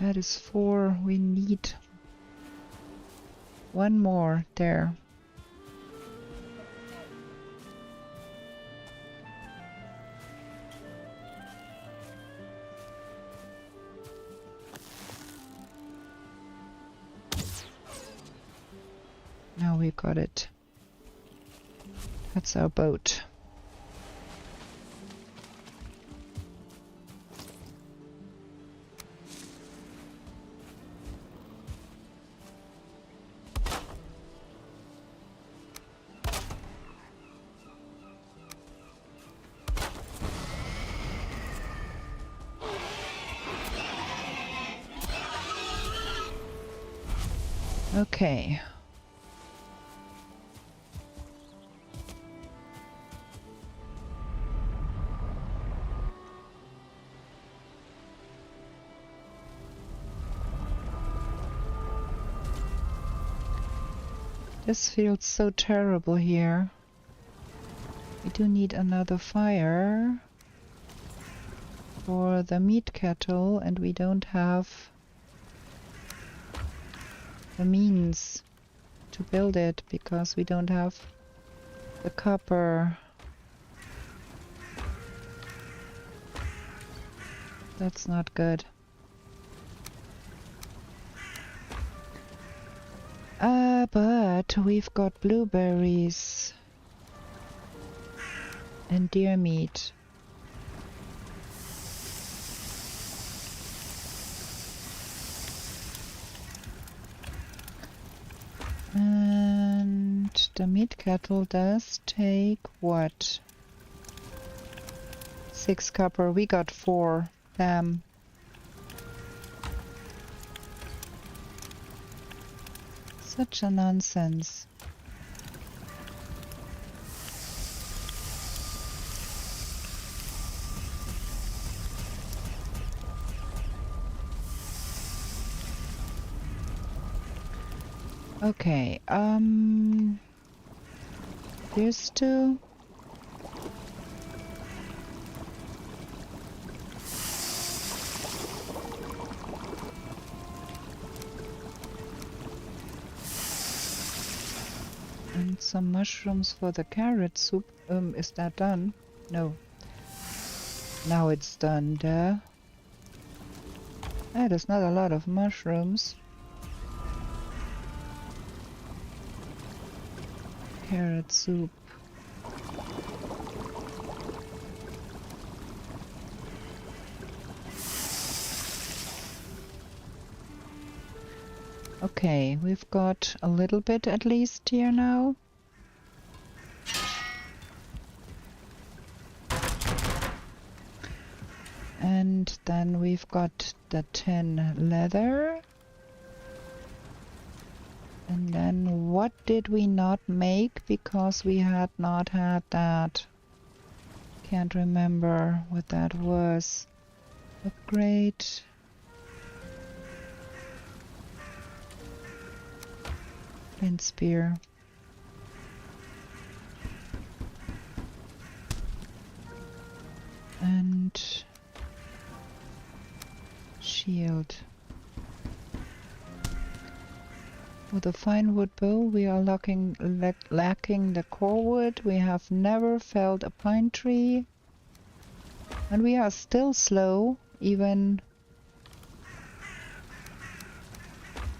That is 4. We need one more there. Now we got it. That's our boat. Okay. This feels so terrible here. We do need another fire for the meat kettle, and we don't have the means to build it because we don't have the copper. That's not good. But we've got blueberries and deer meat. And the meat kettle does take what? 6 copper. We got 4. Damn. Such a nonsense. Okay, there's 2. And some mushrooms for the carrot soup. Is that done? No. Now it's done there. That is not a lot of mushrooms. Carrot soup. Okay, we've got a little bit at least here now. And then we've got the 10 leather. And then what did we not make because we had not had that? Can't remember what that was. Upgrade. Flint spear. And shield. With a fine wood bow, we are lacking the core wood. We have never felled a pine tree. And we are still slow, even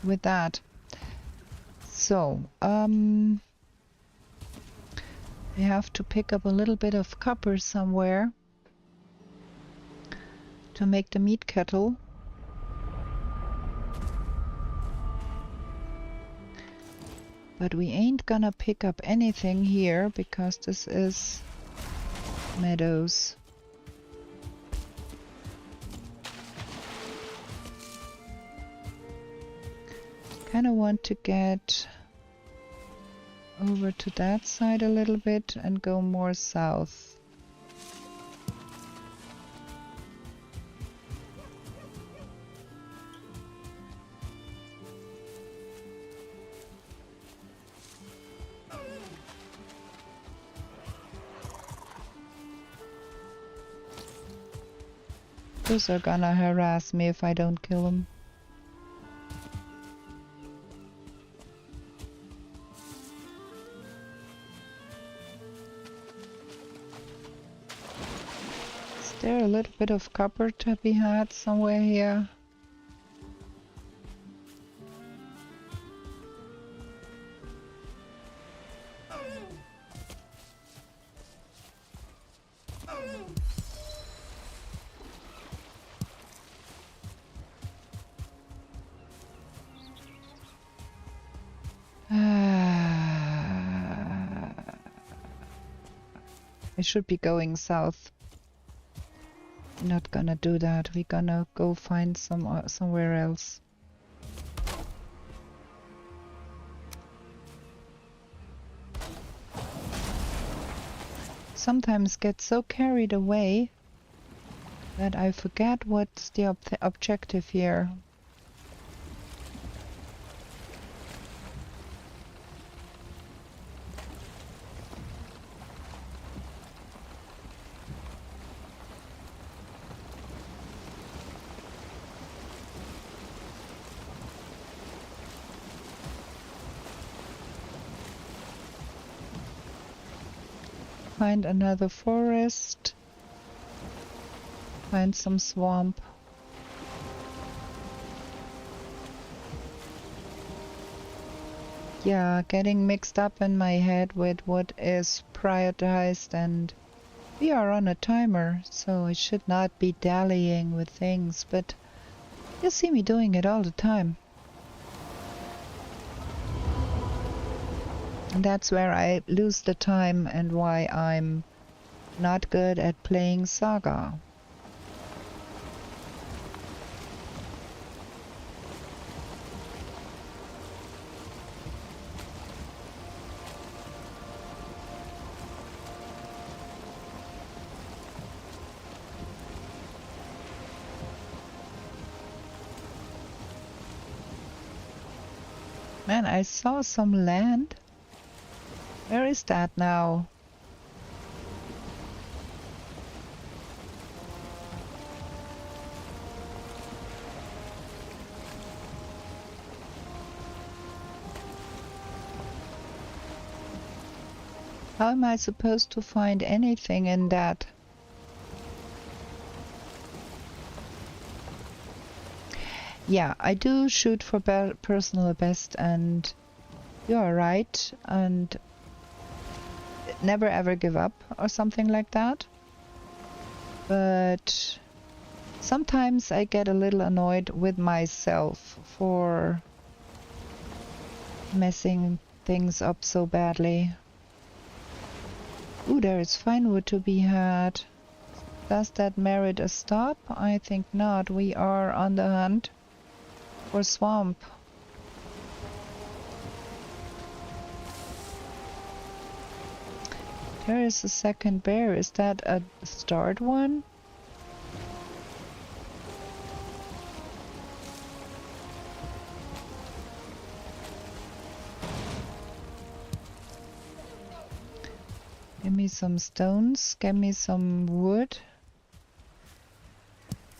with that. So, we have to pick up a little bit of copper somewhere to make the meat kettle. But we ain't gonna pick up anything here because this is meadows. Kinda want to get over to that side a little bit and go more south. Those are gonna harass me if I don't kill them. Is there a little bit of copper to be had somewhere here? I should be going south. Not gonna do that. We're gonna go find somewhere else. Sometimes get so carried away that I forget what's the objective here. Find another forest. Find some swamp. Yeah, getting mixed up in my head with what is prioritized, and we are on a timer, so I should not be dallying with things, but you see me doing it all the time. And that's where I lose the time and why I'm not good at playing Saga. Man, I saw some land. Where is that now? How am I supposed to find anything in that? Yeah, I do shoot for personal best, and you are right, and never ever give up or something like that. But sometimes I get a little annoyed with myself for messing things up so badly. Ooh, there is fine wood to be had. Does that merit a stop? I think not. We are on the hunt for swamp. There is a second bear. Is that a start one? Give me some stones, give me some wood.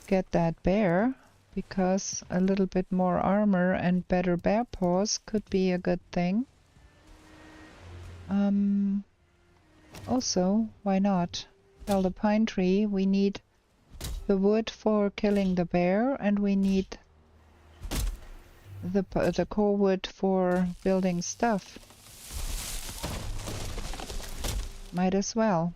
Get that bear, because a little bit more armor and better bear paws could be a good thing. Also, why not? Tell the pine tree we need the wood for killing the bear, and we need the core wood for building stuff. Might as well.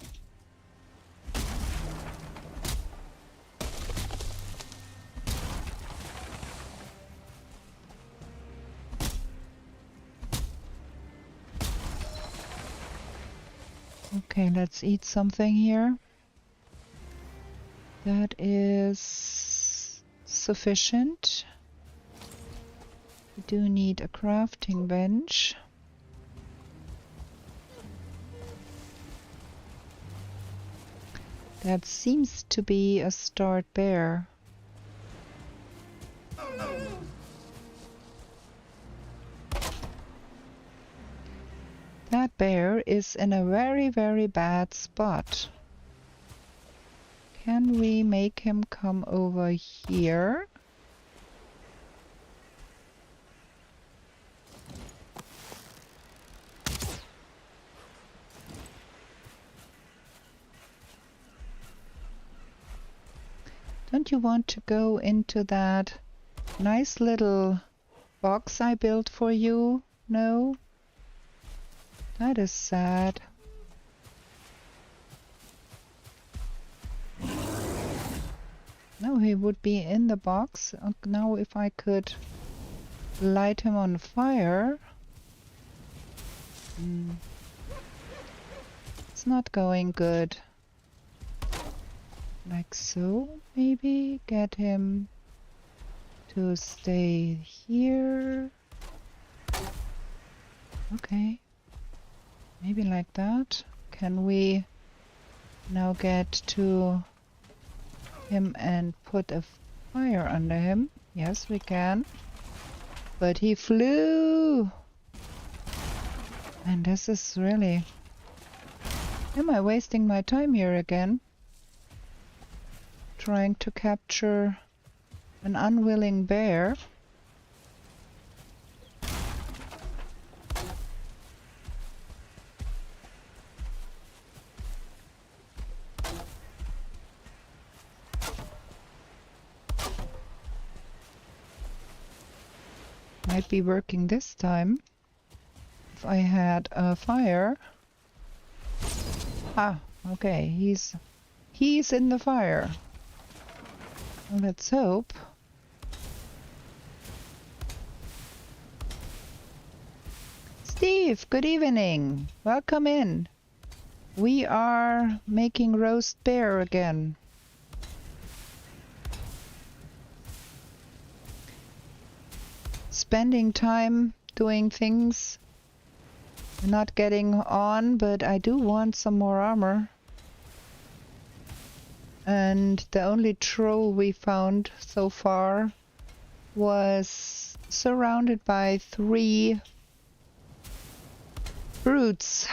Okay, let's eat something here. That is sufficient. We do need a crafting bench. That seems to be a start bear. That bear is in a very, very bad spot. Can we make him come over here? Don't you want to go into that nice little box I built for you? No? That is sad. No, he would be in the box. Now if I could light him on fire. It's not going good. Like so, maybe get him to stay here. Okay, maybe like that. Can we now get to him and put a fire under him? Yes, we can. But he flew! And this is really... Am I wasting my time here again? Trying to capture an unwilling bear. Might be working this time. If I had a fire. Ah, okay, he's in the fire. Let's hope. Steve, good evening. Welcome in. We are making roast bear again. Spending time doing things, not getting on, but I do want some more armor. And the only troll we found so far was surrounded by 3 brutes.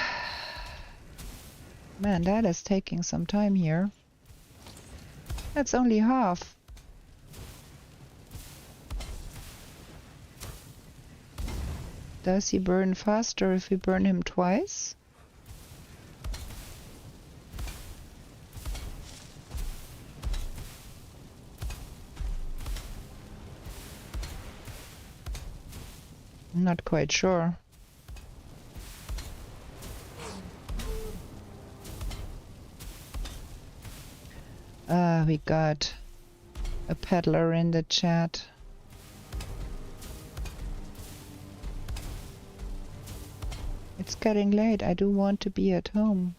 Man, that is taking some time here. That's only half. Does he burn faster if we burn him twice? I'm not quite sure. We got a peddler in the chat. It's getting late. I do want to be at home.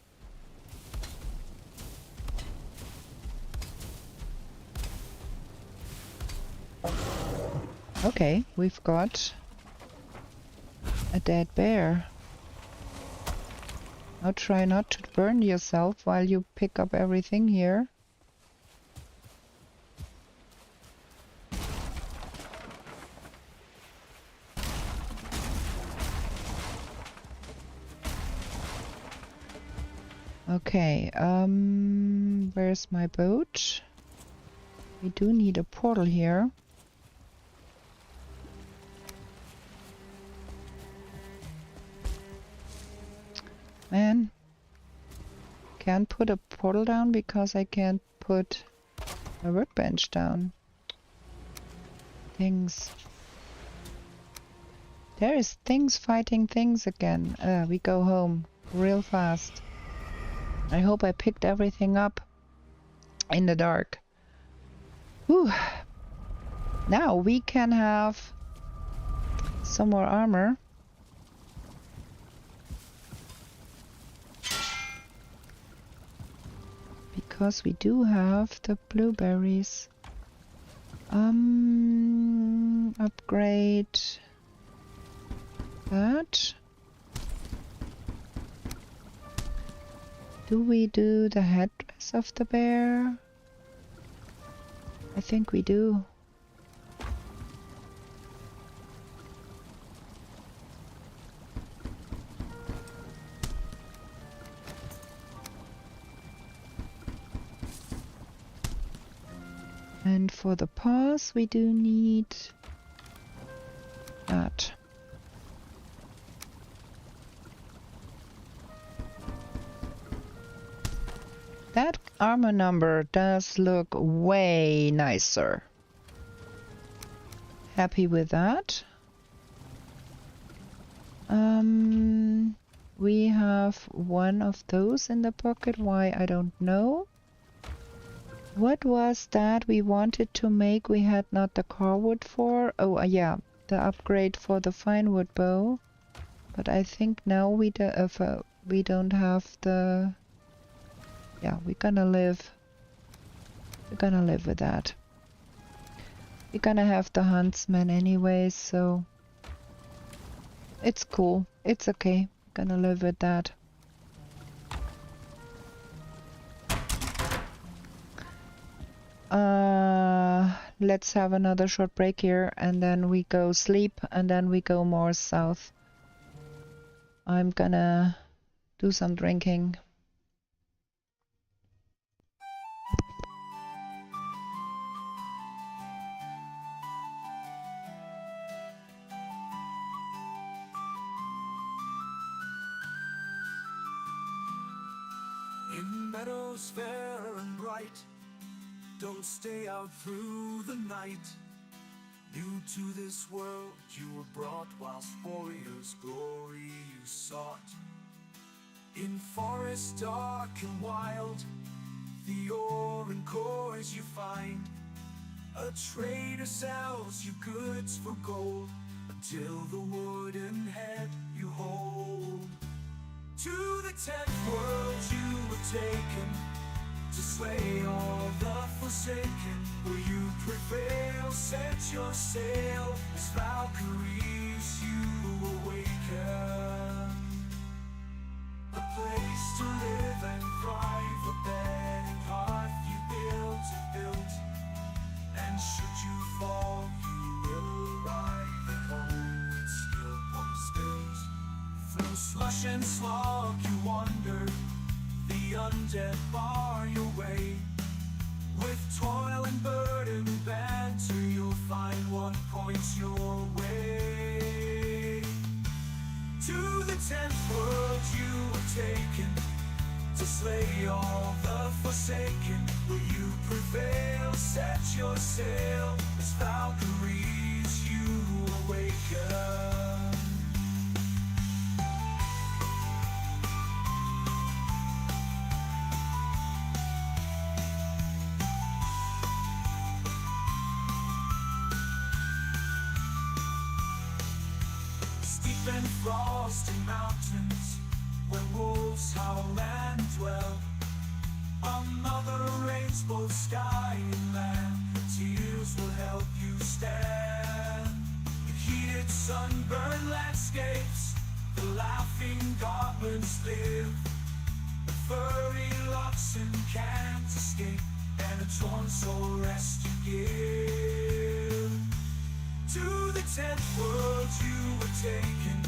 Okay, we've got a dead bear. Now try not to burn yourself while you pick up everything here. Okay, where's my boat? We do need a portal here. Man, can't put a portal down because I can't put a workbench down. Things. There is things fighting things again. We go home real fast. I hope I picked everything up in the dark. Whew. Now we can have some more armor. Because we do have the blueberries. Upgrade that. Do we do the headdress of the bear? I think we do. And for the paws, we do need that. That armor number does look way nicer. Happy with that. We have one of those in the pocket. Why, I don't know. What was that we wanted to make? We had not the car wood for. Oh, yeah, the upgrade for the fine wood bow. But I think now we don't have the. Yeah, we're gonna live. We're gonna live with that. We're gonna have the huntsman anyway, so it's cool. It's okay. We're gonna live with that. Let's have another short break here, and then we go sleep, and then we go more south. I'm gonna do some drinking. In meadows fair and bright, don't stay out through the night. New to this world you were brought, whilst warriors' glory you sought. In forest dark and wild, the ore and cores you find. A trader sells you goods for gold, until the wooden head you hold. To the 10th world you were taken, to slay all the forsaken. Will you prevail? Set your sail, as Valkyries you awaken. A place to live and thrive, a bed and hearth you built. And should you fall, you will arrive at home with steel pumps built. Through slush and slog you wander, the undead bar your way. With toil and burden banter, you'll find what points your way. To the 10th world you were taken, to slay all the forsaken. Will you prevail? Set your sail, as Valkyries you awaken. Steep and frosty mountains, where wolves howl and dwell. A mother reigns both sky and land, her tears will help you stand. sunburned landscapes, the laughing goblins live. The furry oxen can't escape, and a torn soul rest to give. To the 10th world you were taken,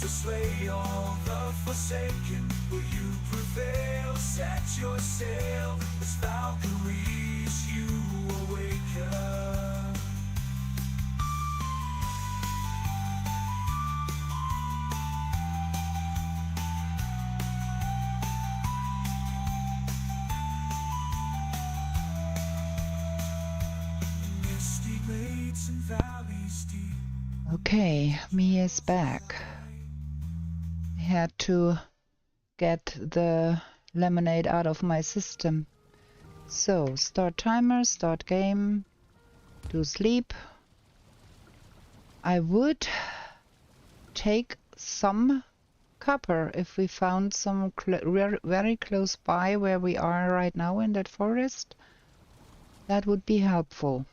to slay all the forsaken. Will you prevail? Set your sail, as Valkyries you awaken. Misty glades and valleys deep. Okay, me is back. I had to get the lemonade out of my system. So, start timer, start game, do sleep. I would take some copper if we found some very close by where we are right now in that forest. That would be helpful.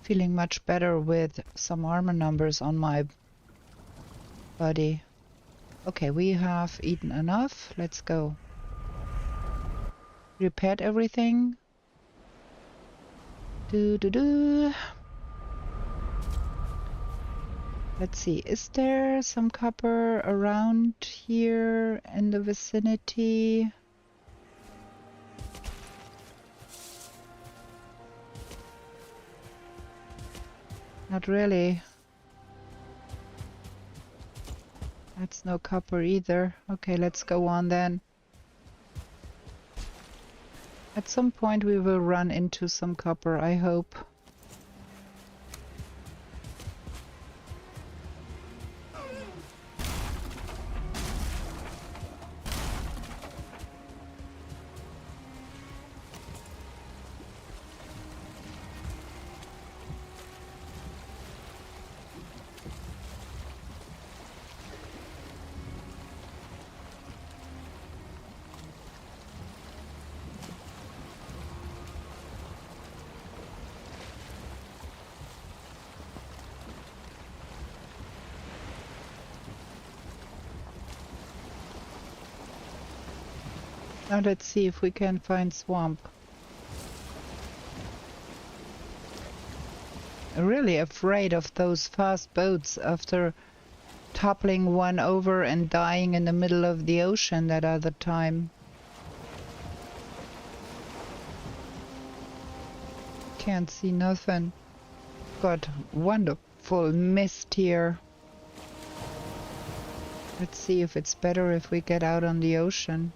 Feeling much better with some armor numbers on my body. Okay, we have eaten enough. Let's go. Repaired everything. Do. Let's see, is there some copper around here in the vicinity? Not really. That's no copper either. Okay, let's go on then. At some point we will run into some copper, I hope. Now let's see if we can find swamp. I'm really afraid of those fast boats after toppling one over and dying in the middle of the ocean that other time. Can't see nothing. Got wonderful mist here. Let's see if it's better if we get out on the ocean.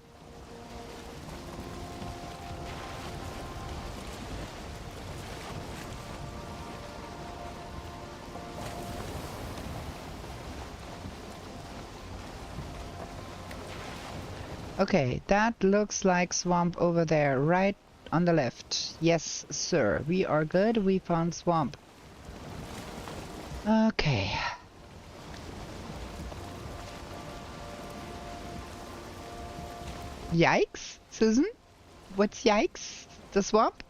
Okay, that looks like swamp over there, right on the left. Yes, sir. We are good. We found swamp. Okay. Yikes, Susan? What's yikes? The swamp?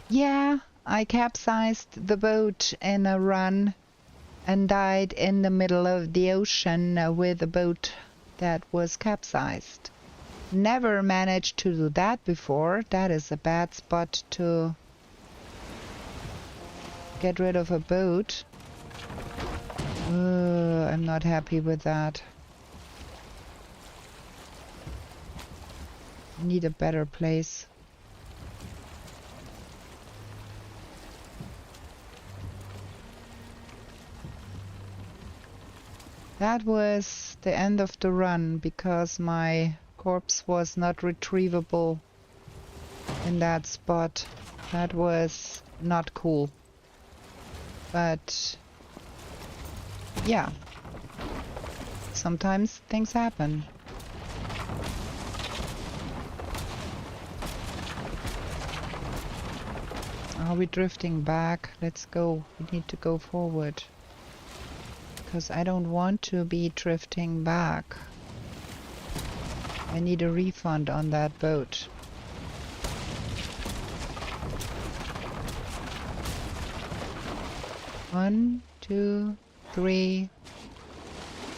Yeah. I capsized the boat in a run and died in the middle of the ocean with a boat that was capsized. Never managed to do that before. That is a bad spot to get rid of a boat. I'm not happy with that. I need a better place. That was the end of the run because my corpse was not retrievable in that spot. That was not cool. But yeah, sometimes things happen. Are we drifting back? Let's go. We need to go forward. Because I don't want to be drifting back. I need a refund on that boat. One, two, three.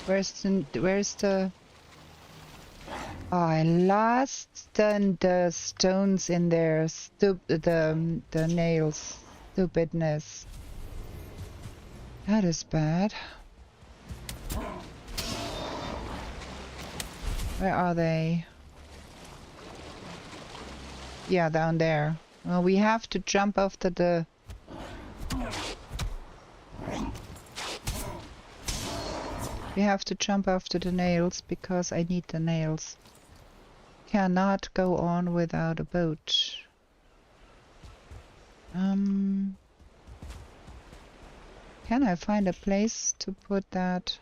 Where's the... Oh, I lost the stones in there. The nails. Stupidness. That is bad. Where are they? Yeah, down there. Well, we have to jump after the... We have to jump after the nails because I need the nails. Cannot go on without a boat. Can I find a place to put that?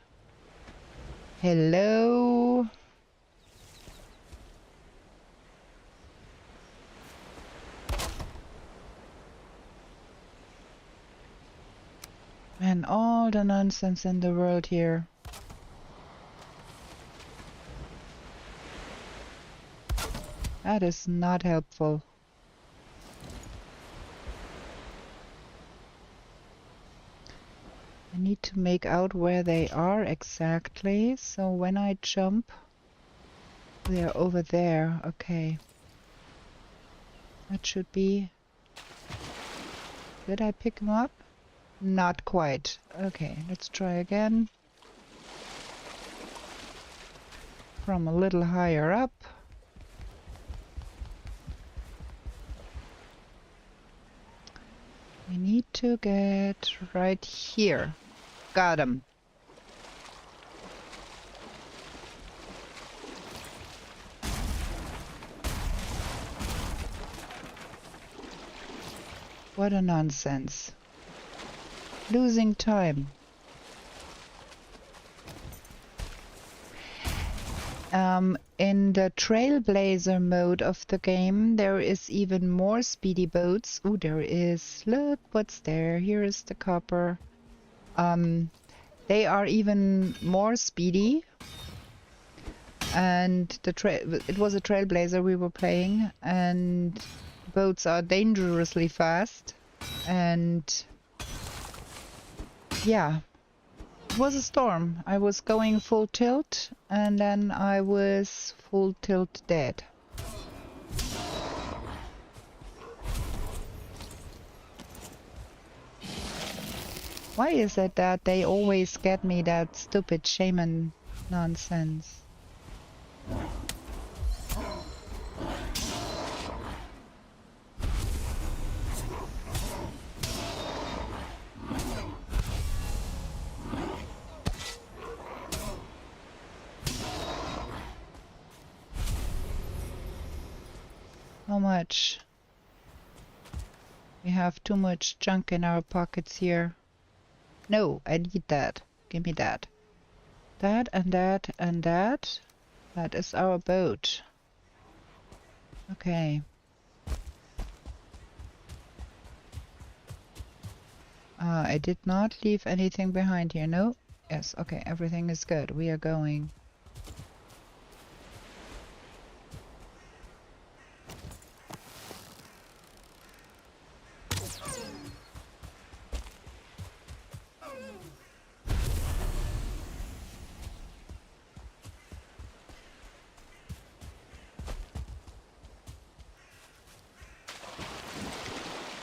Hello? And all the nonsense in the world here. That is not helpful. I need to make out where they are exactly, so when I jump, they are over there. Okay. That should be... Did I pick them up? Not quite. Okay, let's try again. From a little higher up. We need to get right here. Got him. What a nonsense. Losing time. In the Trailblazer mode of the game, there is even more speedy boats. Oh, there is. Look what's there. Here is the copper. They are even more speedy. And it was a Trailblazer we were playing, and boats are dangerously fast. And yeah. It was a storm. I was going full tilt and then I was full tilt dead. Why is it that they always get me that stupid shaman nonsense? How much? We have too much junk in our pockets here. No, I need that. Give me that. That and that and that. That is our boat. Okay. I did not leave anything behind here, no? Yes, okay, everything is good. We are going.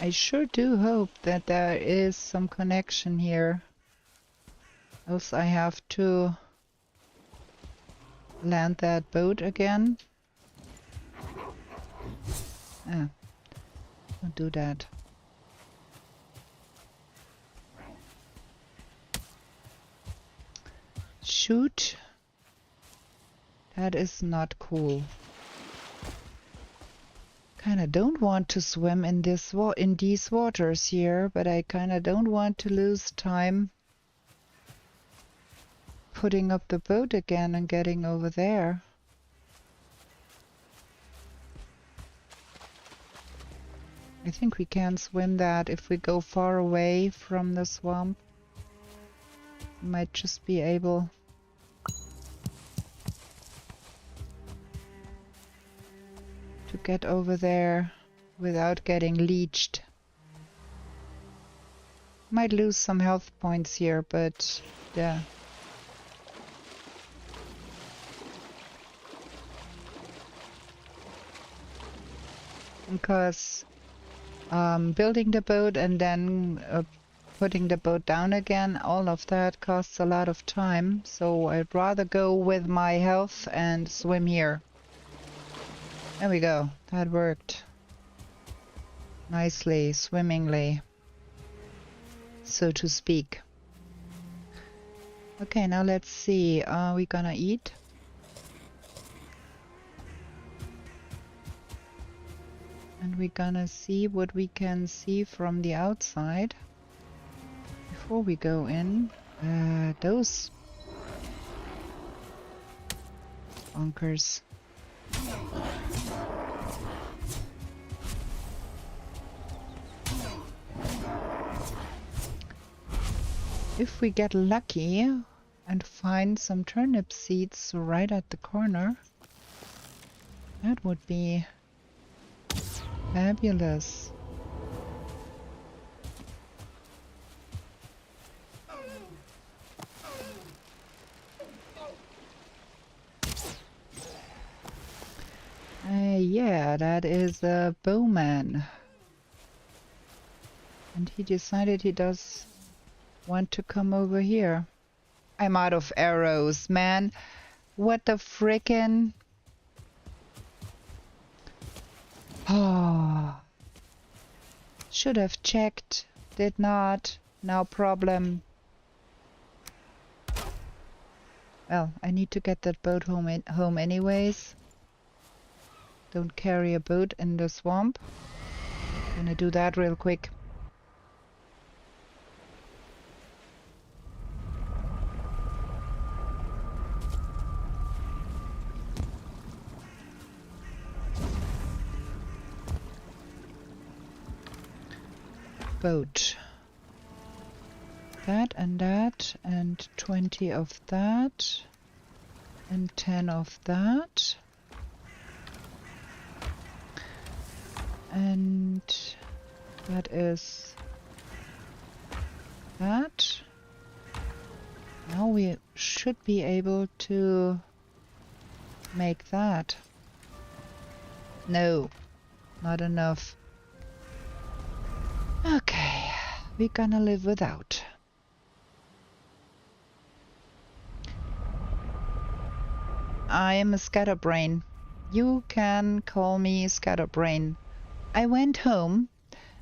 I sure do hope that there is some connection here. Else I have to land that boat again. Ah, don't do that. Shoot. That is not cool. Kinda don't want to swim in these waters here, but I kinda don't want to lose time putting up the boat again and getting over there. I think we can swim that if we go far away from the swamp. Might just be able. get over there without getting leeched. Might lose some health points here, but yeah. Because building the boat and then putting the boat down again, all of that costs a lot of time, so I'd rather go with my health and swim here. There we go, that worked. Nicely, swimmingly, so to speak. Okay, now let's see, are we gonna eat? And we're gonna see what we can see from the outside. Before we go in, those bunkers. If we get lucky and find some turnip seeds right at the corner, that would be fabulous. Yeah, that is a bowman. And he decided he does want to come over here. I'm out of arrows, man. What the frickin'? Oh. Should have checked. Did not. No problem. Well, I need to get that boat home anyways. Don't carry a boat in the swamp. Gonna do that real quick. Boat. That and 20 of that and 10 of that. And that is that. Now we should be able to make that. No, not enough. Okay, we're gonna live without. I am a scatterbrain. You can call me scatterbrain. I went home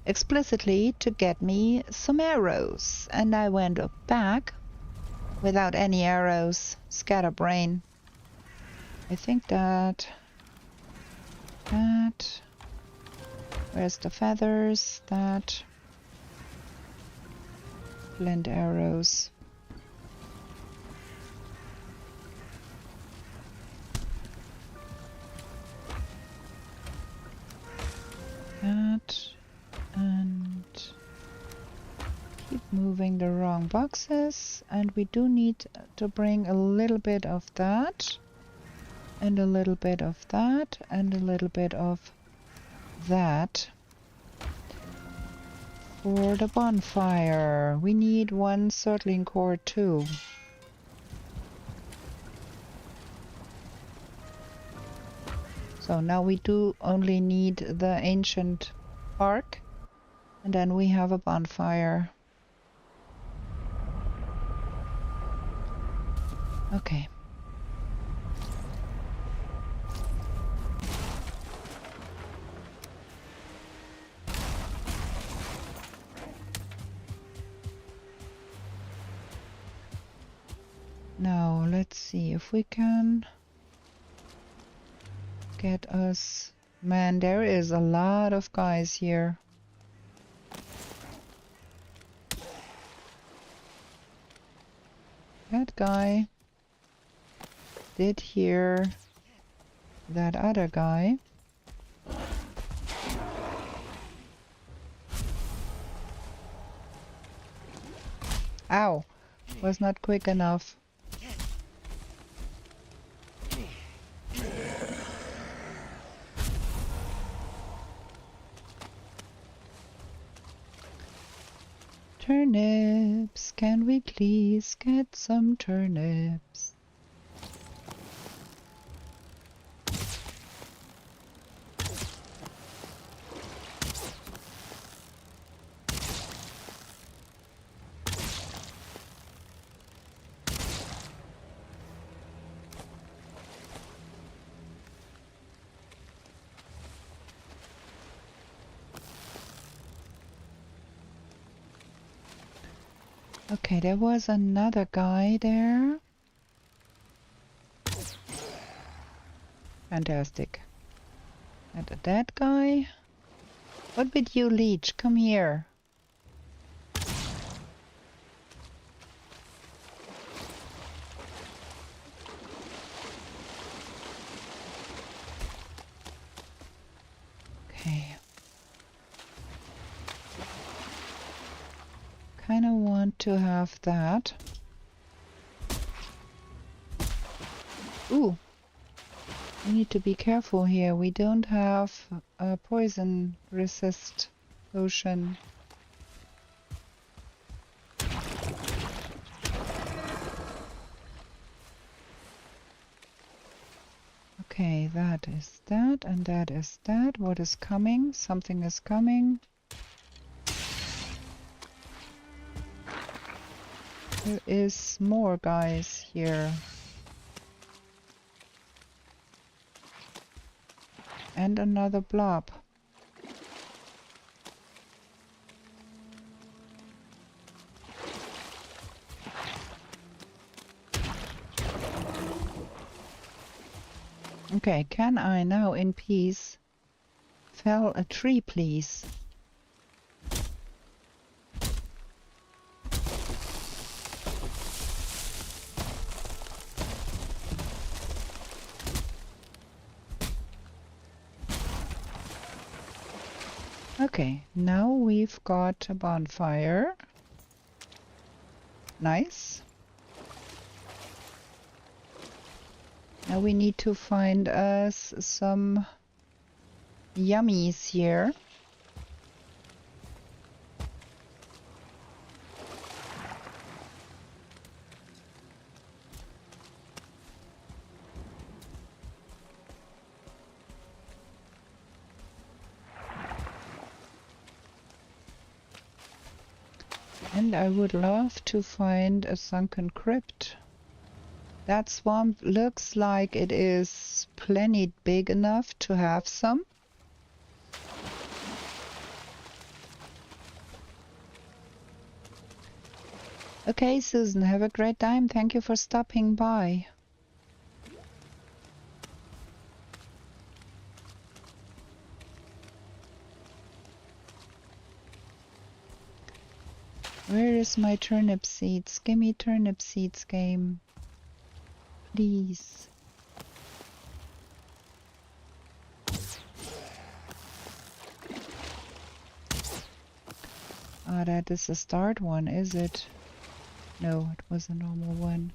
explicitly to get me some arrows, and I went back without any arrows. Scatterbrain. I think that... Where's the feathers? That... Flint arrows. That, and keep moving the wrong boxes, and we do need to bring a little bit of that, and a little bit of that, and a little bit of that for the bonfire. We need one surtling core too. So now we do only need the ancient bark, and then we have a bonfire. Okay. Now let's see if we can get us... Man, there is a lot of guys here. That guy did hear that other guy. Ow! Was not quick enough. Turnips, can we please get some turnips? Okay, there was another guy there. Fantastic. And a dead guy. What with you, leech? Come here. Okay. Kind of want to have that. Ooh. We need to be careful here. We don't have a poison resist potion. Okay, that is that and that is that. What is coming? Something is coming. There is more guys here. And another blob. Okay, can I now in peace fell a tree, please? Okay, now we've got a bonfire. Nice. Now we need to find us some yummies here. And I would love to find a sunken crypt. That swamp looks like it is plenty big enough to have some. Okay, Susan, have a great time. Thank you for stopping by. Where is my turnip seeds? Give me turnip seeds, game. Please. Ah, that is a start one, is it? No, it was a normal one.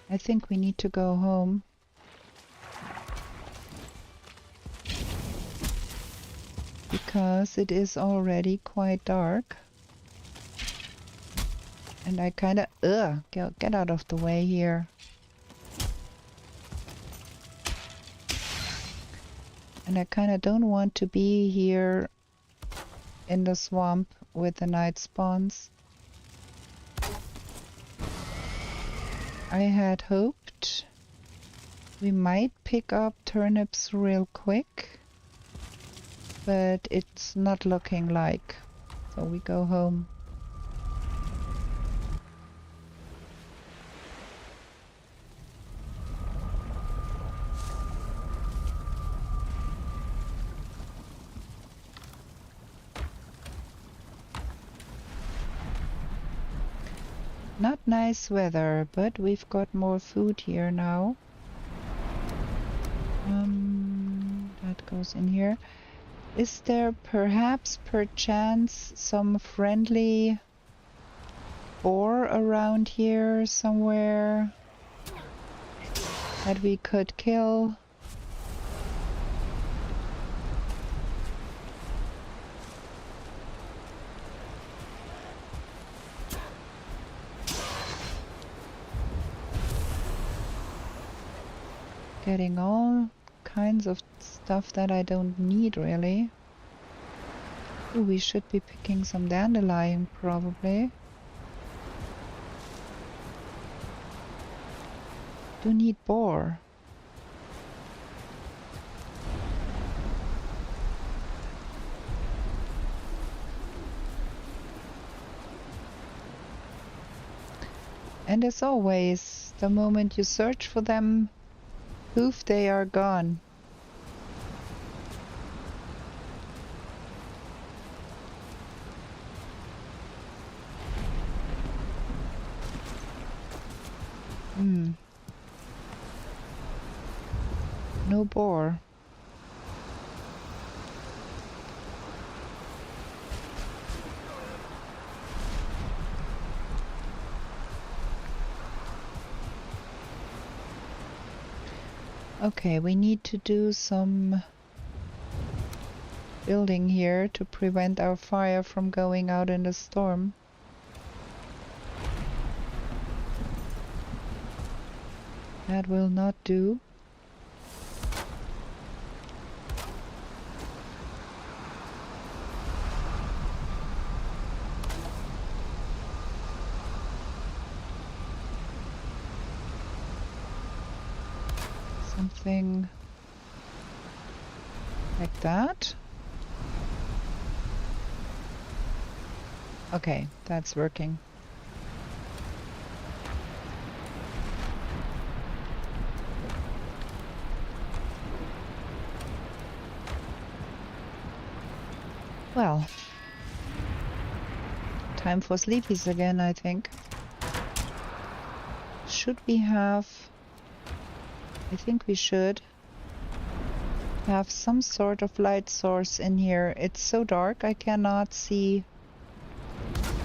I think we need to go home. Because it is already quite dark. And I kinda... get out of the way here. And I kinda don't want to be here in the swamp with the night spawns. I had hoped we might pick up turnips real quick, but it's not looking like. So we go home. Not nice weather, but we've got more food here now. That goes in here. Is there perhaps, perchance, some friendly boar around here somewhere? that we could kill. Getting all kinds of stuff that I don't need really. Ooh, we should be picking some dandelion probably. Do need boar. And as always, the moment you search for them, poof, they are gone. No boar. Okay, we need to do some building here to prevent our fire from going out in the storm. That will not do. Something like that. Okay, that's working. Well, time for sleepies again, I think. Should we have... I think we should have some sort of light source in here. It's so dark I cannot see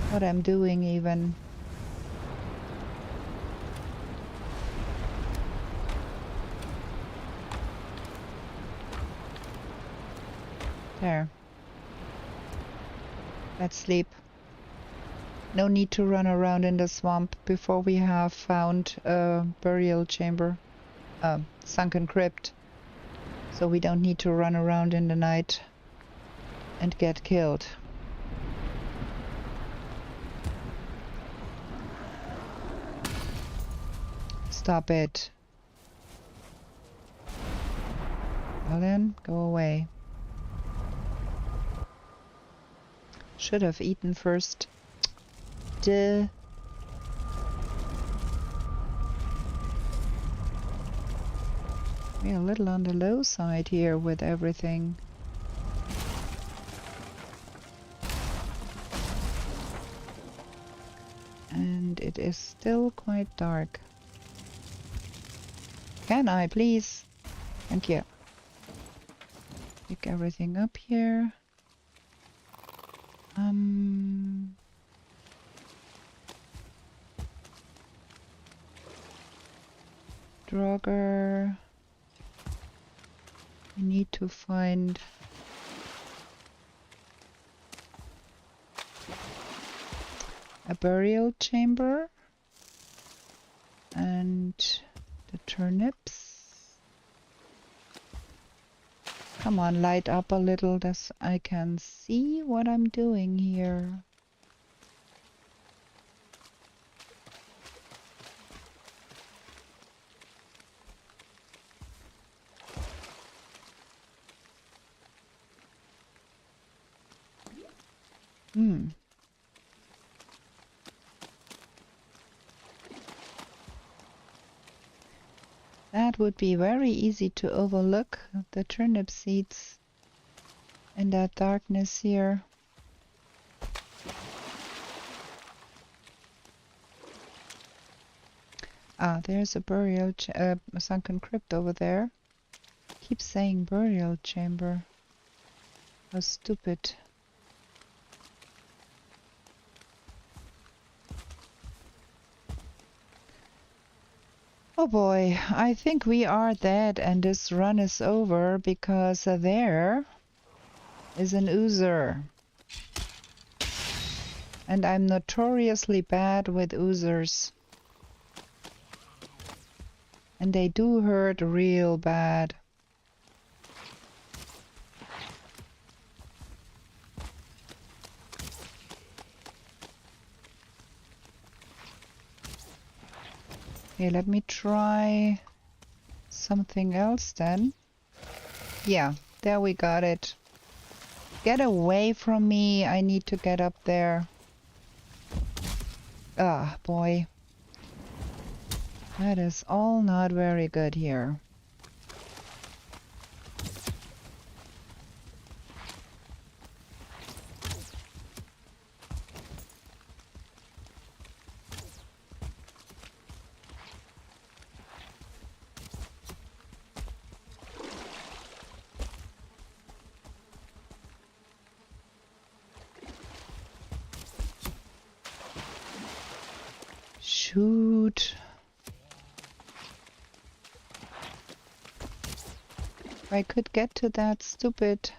what I'm doing even. There. Let's sleep. No need to run around in the swamp before we have found a burial chamber. Sunken crypt. So we don't need to run around in the night and get killed. Stop it. Well then, go away. Should have eaten first. Duh. We're a little on the low side here with everything. And it is still quite dark. Can I please? Thank you. Pick everything up here. Draugr. We need to find a burial chamber and the turnips. Come on, light up a little so I can see what I'm doing here. That would be very easy to overlook, the turnip seeds in that darkness here. Ah, there's a burial, a sunken crypt over there. Keep saying burial chamber. How stupid. Oh boy, I think we are dead and this run is over because there is an oozer. And I'm notoriously bad with oozers. And they do hurt real bad. Okay, let me try something else then. Yeah, there we got it. Get away from me. I need to get up there. Ah, boy. That is all not very good here. Shoot. If I could get to that stupid...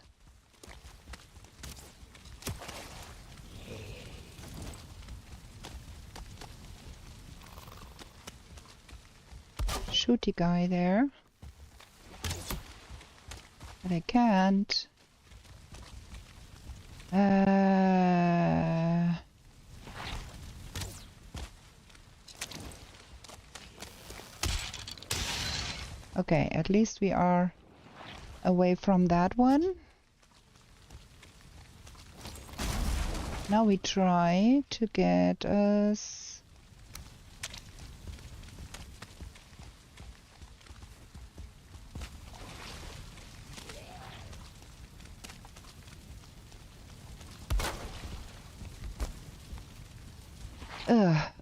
shooty guy there. But I can't. Okay, at least we are away from that one. Now we try to get us...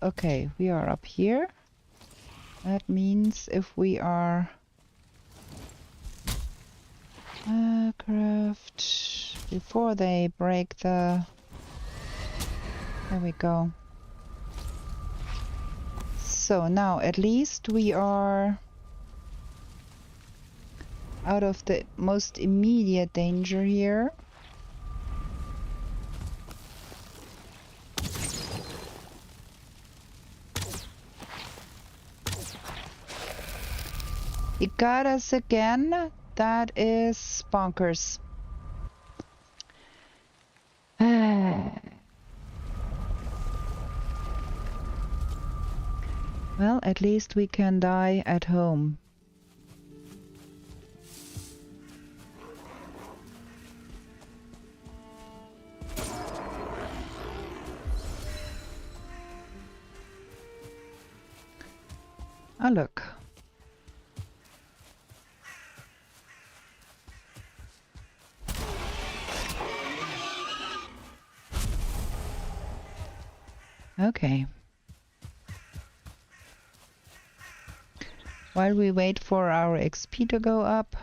okay, we are up here. That means if we are... craft... before they break the... There we go. So now at least we are out of the most immediate danger here. He got us again. That is bonkers. Well, at least we can die at home. Ah, look. Okay. While we wait for our XP to go up,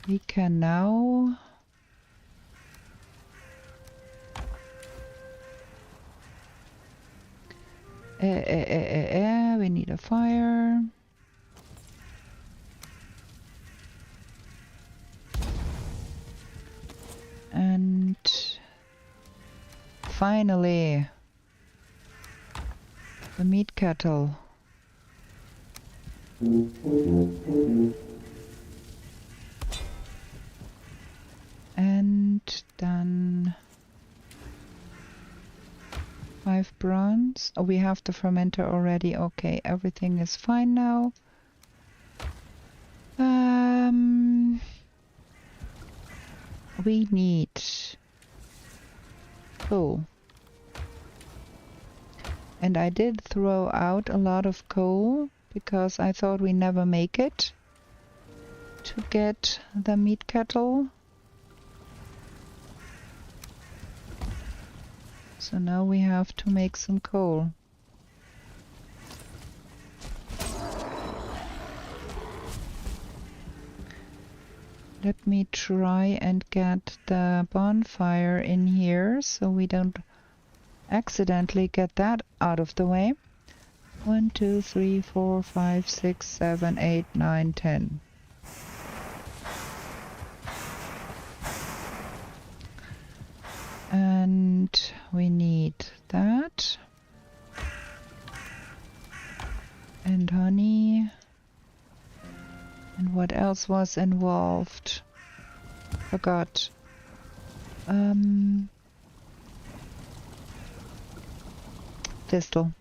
we can now... we need a fire. And finally, the meat kettle. And then 5 bronze. Oh, we have the fermenter already. Okay, everything is fine now. We need coal. And I did throw out a lot of coal because I thought we never make it to get the meat kettle. So now we have to make some coal. Let me try and get the bonfire in here so we don't accidentally get that out of the way. 1, 2, 3, 4, 5, 6, 7, 8, 9, 10. And we need that. And honey. And what else was involved? Forgot. Thistle.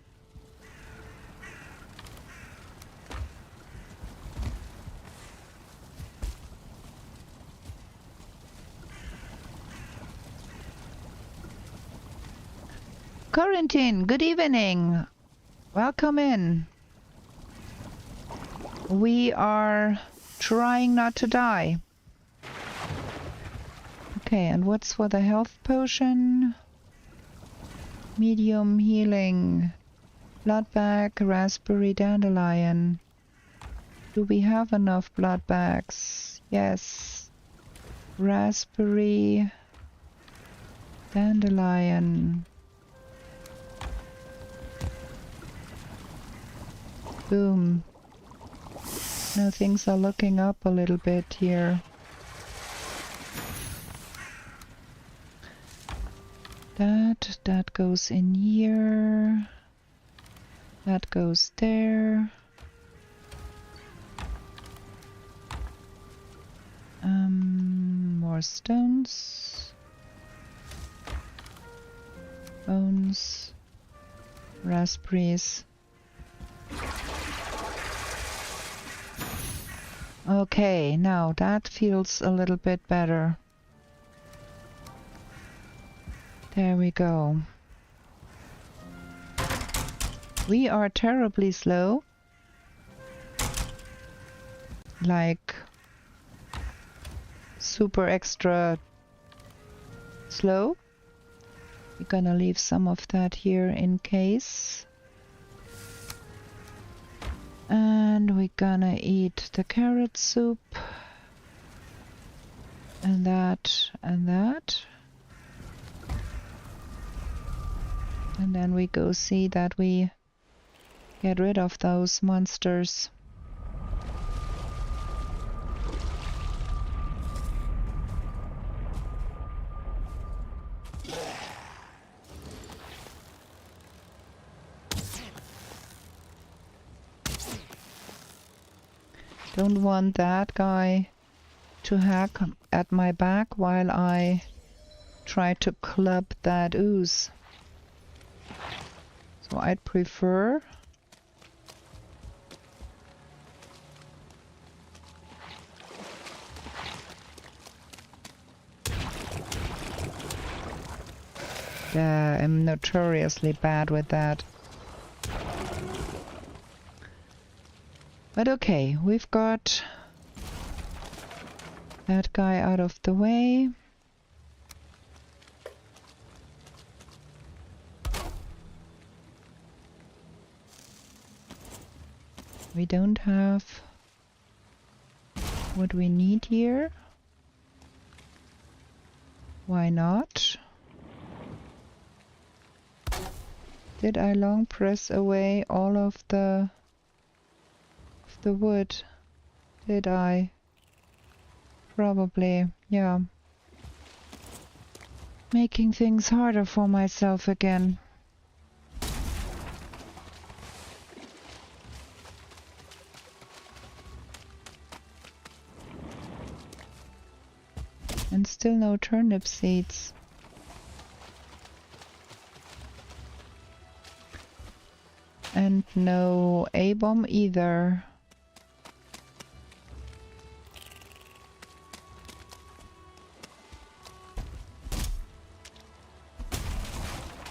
Quarantine, good evening. Welcome in. We are trying not to die. Okay, and what's for the health potion? Medium healing. Blood bag, raspberry, dandelion. Do we have enough blood bags? Yes. Raspberry, dandelion. Boom. Now things are looking up a little bit here. That goes in here. That goes there. More stones. Bones. Raspberries. Okay, now that feels a little bit better. There we go. We are terribly slow. Like super extra slow. We're gonna leave some of that here in case. And we're gonna eat the carrot soup. And that and that. And then we go see that we get rid of those monsters. Don't want that guy to hack at my back while I try to club that ooze. So I'd prefer I'm notoriously bad with that. But okay, we've got that guy out of the way. We don't have what we need here. Why not? Did I long press away all of the wood? Did I? Probably, yeah. Making things harder for myself again. And still no turnip seeds. And no A-bomb either.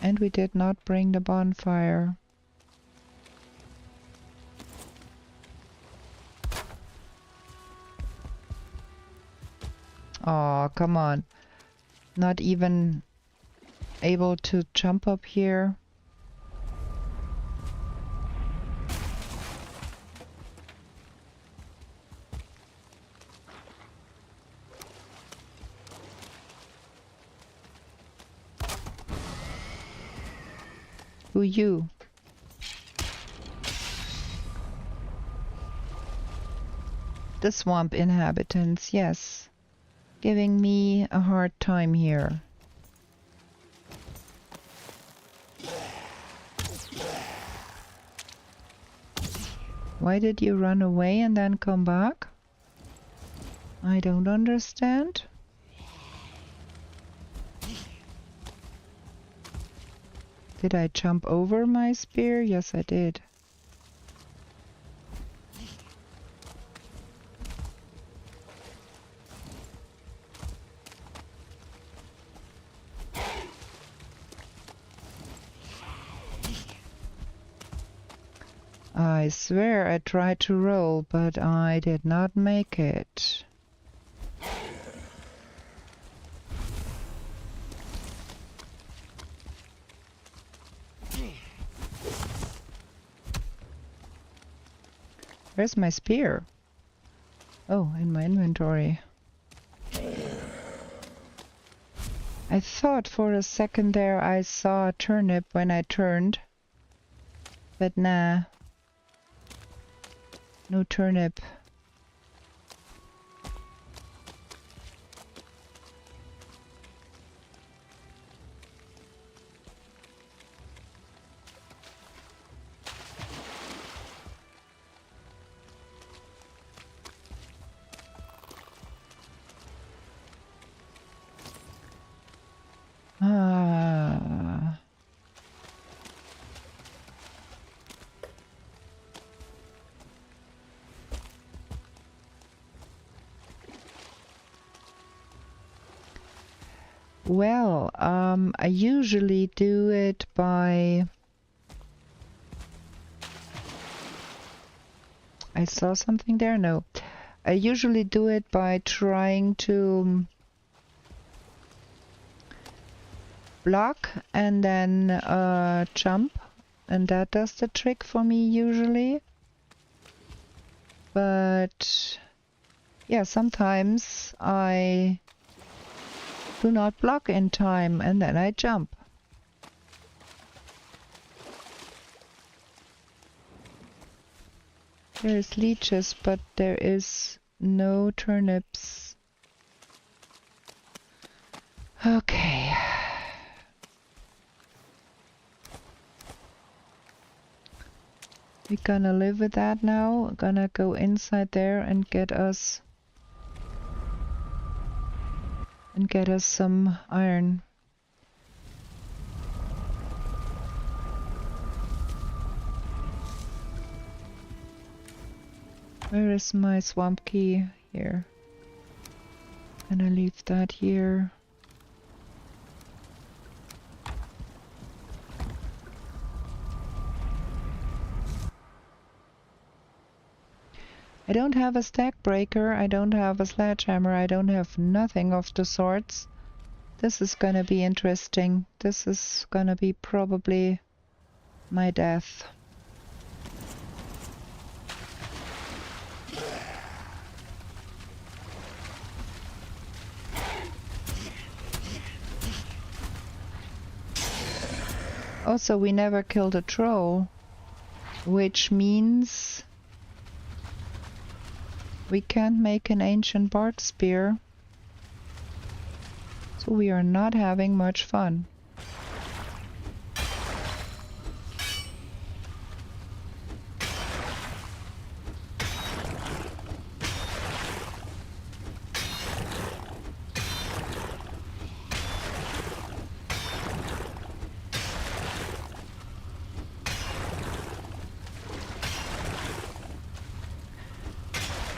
And we did not bring the bonfire. Oh, come on. Not even able to jump up here. Who you? The swamp inhabitants, yes. Giving me a hard time here. Why did you run away and then come back? I don't understand. Did I jump over my spear? Yes, I did. I swear I tried to roll, but I did not make it. Where's my spear? Oh, in my inventory. I thought for a second there I saw a turnip when I turned. But nah. No turnip. Ah. Well, I usually do it by... I saw something there? No. I usually do it by trying to block and then jump, and that does the trick for me usually. But yeah, sometimes I do not block in time and then I jump. There is leeches, but there is no turnips. Okay. We're gonna live with that now. We're gonna go inside there and get us some iron. Where is my swamp key? Here. Gonna leave that here. I don't have a stack breaker, I don't have a sledgehammer, I don't have nothing of the sorts. This is gonna be interesting. This is gonna be probably my death. Also, we never killed a troll, which means we can't make an ancient bark spear. So we are not having much fun.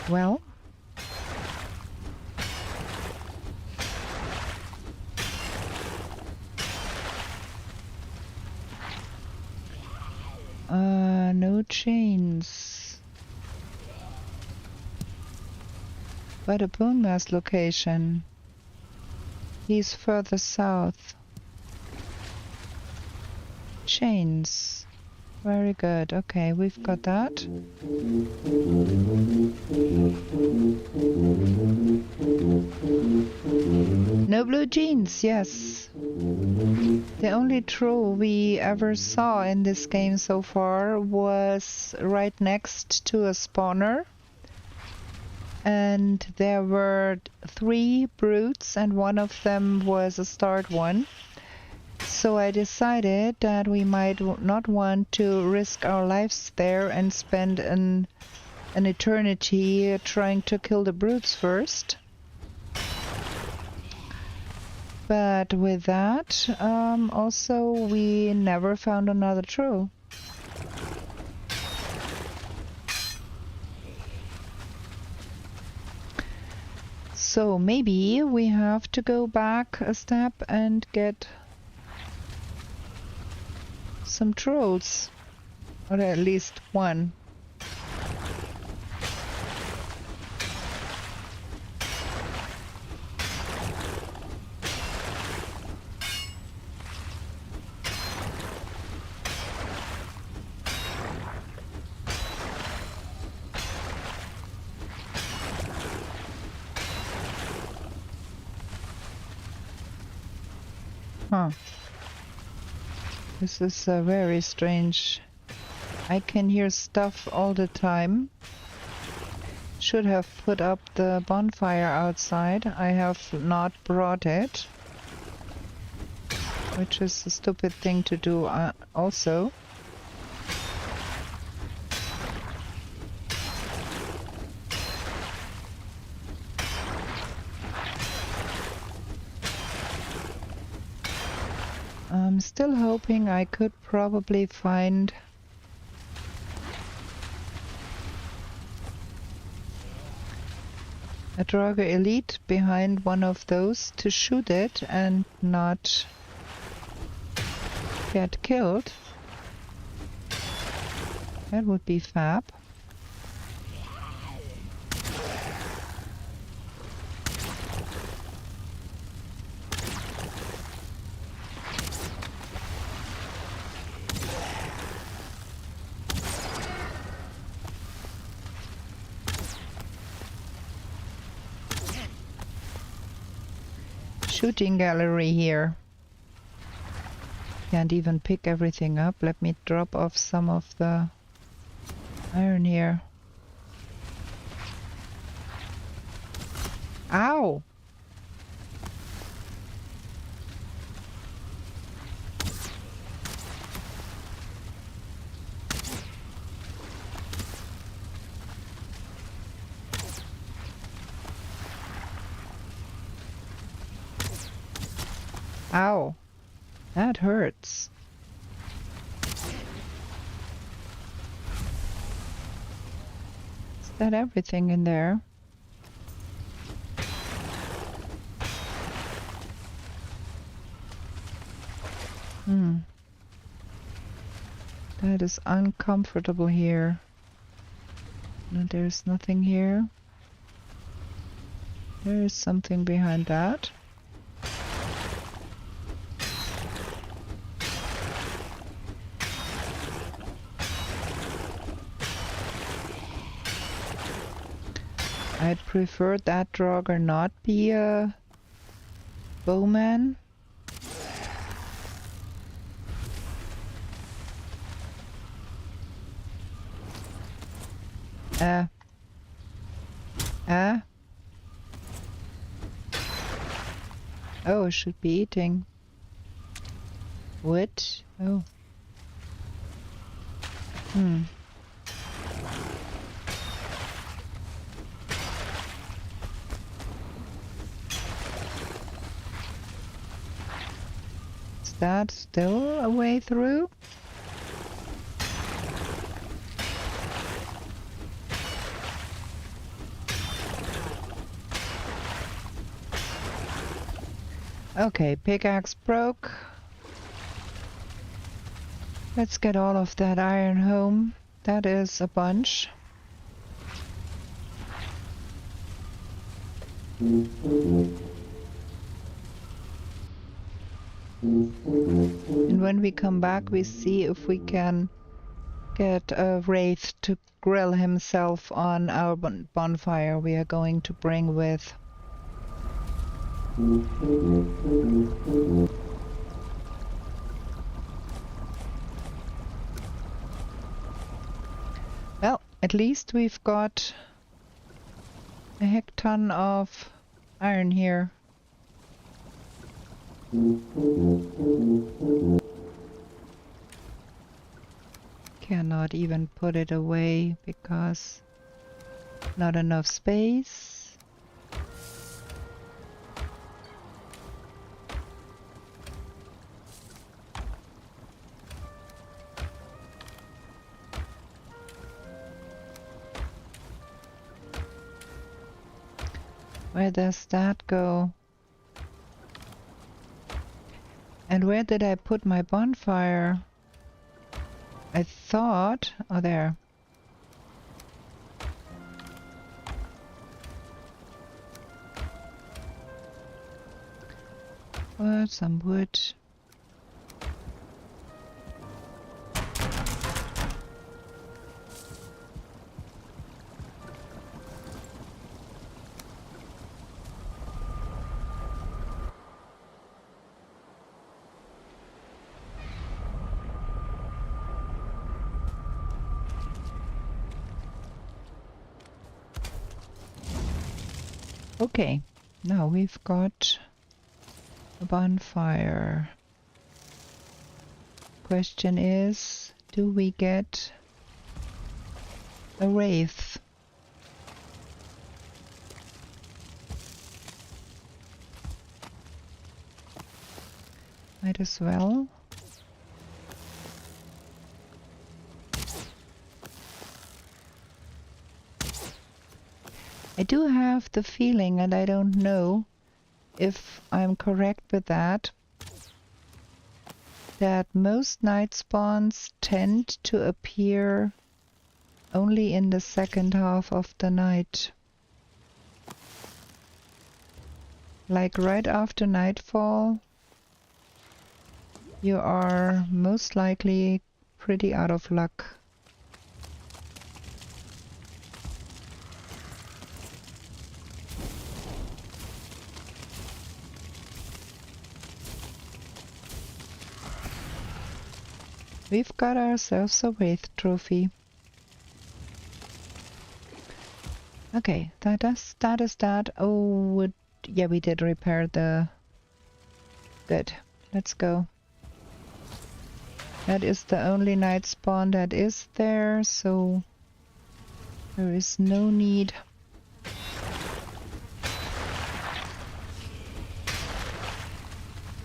Well, no chains. But a bone mass location. He's further south. Chains. Very good. Okay, we've got that. No blue jeans, yes. The only troll we ever saw in this game so far was right next to a spawner. and there were 3 brutes and one of them was a start one. So I decided that we might not want to risk our lives there and spend an eternity trying to kill the brutes first. But with that, also we never found another trove. So maybe we have to go back a step and get some trolls, or at least one. Huh. This is very strange. I can hear stuff all the time. Should have put up the bonfire outside. I have not brought it, which is a stupid thing to do also. I'm still hoping I could probably find a Draugr Elite behind one of those to shoot it and not get killed. That would be fab. Shooting gallery here. Can't even pick everything up. Let me drop off some of the iron here. Ow! Ow! That hurts. Is that everything in there? That is uncomfortable here. No, there's nothing here. There is something behind that. I'd prefer that Draugr not be a bowman. Oh, I should be eating. What? Oh. Is that still a way through? Okay, pickaxe broke. Let's get all of that iron home. That is a bunch. And when we come back, we see if we can get a wraith to grill himself on our bonfire we are going to bring with. Well, at least we've got a heck ton of iron here. Cannot even put it away because not enough space. Where does that go? And where did I put my bonfire? I thought... oh, there. What? Some wood. Okay, now we've got a bonfire. Question is, do we get a wraith? Might as well. I do have the feeling, and I don't know if I'm correct with that, that most night spawns tend to appear only in the second half of the night. Like right after nightfall, you are most likely pretty out of luck. We've got ourselves a wraith trophy. Okay, that is that. Oh, yeah, we did repair the... good. Let's go. That is the only night spawn that is there, so there is no need.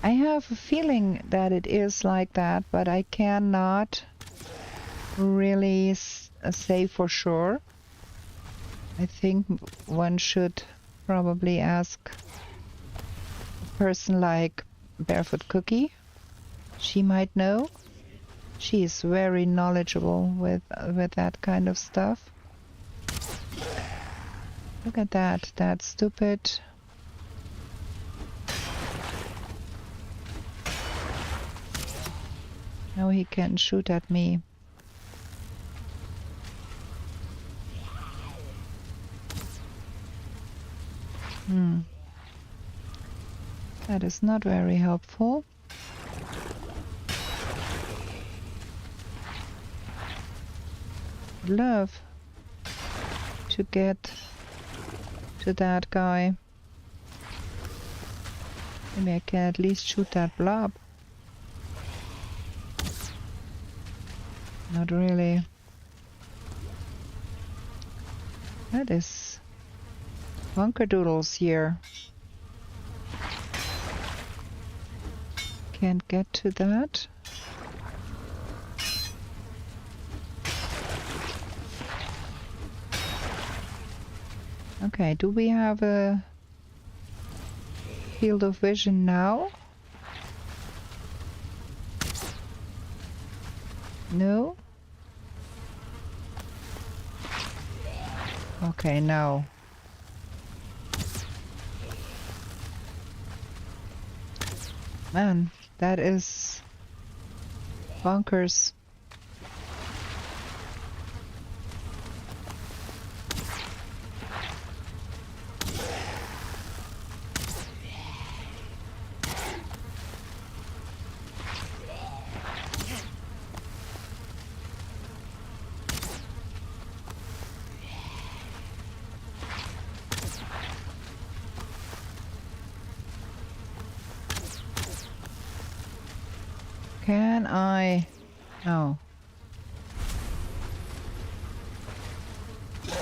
I have a feeling that it is like that, but I cannot really say for sure. I think one should probably ask a person like Barefoot Cookie. She might know. She is very knowledgeable with that kind of stuff. Look at that. That's stupid. Now he can shoot at me. That is not very helpful. I'd love to get to that guy. Maybe I can at least shoot that blob. Not really. That is Wonkadoodles here. Can't get to that. Okay, do we have a field of vision now? No? Okay, now. Man, that is bonkers. Can I? No.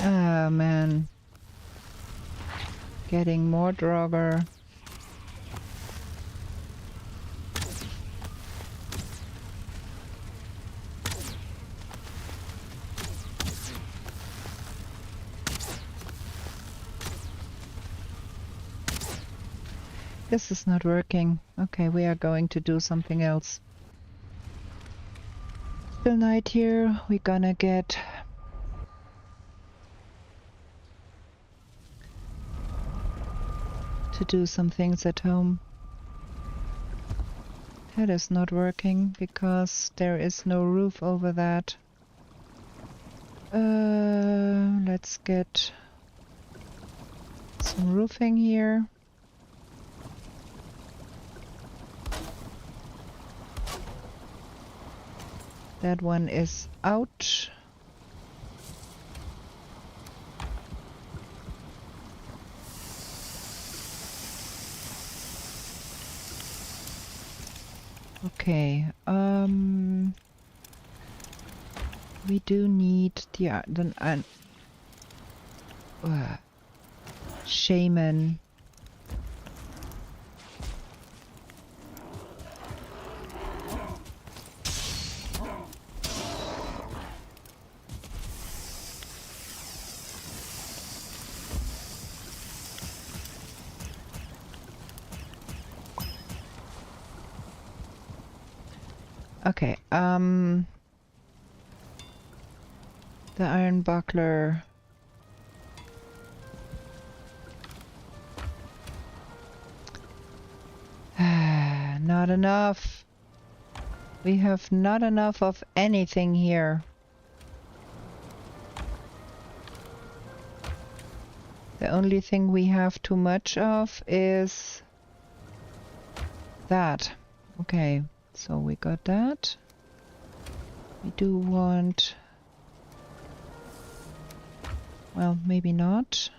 Oh man. Getting more Draugr. This is not working. Okay, we are going to do something else. Still night here. We're gonna get to do some things at home. That is not working because there is no roof over that. Let's get some roofing here. That one is out. Okay, we do need the shaman. Okay, the iron buckler. Not enough. We have not enough of anything here. The only thing we have too much of is that. Okay. So we got that. We do want... Well, maybe not.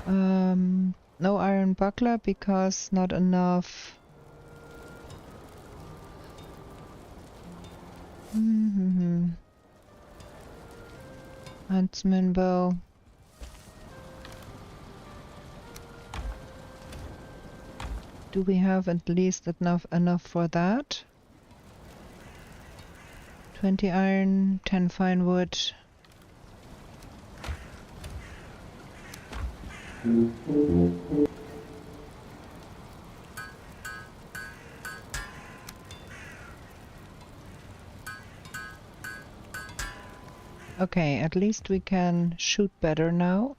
No iron buckler because not enough. Huntsman bow. Do we have at least enough for that? 20 iron, 10 fine wood. Okay, at least we can shoot better now.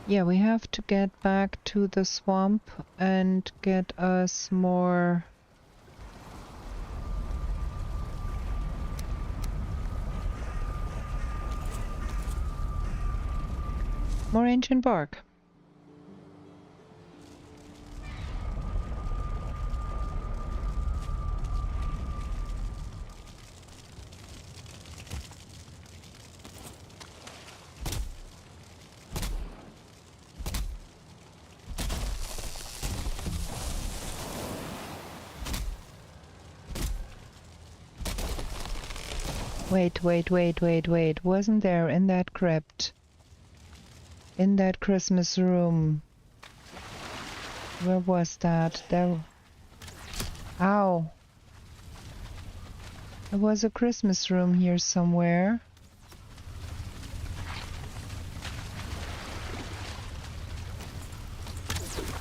Yeah, we have to get back to the swamp and get us more... more ancient bark. Wait. Wasn't there in that crypt? In that Christmas room? Where was that? There... Ow! There was a Christmas room here somewhere.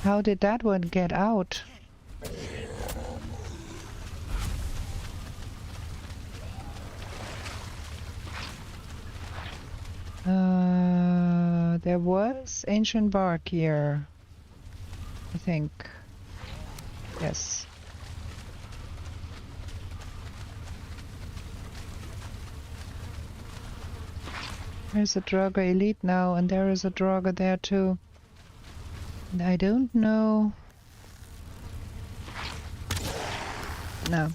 How did that one get out? There was ancient bark here, I think. Yes. There's a Draugr Elite now, and there is a Draugr there too. And I don't know... No.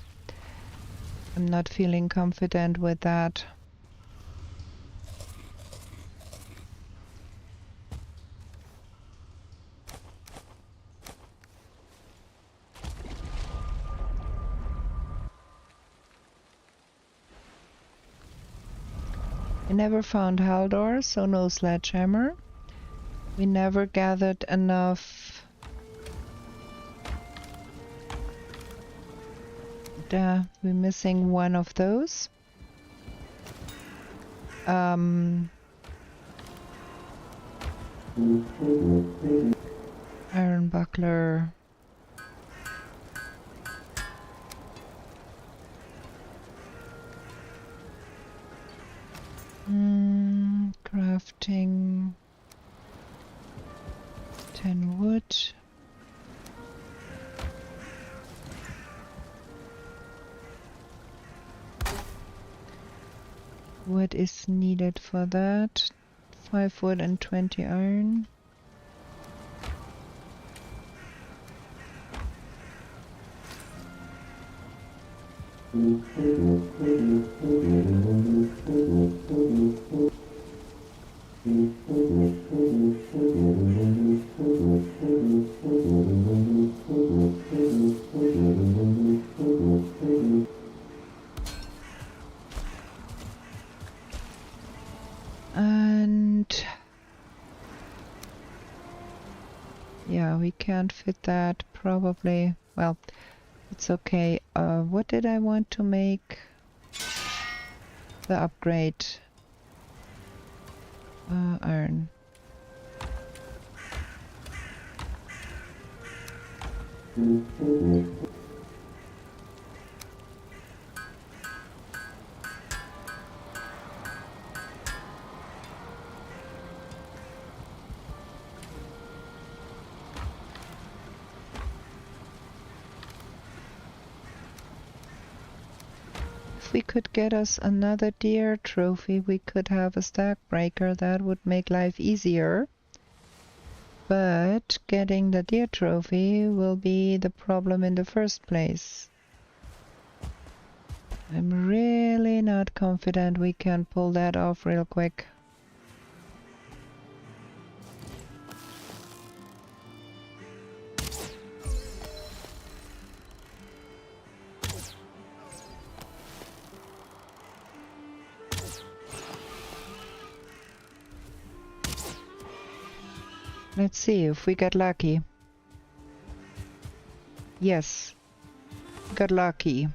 I'm not feeling confident with that. We never found Haldor, so no sledgehammer. We never gathered enough. We're missing one of those. Iron buckler. Crafting 10 wood. What is needed for that? 5 wood and 20 iron. And yeah, we can't fit that probably. Well, it's okay. What did I want to make? The upgrade. Iron. If we could get us another deer trophy, we could have a stack breaker. That would make life easier. But getting the deer trophy will be the problem in the first place. I'm really not confident we can pull that off real quick. Let's see if we get lucky. Yes, got lucky.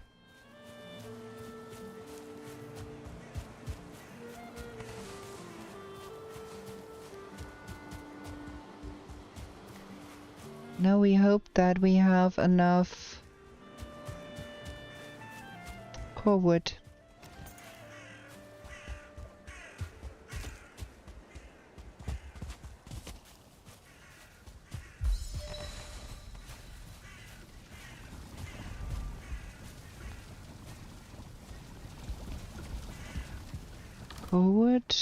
Now we hope that we have enough core wood. Wood,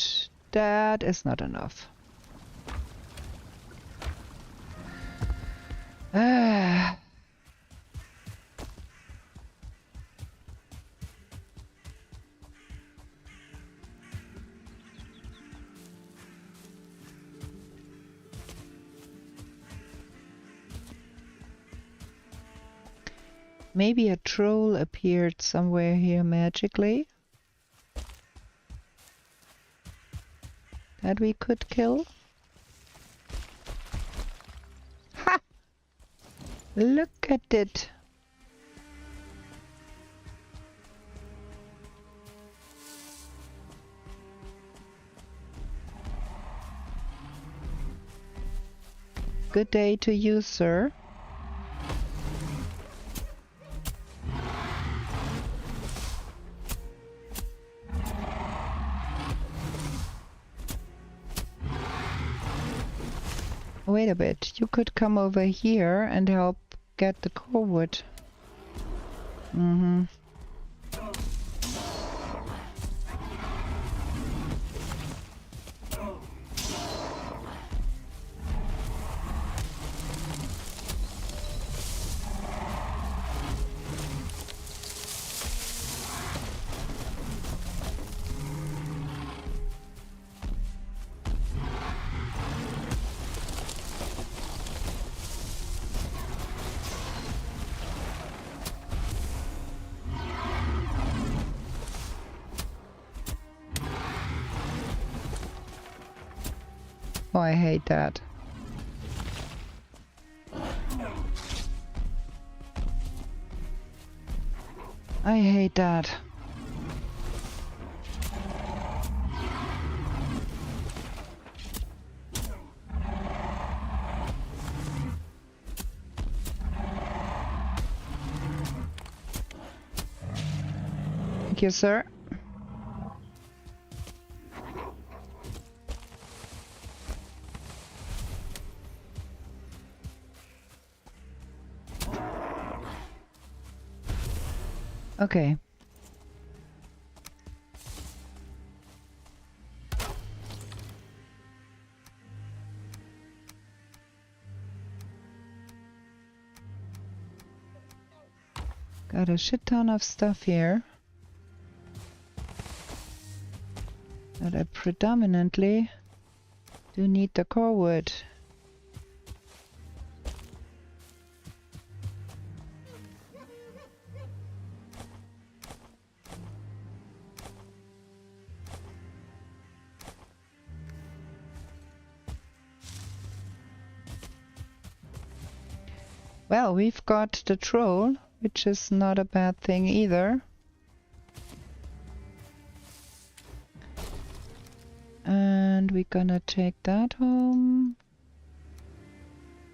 that is not enough. Ah. Maybe a troll appeared somewhere here magically that we could kill. Ha! Look at it. Good day to you, sir. Wait a bit, you could come over here and help get the core wood. Oh, I hate that. I hate that. Thank you, sir. Okay. Got a shit ton of stuff here. But I predominantly do need the core wood. Well, we've got the troll, which is not a bad thing either. And we're gonna take that home.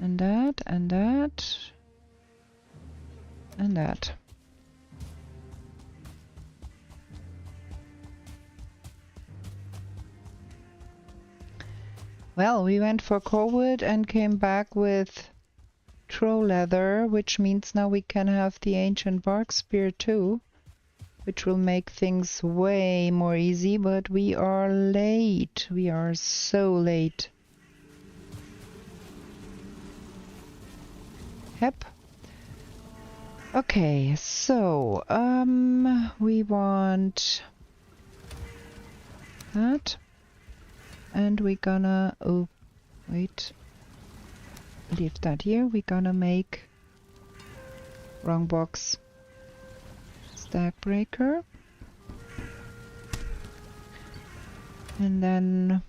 And that, and that. And that. Well, we went for core wood and came back with troll leather, which means now we can have the ancient bark spear too, which will make things way more easy, but we are late. We are so late. Yep. Okay, so we want that, and we're gonna, oh wait, leave that here. We're gonna make, wrong box, stack breaker, and then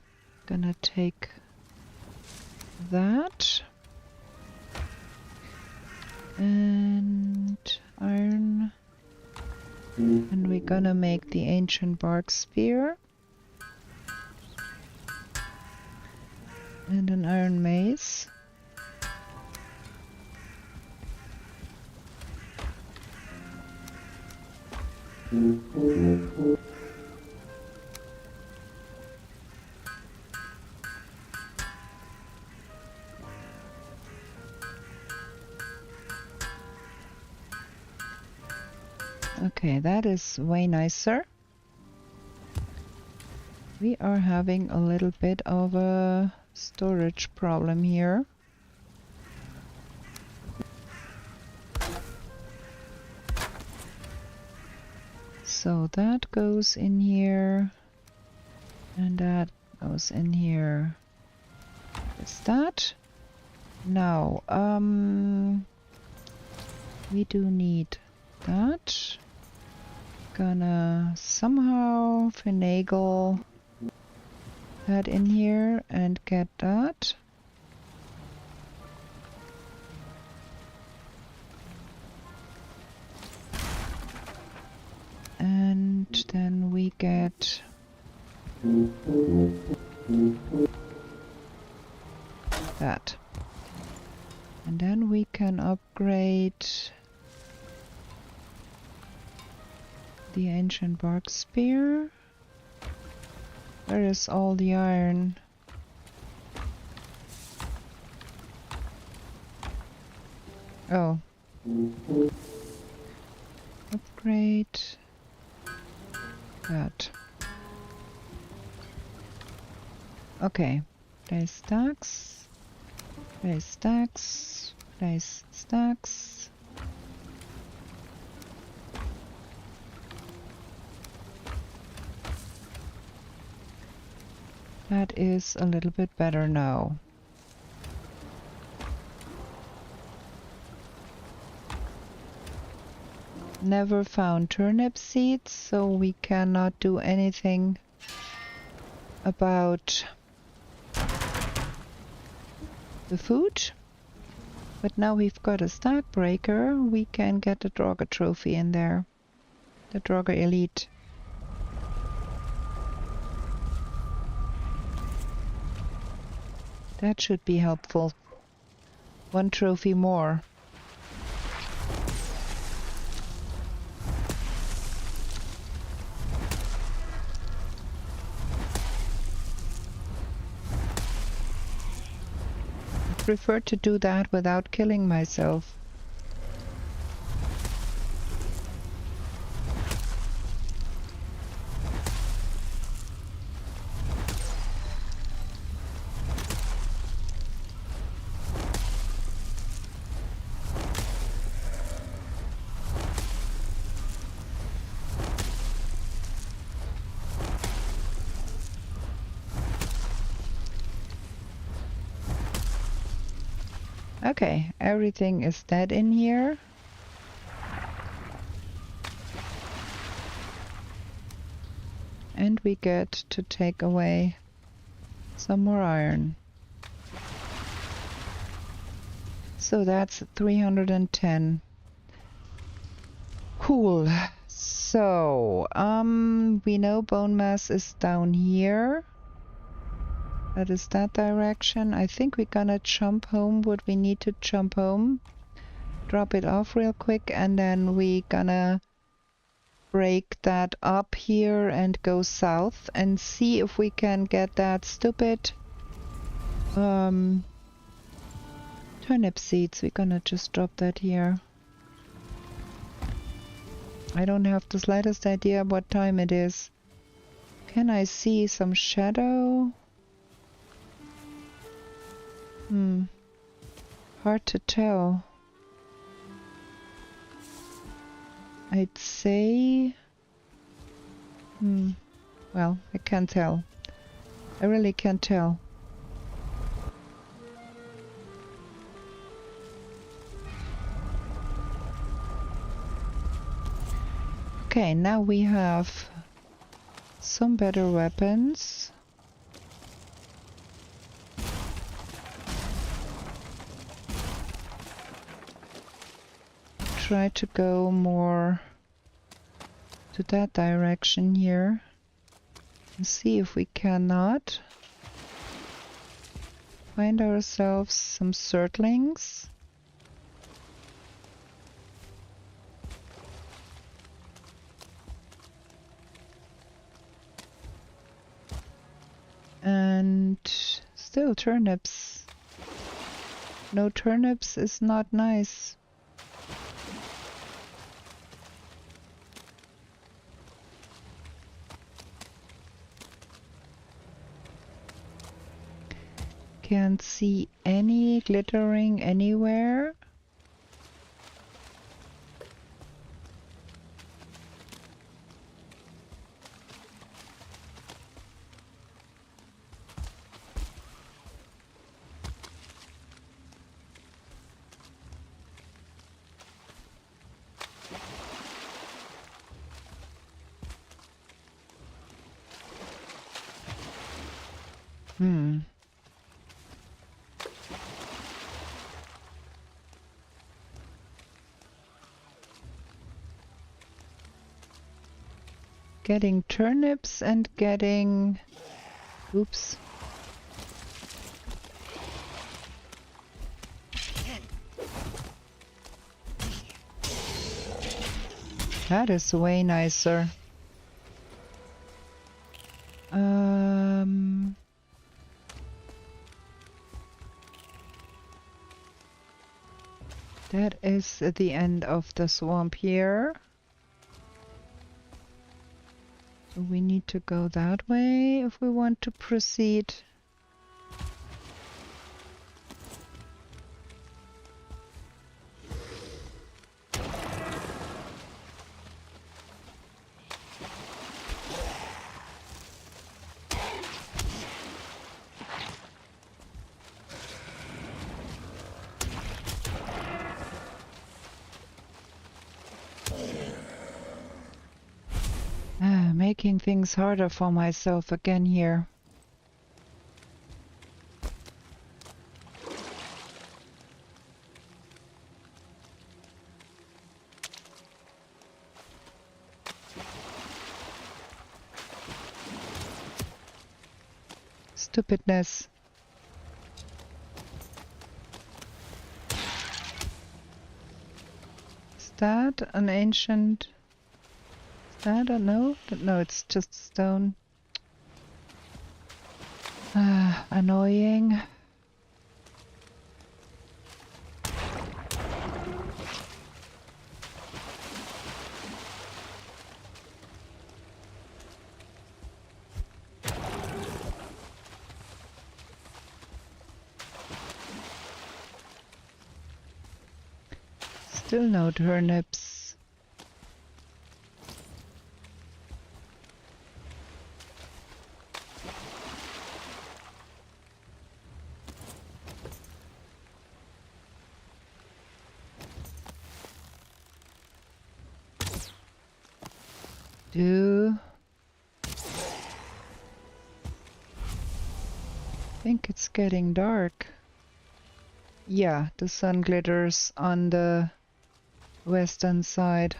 gonna take that and iron, and we're gonna make the ancient bark spear and an iron mace. Okay, that is way nicer. We are having a little bit of a storage problem here. So that goes in here, and that goes in here. Is that? Now, we do need that. Gonna somehow finagle that in here and get that. And then we get that. And then we can upgrade the ancient bark spear. Where is all the iron? Oh. Upgrade that. Okay. Place stacks. Place stacks. Place stacks. That is a little bit better now. Never found turnip seeds, so we cannot do anything about the food. But now we've got a stack breaker, we can get the Draugr trophy in there. The Draugr Elite. That should be helpful. 1 trophy more. I prefer to do that without killing myself. Okay, everything is dead in here. And we get to take away some more iron. So that's 310. Cool. So, we know bone mass is down here. That is that direction. I think we're gonna jump home what we need to jump home. Drop it off real quick and then we gonna break that up here and go south and see if we can get that stupid turnip seeds. We're gonna just drop that here. I don't have the slightest idea what time it is. Can I see some shadow? Hard to tell. I'd say... well, I can't tell. I really can't tell. Okay, now we have some better weapons. Try to go more to that direction here and see if we cannot find ourselves some surtlings. And still turnips. No turnips is not nice. Can't see any glittering anywhere. Getting turnips and getting... Oops. That is way nicer. That is the end of the swamp here. So we need to go that way if we want to proceed. Making things harder for myself again here. stupidness. Is that an ancient... Is that a no? No, it's just stone. Annoying. Still no turnips. I think it's getting dark. Yeah, the sun glitters on the western side.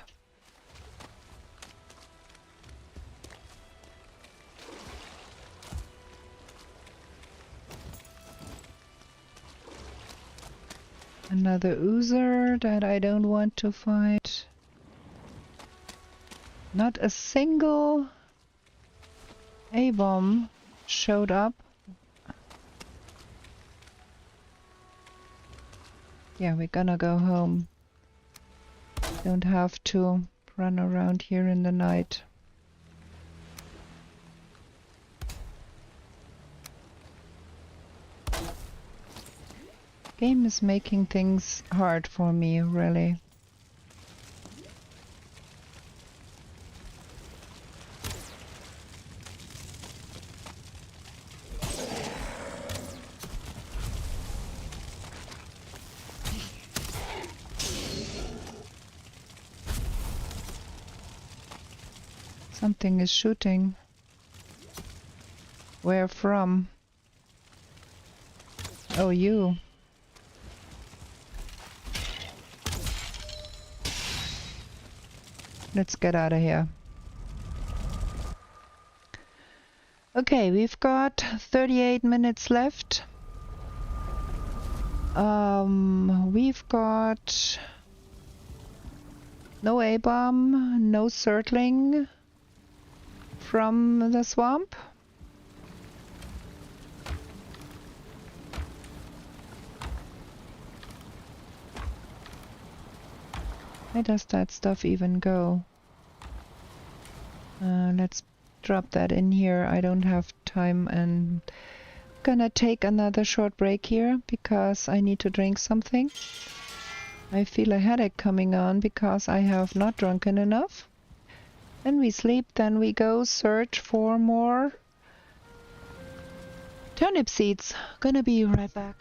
Another oozer that I don't want to fight. Not a single A-bomb showed up. Yeah, we're gonna go home. Don't have to run around here in the night. Game is making things hard for me, really. Something is shooting. Where from? Oh, you. Let's get out of here. Okay, we've got 38 minutes left. We've got no A-bomb, no circling from the swamp. Where does that stuff even go? Let's drop that in here. I don't have time, and gonna take another short break here because I need to drink something. I feel a headache coming on because I have not drunken enough. Then we sleep, then we go search for more turnip seeds. Gonna be right back.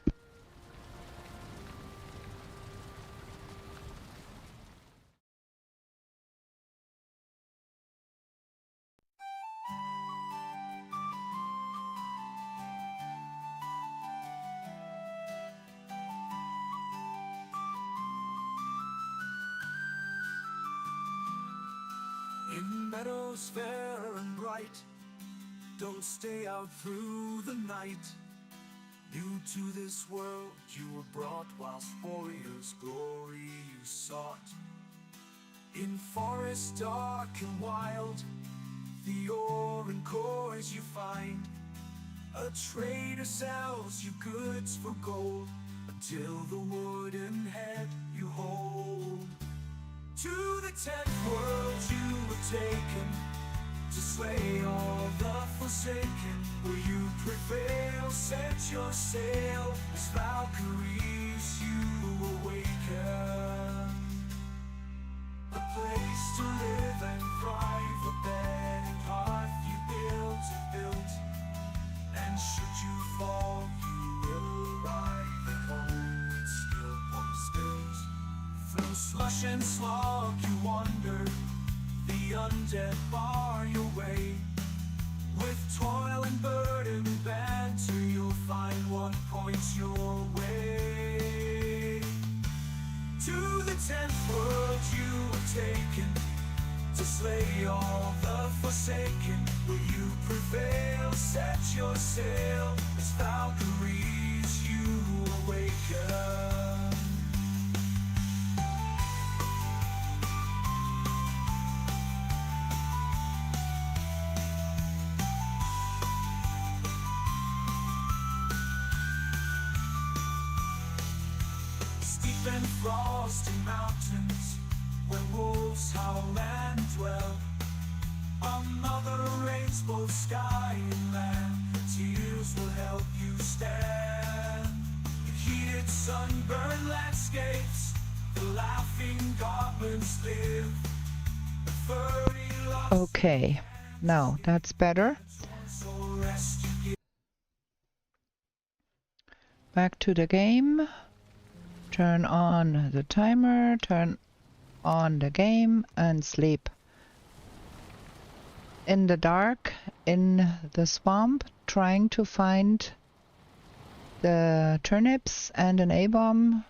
In meadows fair and bright, don't stay out through the night. New to this world you were brought, whilst warriors' glory you sought. In forests dark and wild, the ore and cores you find. A trader sells you goods for gold, until the wooden head you hold. To the 10th world you were taken, to slay all the forsaken. Will you prevail? Set your sail, as Valkyries you awaken. A place to live and thrive, a bed and hearth you built. And should you fall, you will arrive at home with skill upon spilt. Through slush and slog you wander, the undead bar your way. With toil and burden and banter, you'll find what points your way. To the 10th world you were taken, to slay all the forsaken. Will you prevail? Set your sail as Valkyries you awaken. Steep and frosty mountains, where wolves howl and dwell. Another rains both sky and land. Tears will help you stand. In heated sunburned landscapes, the laughing goblins live. The furry loves Okay, now that's better. so rest you give. Back to the game. Turn on the timer, turn on the game, and sleep. In the dark, in the swamp, trying to find the turnips and an A-bomb,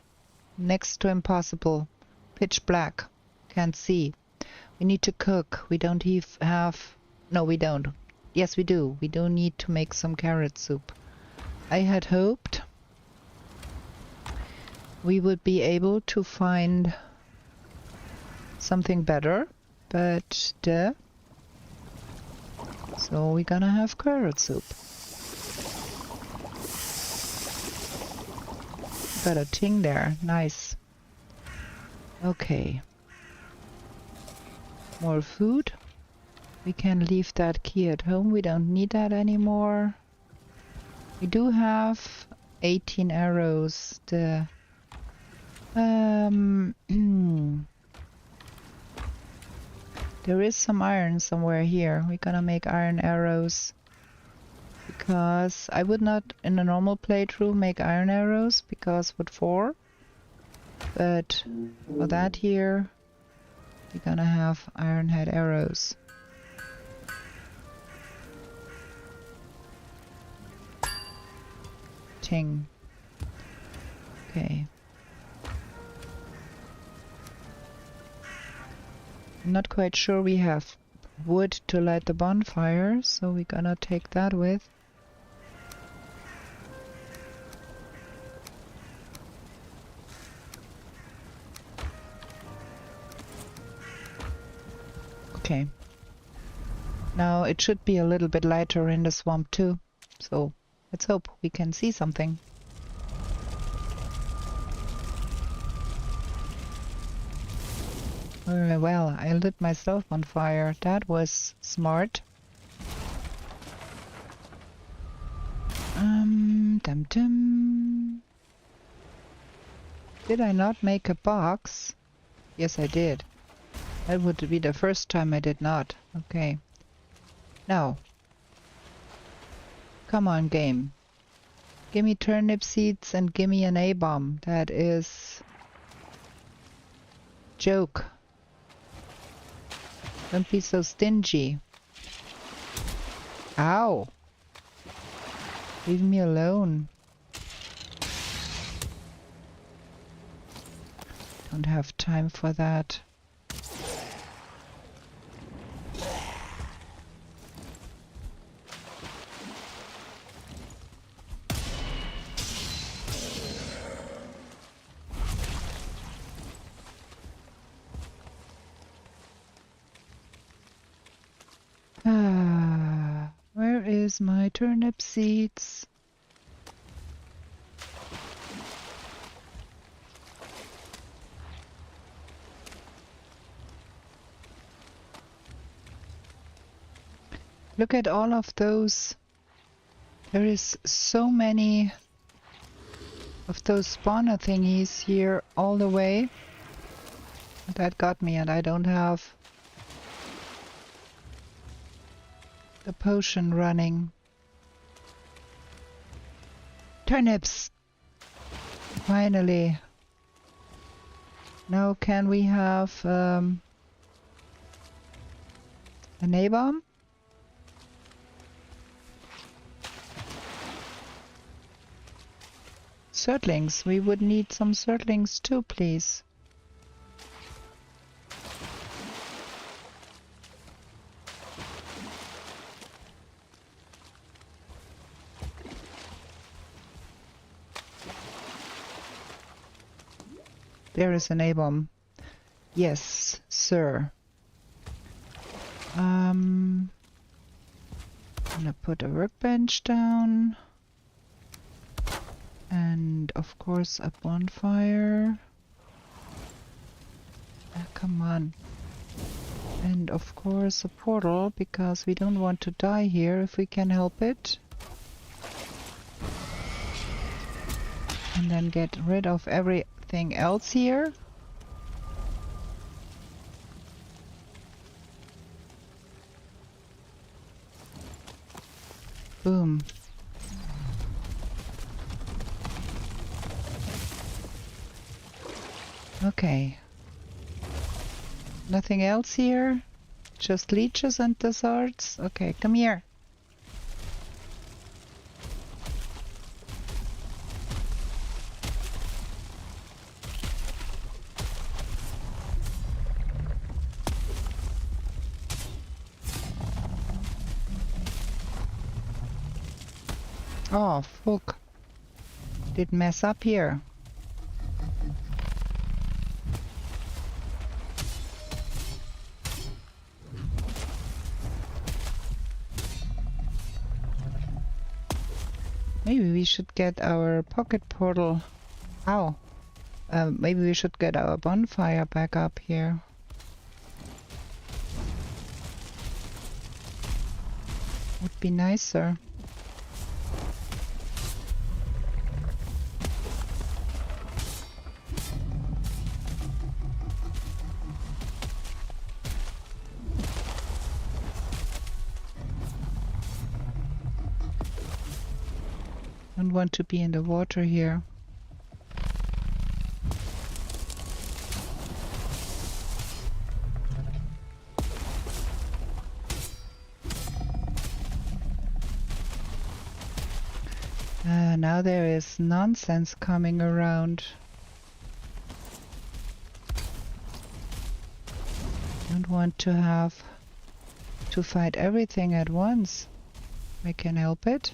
next to impossible. Pitch black. Can't see. We need to cook. We don't have... No, we don't. Yes, we do. We do need to make some carrot soup. I had hoped we would be able to find something better, but so we're gonna have carrot soup. Got a ting there, nice. Okay. More food. We can leave that key at home, we don't need that anymore. We do have 18 arrows. There is some iron somewhere here. We're gonna make iron arrows. Because I would not, in a normal playthrough, make iron arrows, because what for? But for that here, we're gonna have iron head arrows. Ting. Okay. I'm not quite sure we have wood to light the bonfire, so we're gonna take that with. Okay. Now it should be a little bit lighter in the swamp too, so let's hope we can see something. Well, I lit myself on fire. That was smart. Dum dum. Did I not make a box? Yes, I did. That would be the first time I did not. Okay. Now. Come on, game. Give me turnip seeds and give me an A-bomb. That is... joke. Don't be so stingy. Ow. Leave me alone. Don't have time for that. Where is my turnip seeds? Look at all of those. There is so many of those spawner thingies here all the way. That got me, and I don't have the potion running. Turnips! Finally. Now can we have an A-bomb? Surtlings. We would need some surtlings too, please. there is an A-bomb. Yes, sir. I'm gonna put a workbench down. And of course a bonfire. Come on. And of course a portal, because we don't want to die here if we can help it. And then get rid of everything else here. Boom. Okay. Nothing else here? Just leeches and desserts? Okay, come here. Oh, fuck. Did mess up here. Maybe we should get our pocket portal. Ow. Maybe we should get our bonfire back up here. Would be nicer. Don't want to be in the water here. Now there is nonsense coming around. Don't want to have to fight everything at once. I can help it.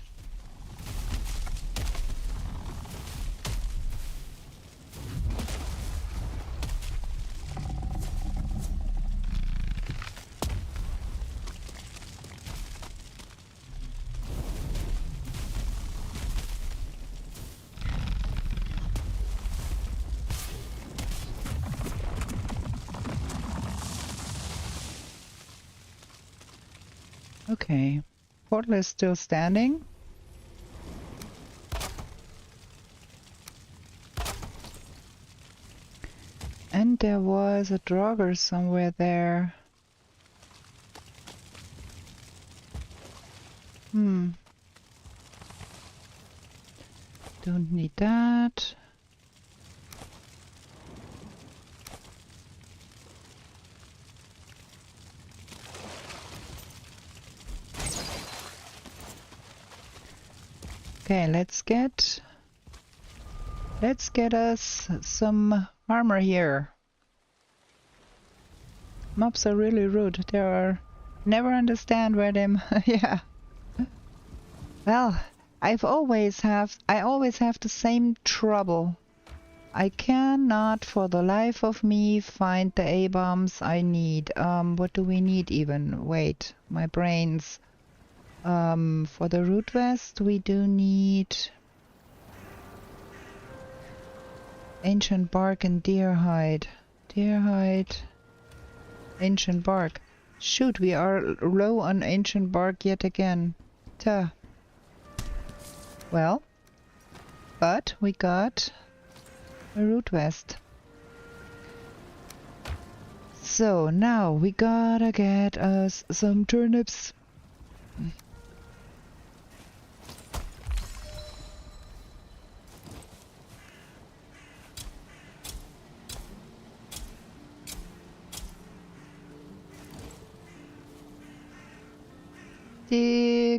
Okay, portal is still standing. And there was a Draugr somewhere there. Don't need that. Okay, let's get us some armor here. Mobs are really rude. They are never understand where them yeah. Well, I always have the same trouble. I cannot for the life of me find the A-bombs I need. What do we need even? Wait, my brains. For the root vest, we do need ancient bark and deer hide. Deer hide, ancient bark. Shoot, we are low on ancient bark yet again. Tuh. Well, but we got a root vest. So now we gotta get us some turnips.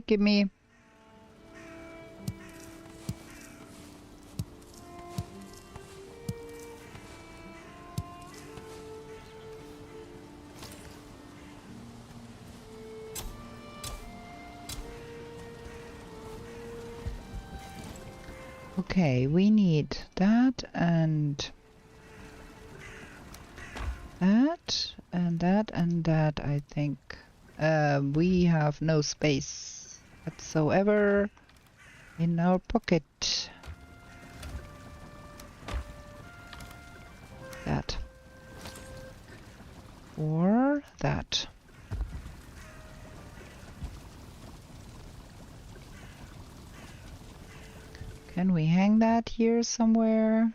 Give me. Okay, we need that and That and that and that, I think. We have no space whatsoever in our pocket. That. Or that. Can we hang that here somewhere?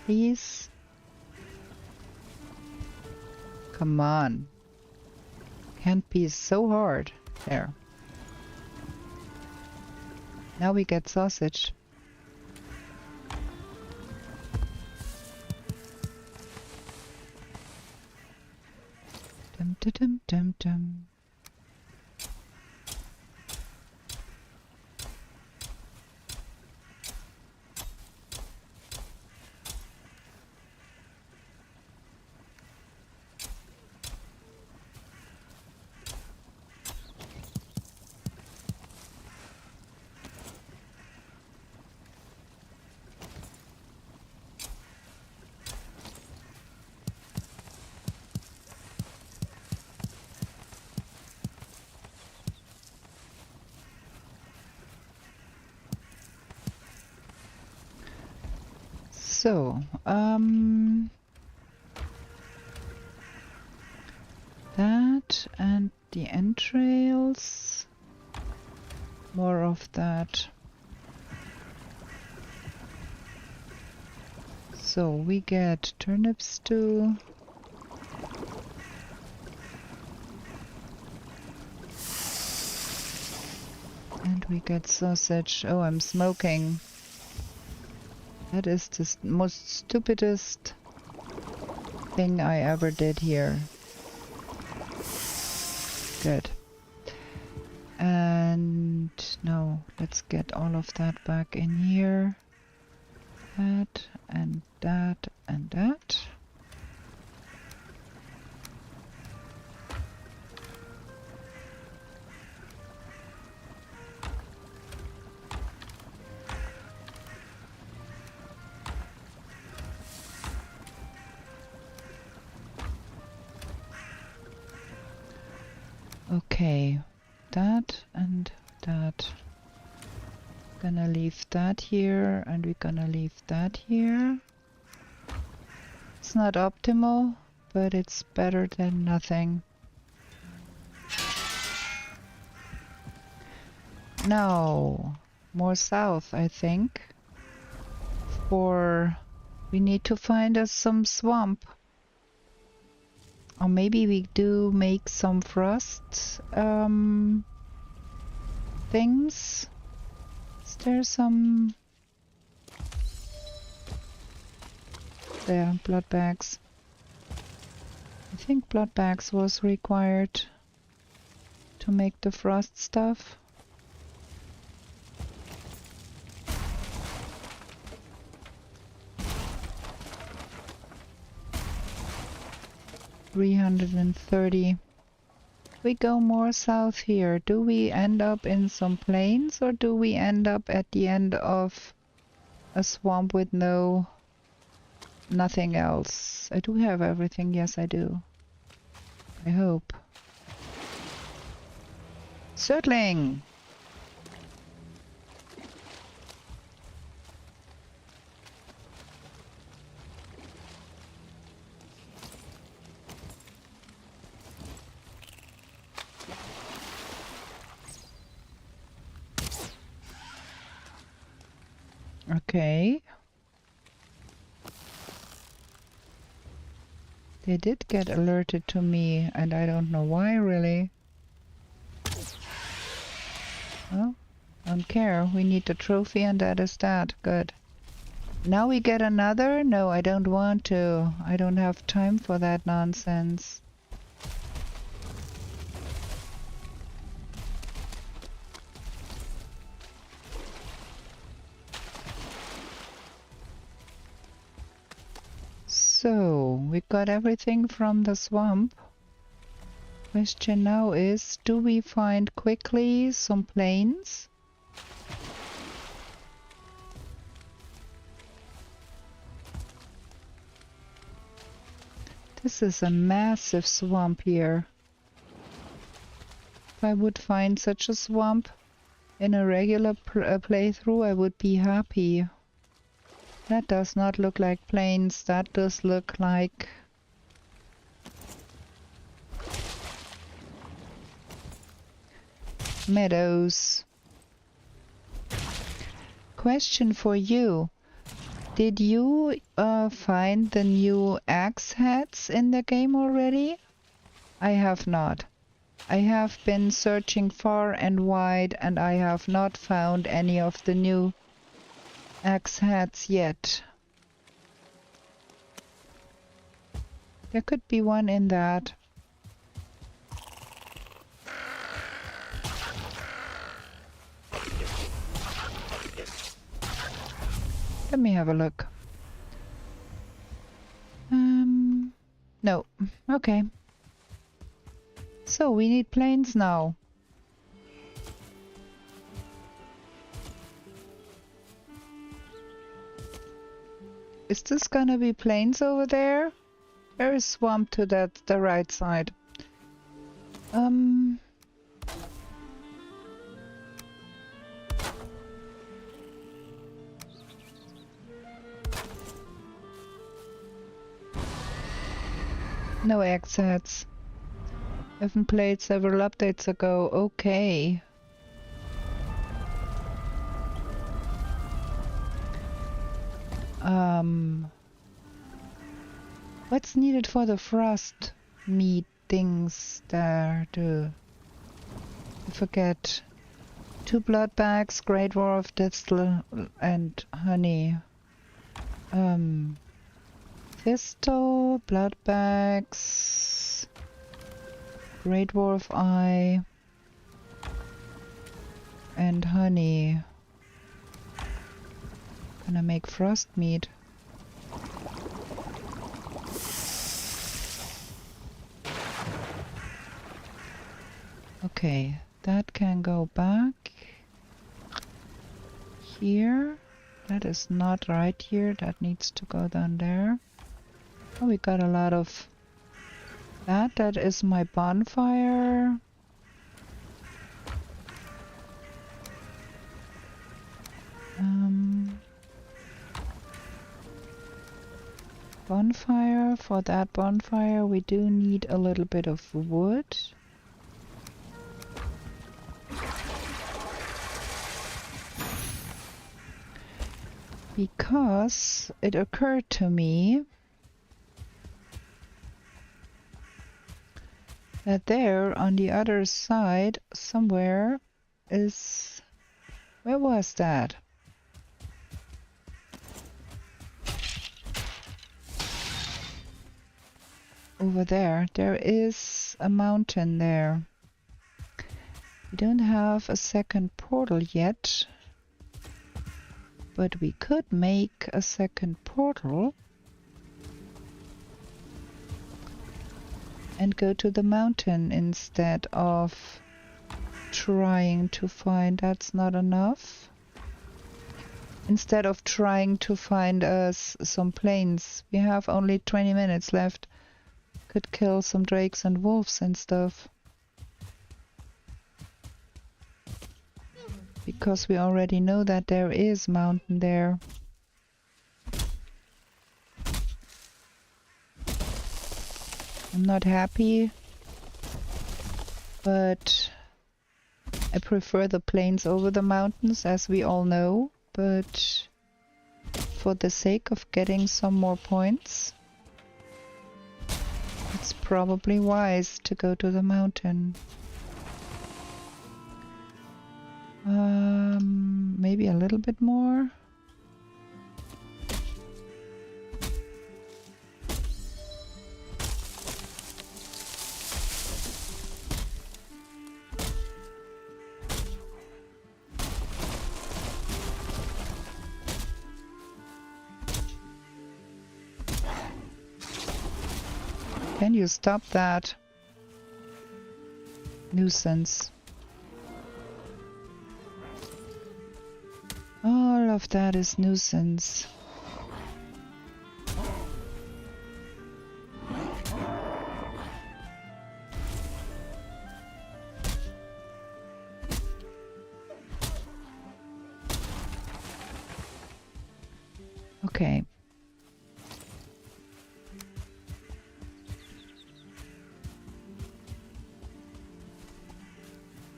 Please? Come on. Can't be so hard. There. Now we get sausage. Dum dum dum dum dum. So, that and the entrails. More of that. So we get turnip stew. And we get sausage. Oh, I'm smoking. That is the most stupidest thing I ever did here. Good. And no, let's get all of that back in here. That and that and that. Okay, that and that. Gonna leave that here and we're gonna leave that here. It's not optimal, but it's better than nothing. Now, more south, I think. We need to find us some swamp. Or maybe we do make some frost things. Is there some... There, blood bags. I think blood bags was required to make the frost stuff. $330. We go more south here. Do we end up in some plains or do we end up at the end of a swamp with nothing else? I do have everything. Yes, I do. I hope. Surtling! Okay. They did get alerted to me, and I don't know why, really. Well, don't care. We need the trophy, and that is that. Good. Now we get another? No, I don't want to. I don't have time for that nonsense. So, we got everything from the swamp. Question now is, do we find quickly some plains? This is a massive swamp here. If I would find such a swamp in a regular playthrough, I would be happy. That does not look like plains. That does look like meadows. Question for you. Did you find the new axe heads in the game already? I have not. I have been searching far and wide and I have not found any of the new axe heads yet. There could be one in that. Let me have a look. No. Okay. So we need planes now. Is this gonna be plains over there? There is swamp to the right side. No exits. Haven't played several updates ago. Okay. What's needed for the frost meat things there? I forget. 2 blood bags, Great War of Distil, and honey. Thistle, blood bags, Great War of Eye, and honey. Gonna make frost meat. Okay, that can go back here. That is not right here. That needs to go down there. Oh, we got a lot of that. That is my bonfire. Bonfire. For that bonfire, we do need a little bit of wood. Because it occurred to me that there on the other side somewhere is... Where was that? Over there. There is a mountain there. We don't have a second portal yet. But we could make a second portal and go to the mountain instead of trying to find... That's not enough. Instead of trying to find us some plains. We have only 20 minutes left. Could kill some drakes and wolves and stuff. Because we already know that there is mountain there. I'm not happy, but I prefer the plains over the mountains, as we all know. But for the sake of getting some more points, it's probably wise to go to the mountain. Maybe a little bit more. Can you stop that nuisance? All of that is nuisance. Okay.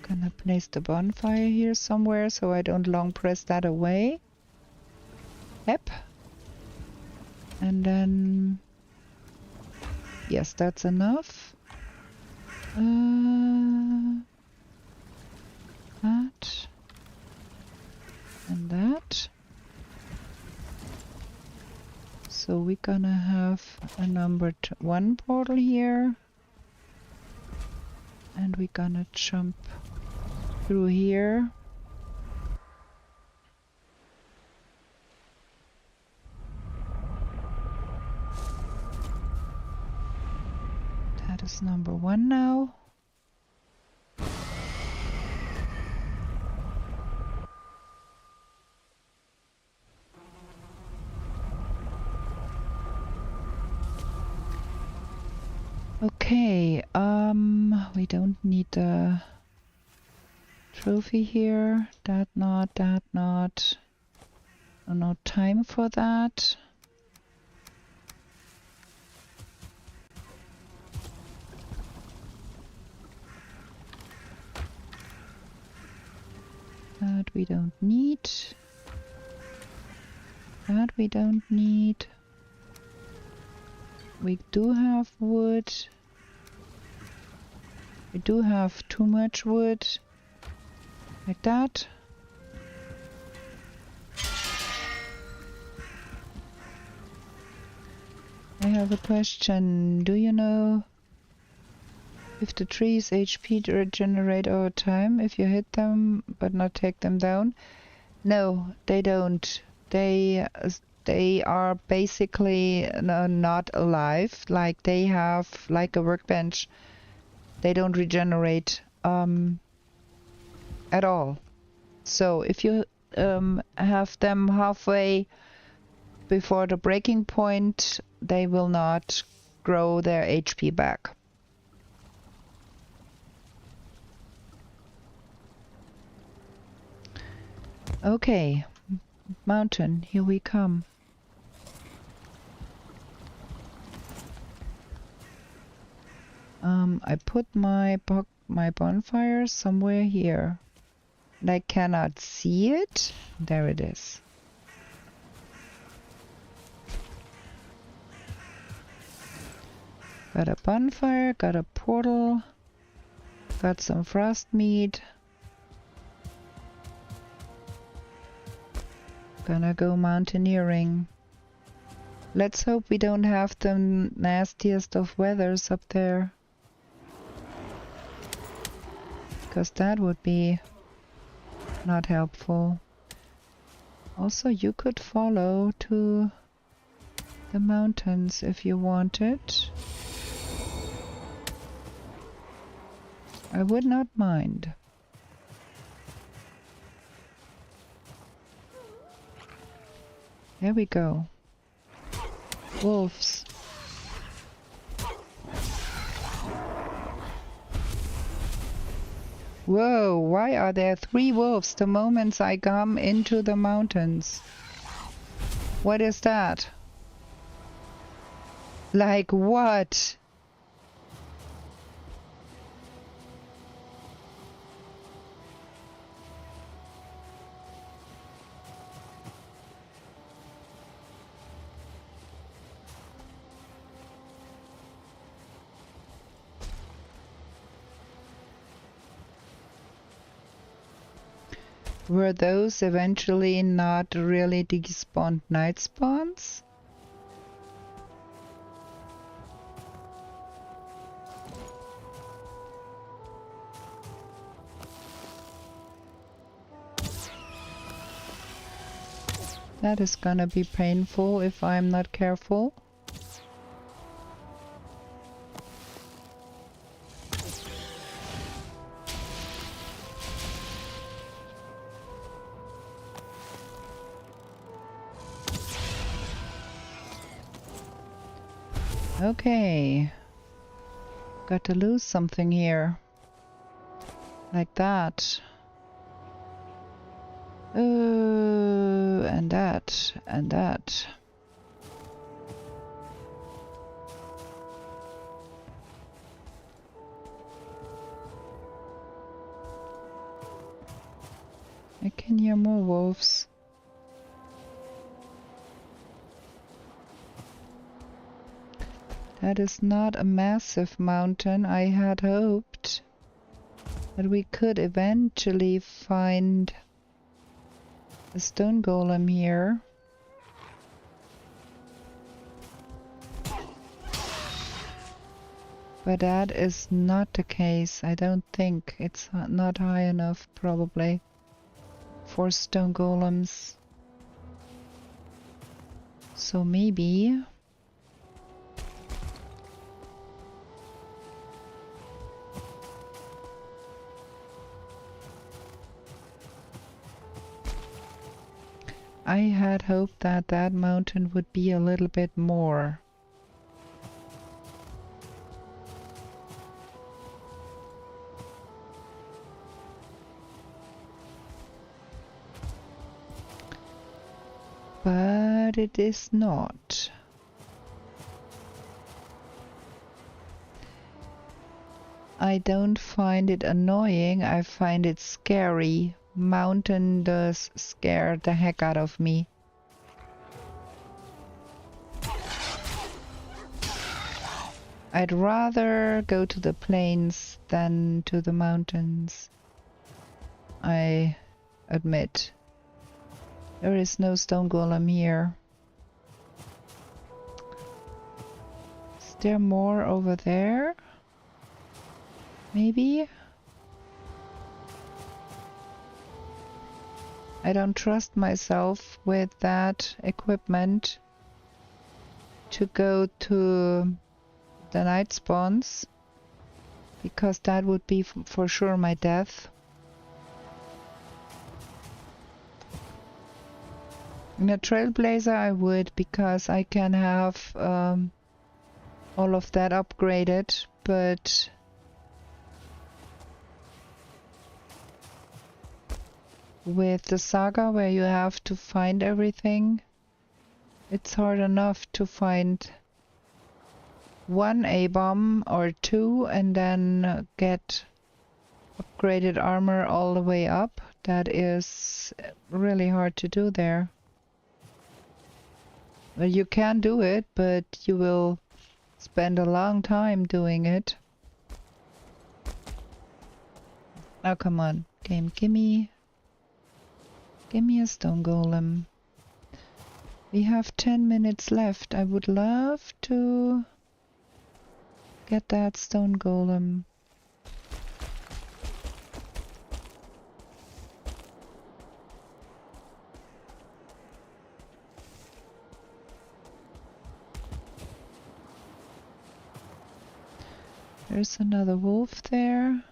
Gonna place the bonfire here somewhere so I don't long press that away. Yep. And then... yes, that's enough. That. And that. So we're gonna have a numbered 1 portal here. And we're gonna jump through here. That is number 1 now. Okay, we don't need a trophy here. That not. No time for that. That we don't need. That we don't need. We do have wood. We do have too much wood. Like that. I have a question. Do you know if the trees HP regenerate over time if you hit them but not take them down? No, they don't. They are basically not alive. Like they have like a workbench. They don't regenerate at all. So if you have them halfway before the breaking point, they will not grow their HP back. Okay, mountain, here we come. I put my bonfire somewhere here. And I cannot see it. There it is. Got a bonfire, got a portal, got some frost meat. Gonna go mountaineering. Let's hope we don't have the nastiest of weathers up there. Because that would be not helpful. Also, you could follow to the mountains if you wanted. I would not mind. There we go. Wolves. Whoa, why are there 3 wolves the moment I come into the mountains? What is that? Like what? Were those eventually not really despawned night spawns? That is gonna be painful if I'm not careful. Okay. Got to lose something here. Like that. And that. And that. I can hear more wolves. That is not a massive mountain. I had hoped that we could eventually find a stone golem here. But that is not the case. I don't think. It's not high enough, probably, for stone golems. So maybe... I had hoped that that mountain would be a little bit more. But it is not. I don't find it annoying, I find it scary. Mountain does scare the heck out of me. I'd rather go to the plains than to the mountains. I admit. There is no stone golem here. Is there more over there? Maybe? I don't trust myself with that equipment to go to the night spawns, because that would be for sure my death. In a trailblazer I would, because I can have all of that upgraded, but with the Saga, where you have to find everything, it's hard enough to find one A-bomb or two and then get upgraded armor all the way up. That is really hard to do there. Well, you can do it, but you will spend a long time doing it. Now come on, game, gimme a stone golem. We have 10 minutes left. I would love to get that stone golem. There's another wolf there.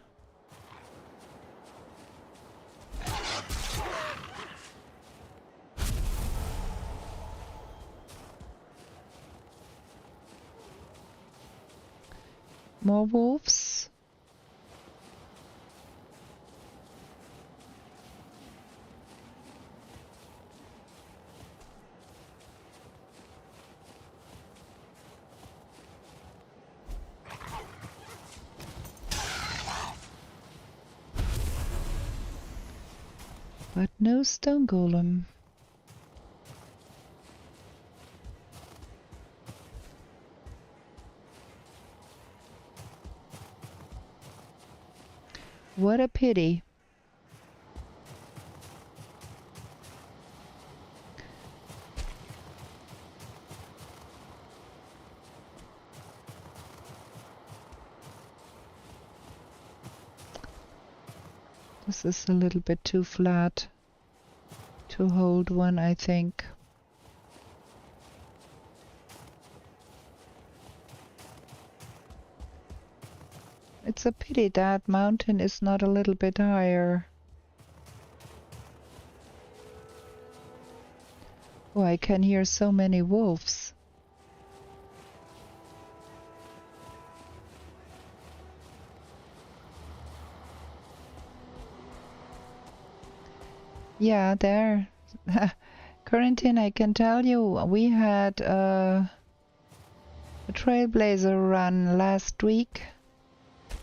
More wolves. But no stone golem. What a pity. This is a little bit too flat to hold one, I think. It's a pity that mountain is not a little bit higher. Oh, I can hear so many wolves. Yeah, there. Quarantine, I can tell you, we had a trailblazer run last week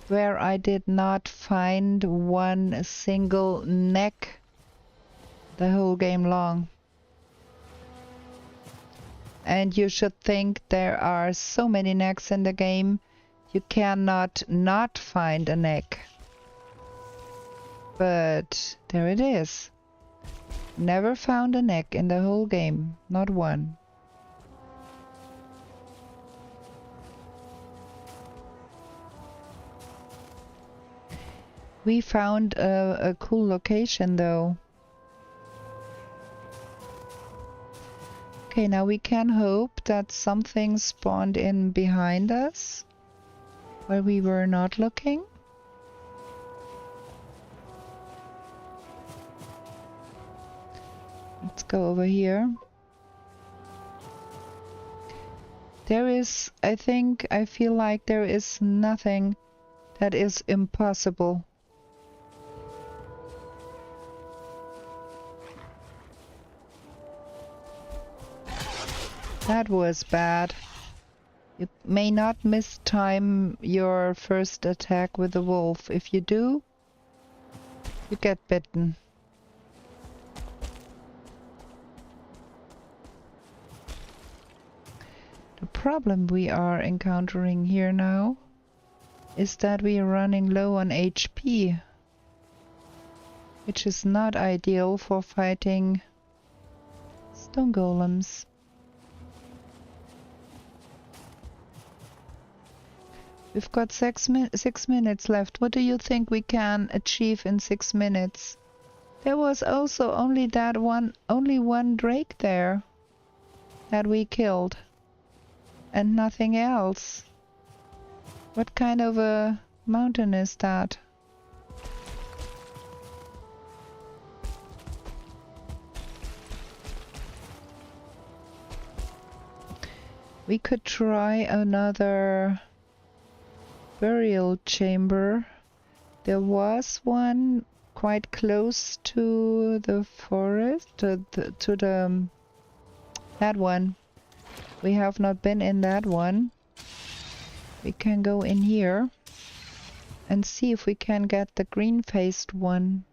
where I did not find one single neck the whole game long. And you should think there are so many necks in the game, you cannot not find a neck. But there it is. Never found a neck in the whole game, not one. We found a cool location though. Okay, now we can hope that something spawned in behind us where we were not looking. Let's go over here. There is, I feel like there is nothing that is impossible. That was bad. You may not mistime your first attack with the wolf. If you do, you get bitten. The problem we are encountering here now is that we are running low on HP, which is not ideal for fighting stone golems. We've got 6 minutes left. What do you think we can achieve in 6 minutes? There was also only one drake there that we killed. And nothing else. What kind of a mountain is that? We could try another burial chamber. There was one quite close to the forest, that one. We have not been in that one. We can go in here and see if we can get the green-faced one.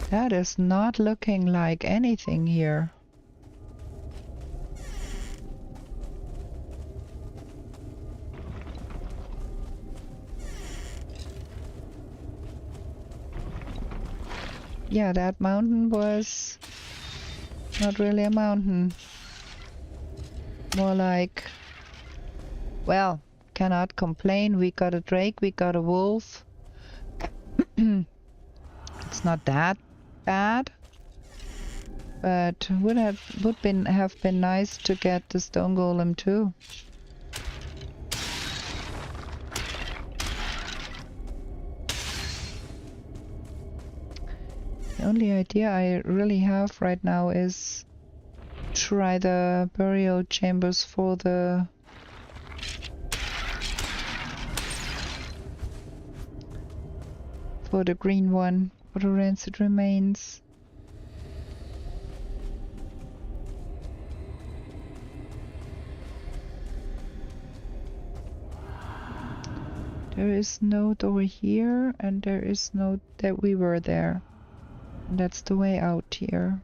That is not looking like anything here. Yeah, that mountain was not really a mountain. More like, well, cannot complain. We got a drake, we got a wolf. It's not that bad, but would have been nice to get the stone golem too. The only idea I really have right now is try the burial chambers for the green one, for the rancid remains. There is no door here, and there is no that we were there. And that's the way out here.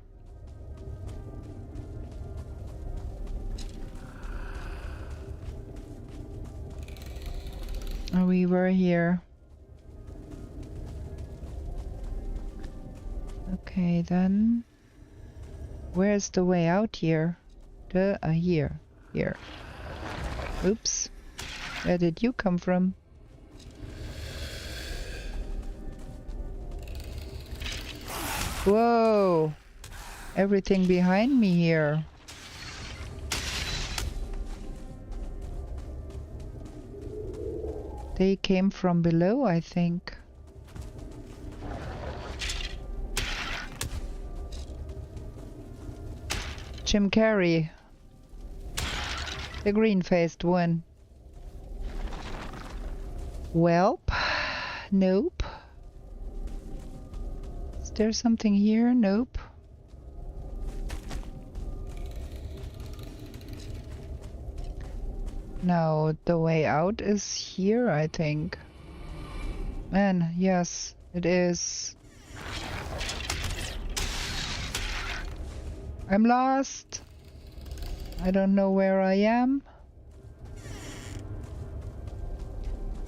Oh, we were here. Okay, then. Where's the way out here? Here. Here. Oops. Where did you come from? Whoa! Everything behind me here. They came from below, I think. Jim Carrey. The green-faced one. Welp. Nope. Is there something here? Nope. Now, the way out is here, I think. Man, yes, it is. I'm lost. I don't know where I am.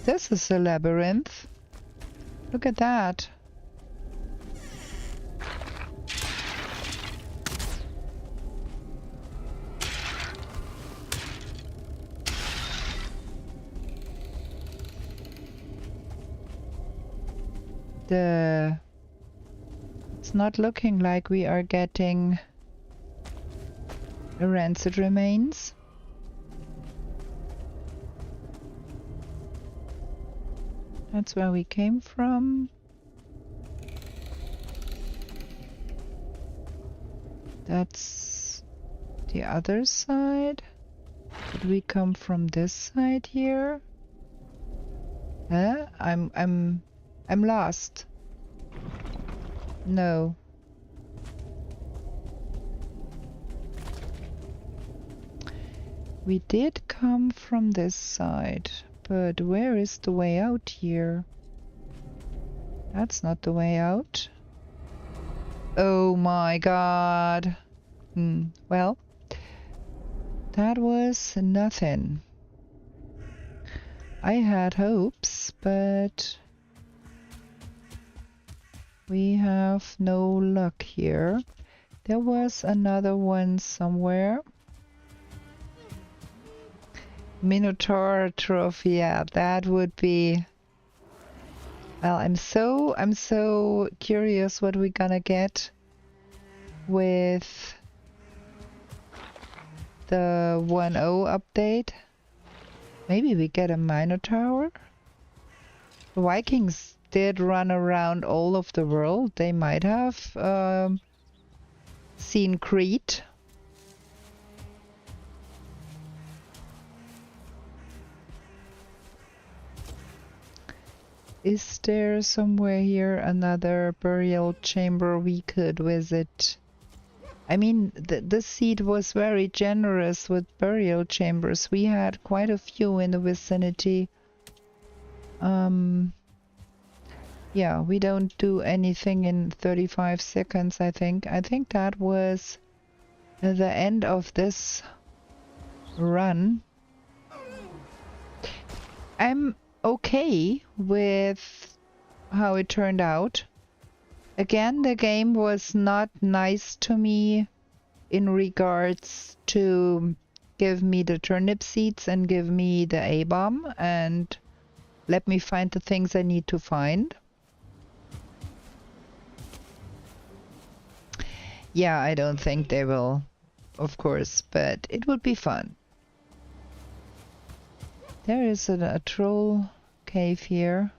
This is a labyrinth. Look at that. It's not looking like we are getting the rancid remains. That's where we came from. That's the other side. Did we come from this side here? Huh? I'm lost. No. We did come from this side, but where is the way out here? That's not the way out. Oh my god. Well, that was nothing. I had hopes, but we have no luck here. There was another one somewhere. Minotaur trophy, yeah, that would be... Well, I'm so curious what we're gonna get with the 1.0 update. Maybe we get a Minotaur? The Vikings did run around all of the world. They might have seen Crete. Is there somewhere here another burial chamber we could visit? I mean, the seed was very generous with burial chambers. We had quite a few in the vicinity. Yeah, we don't do anything in 35 seconds, I think. I think that was the end of this run. I'm okay with how it turned out. Again, the game was not nice to me in regards to give me the turnip seeds and give me the A-bomb and let me find the things I need to find. Yeah, I don't think they will, of course, but it would be fun. There is a troll cave here.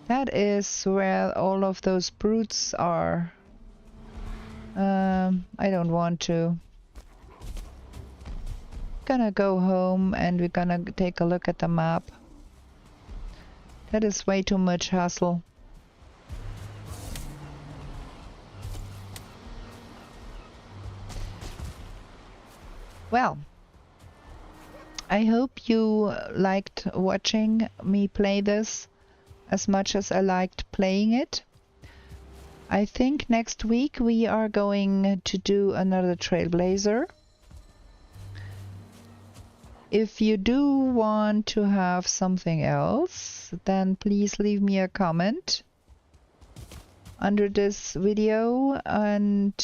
That is where all of those brutes are. I don't want to. Gonna go home and we're gonna take a look at the map. That is way too much hassle. Well, I hope you liked watching me play this as much as I liked playing it. I think next week we are going to do another Trailblazer. If you do want to have something else, then please leave me a comment under this video and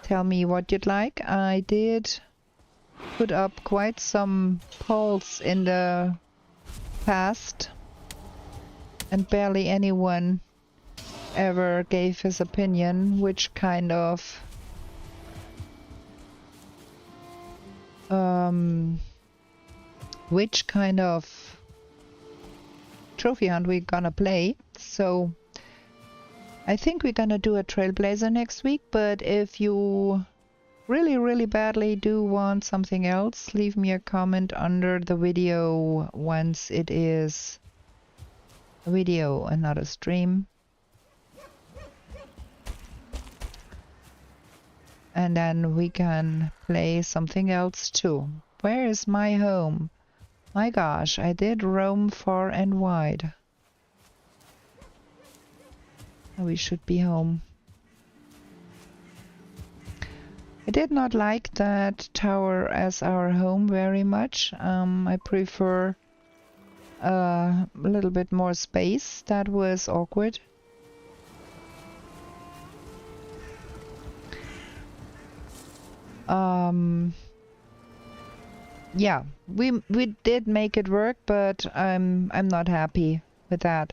tell me what you'd like. I did put up quite some polls in the past and barely anyone ever gave his opinion which kind of trophy hunt we're gonna play. So I think we're gonna do a Trailblazer next week, but if you really badly do want something else, leave me a comment under the video once it is a video and not a stream. And then we can play something else too. Where is my home? My gosh, I did roam far and wide. We should be home. I did not like that tower as our home very much. I prefer a little bit more space. That was awkward. Yeah, we did make it work, but I'm not happy with that.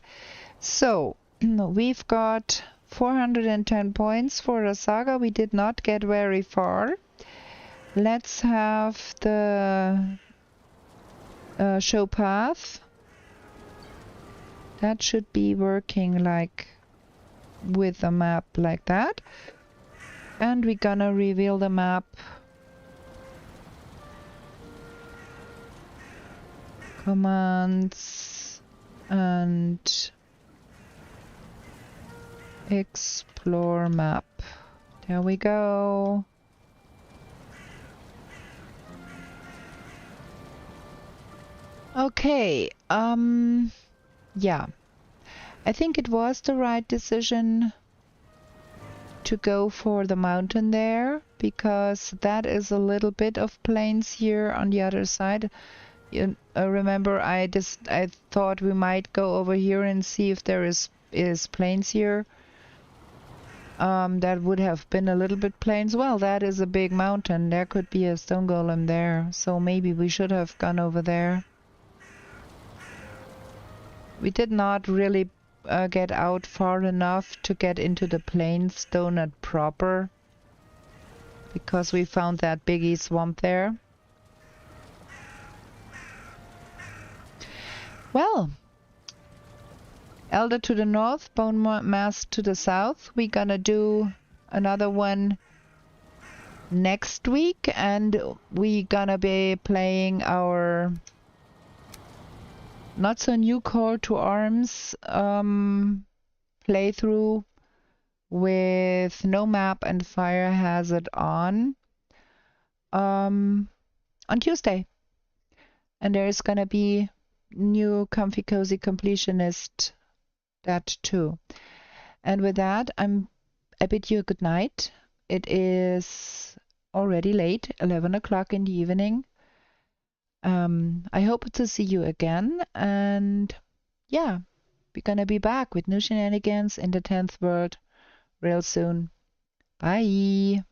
So we've got 410 points for a saga. We did not get very far. Let's have the show path. That should be working like with a map like that. And we're gonna reveal the map. Commands and explore map. There we go. Okay, yeah. I think it was the right decision to go for the mountain there, because that is a little bit of plains here on the other side. Remember, I thought we might go over here and see if there is plains here. That would have been a little bit plains. Well, that is a big mountain. There could be a stone golem there, so maybe we should have gone over there. We did not really get out far enough to get into the plains donut proper, because we found that biggie swamp there. Well, Elder to the north, bone mass to the south. We're gonna do another one next week, and we're gonna be playing our not so new Call to Arms playthrough with no map and fire hazard on Tuesday. And there's gonna be new Comfy Cozy Completionist, that too. And with that, I bid you a good night. It is already late, 11 o'clock in the evening. I hope to see you again, and yeah, we're gonna be back with new shenanigans in the 10th world real soon. Bye!